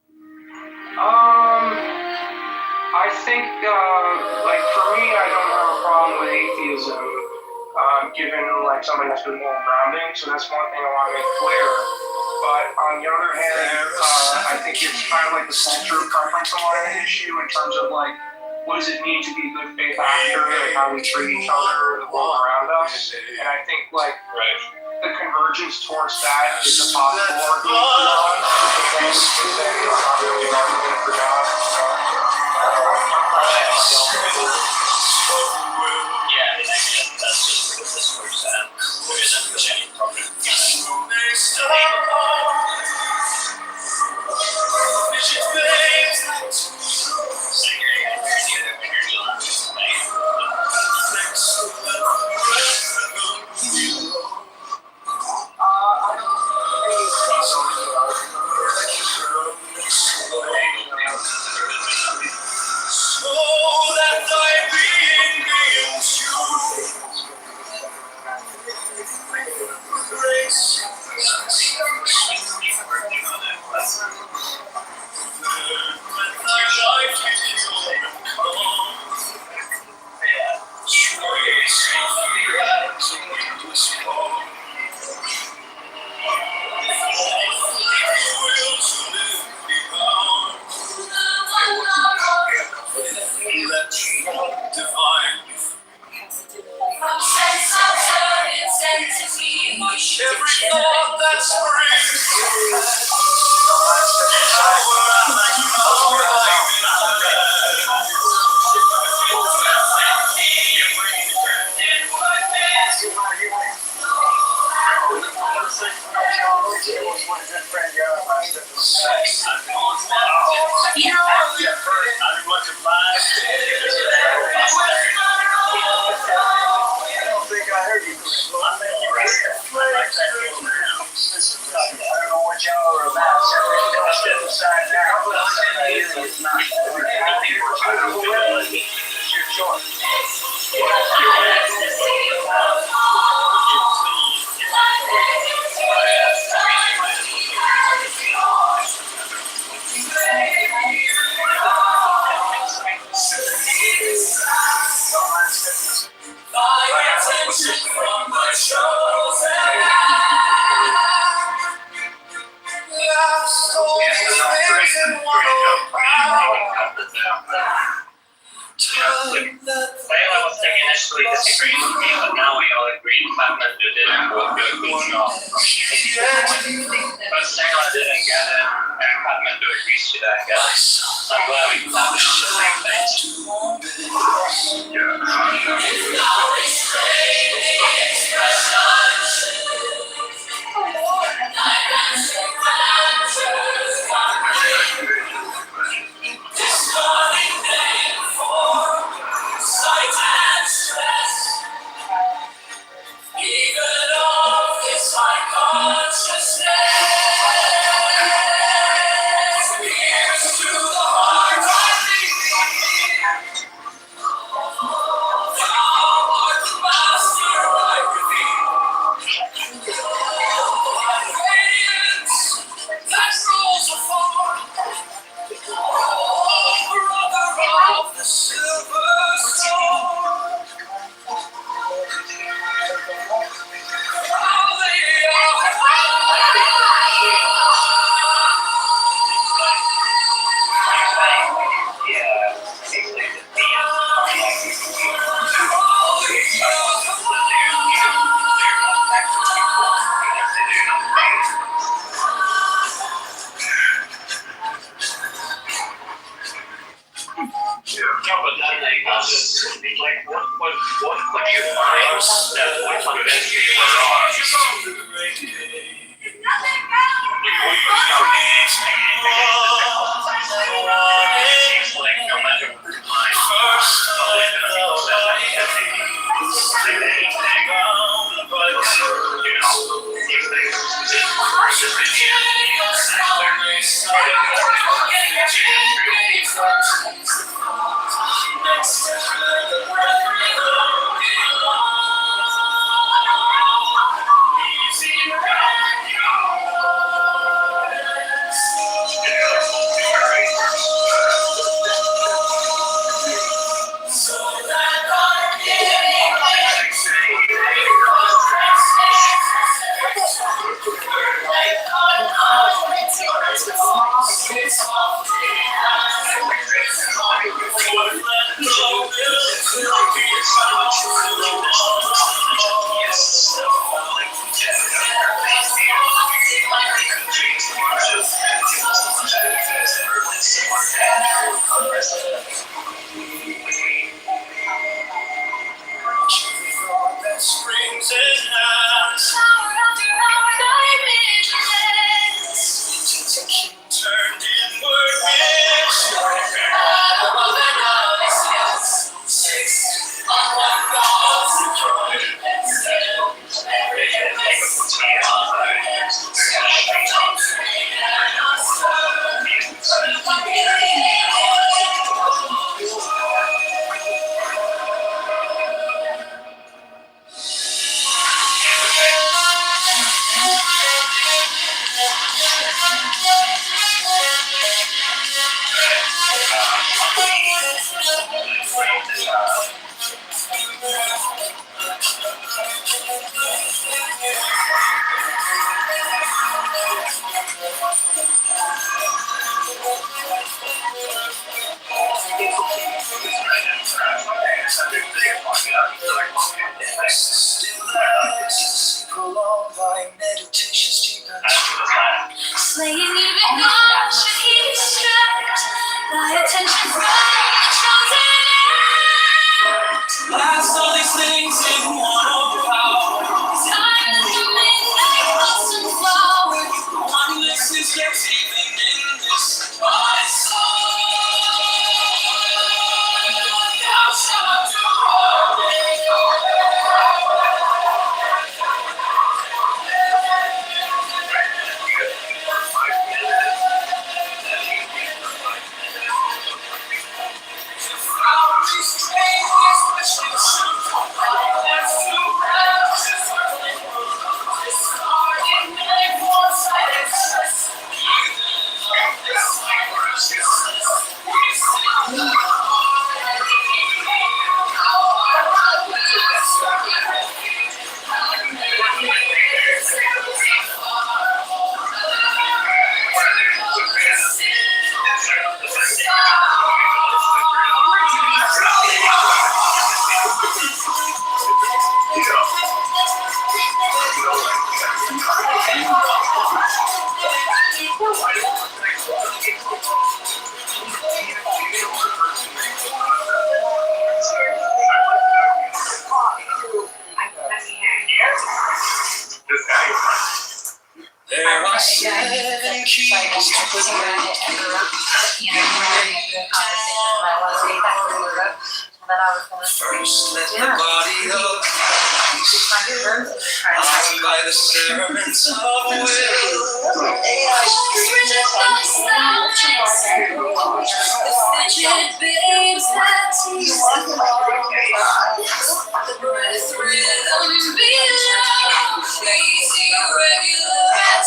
I think, like for me, I don't have a problem with atheism, given like somebody has been more grounding. So that's one thing I want to make clear. But on the other hand, I think it's kind of like the culture of preference on an issue in terms of like, what does it mean to be a good faith actor and how we treat each other and the world around us? And I think like the convergence towards that is a possible argument for God. And it's not really an argument for God. Yeah, that's just what this works at. There isn't really any problem. Every thought that springs Layla was initially disagreeing with me, but now we all agree Clement did it and we'll do a good job. But Layla didn't get it, and Clement agrees to that, guys. I'm glad we found the same first step would prevent murder. Slaying even God should he distract thy attention from the chosen act. Blast all these things in one power. Silent the midnight blossom flower. One listens yet even in this my soul. Thou shalt do all. There are 7 keys to the First, let the body of Christ by the servants of will. The babes that tease the breath rhythm below. Easy, regular, and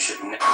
should never.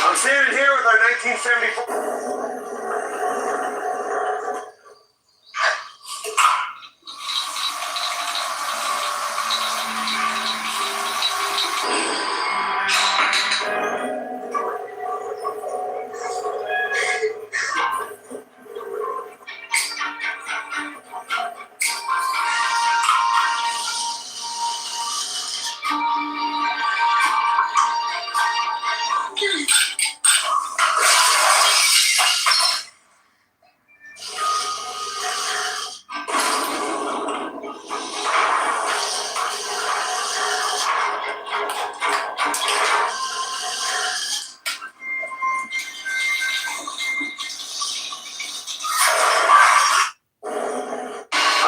I'm standing here with our 1974.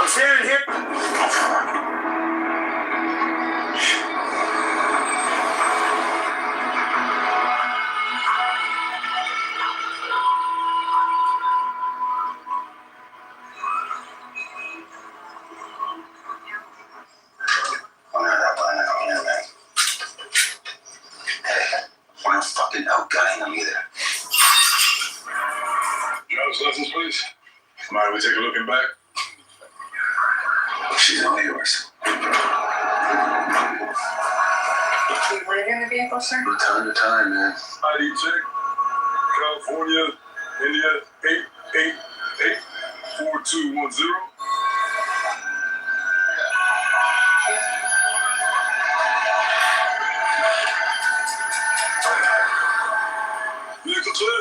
I'm standing here. We're not fucking outgunning them either. Driver's license, please. Mind we take a look in back? She's all yours. You live in the vehicle, sir? From time to time, man. ID check. California, India, 888-4210. Vehicle clear?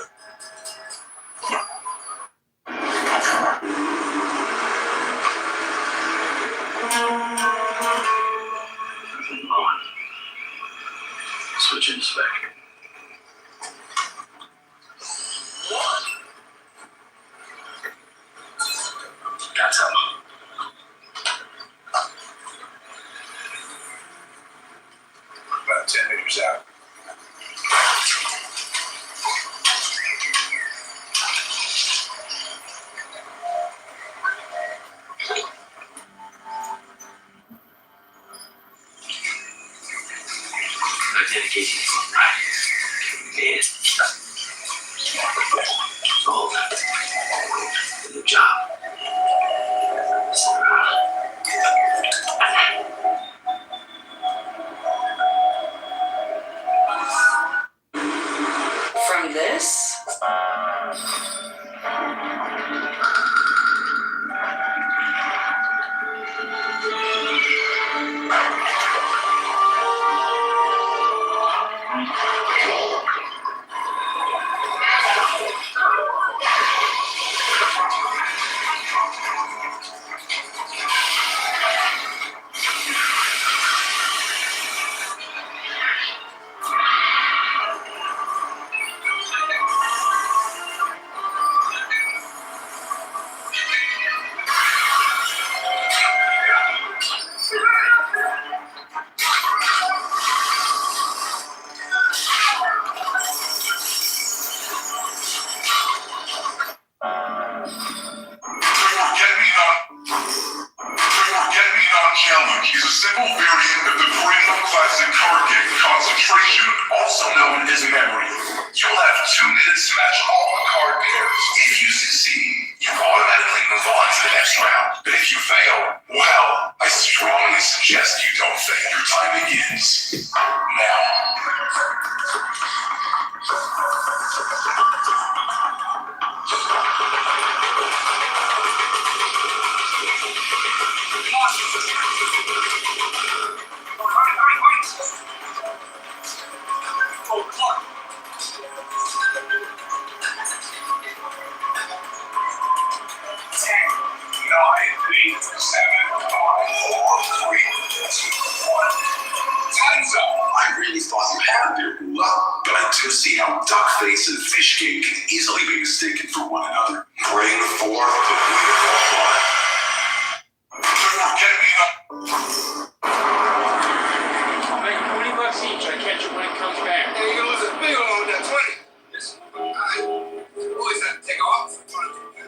Switch inspect. Got some. About 10 meters out. Dedication to right. Yes. Gold. Good job. From this? Challenge is a simple variant of the Brindle Classic card game concentration, also known as memory. You'll have 2 minutes to match all the card pairs. If you succeed, you automatically move on to the next round. But if you fail, well, I strongly suggest you don't fail. Your time begins now. races of fish cake can easily be mistaken for one another. Bring forth the beautiful one. I'll make $20 each. I catch it when it comes back. And you're gonna lose a big one with that 20. Listen, I always have to take off for trying to do that.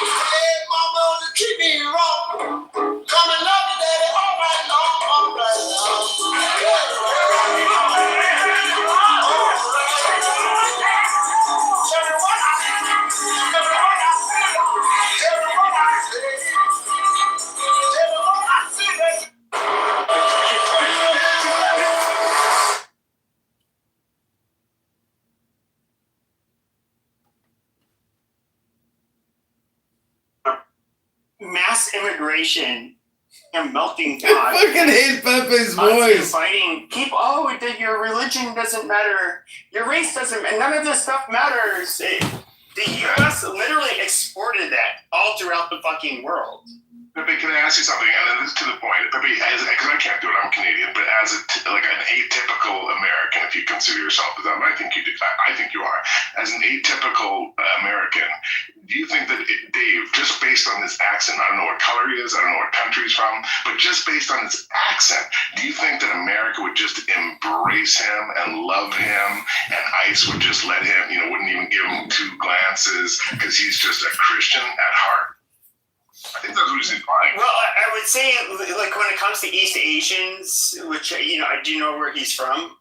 Hey, mama, the treat me wrong. Come and love me, daddy, all right long, all right long. Mass immigration and melting I pot. fucking hate Pepe's voice. Fighting people. Oh, that your religion doesn't matter. Your race doesn't matter. None of this stuff matters. The U.S. literally exported that all throughout the fucking world. Pepe, can I ask you something? And this is to the point. Pepe, because I can't do it, I'm Canadian, but as like an atypical American, if you consider yourself as that, I think you do. I think you are. As an atypical American, do you think that Dave, just based on his accent, I don't know what color he is, I don't know what country he's from, but just based on his accent, do you think that America would just embrace him and love him, and ICE would just let him, wouldn't even give him 2 glances because he's just a Christian at heart? I think that's what he's implying. Well, I would say, like, when it comes to East Asians, which, I do know where he's from,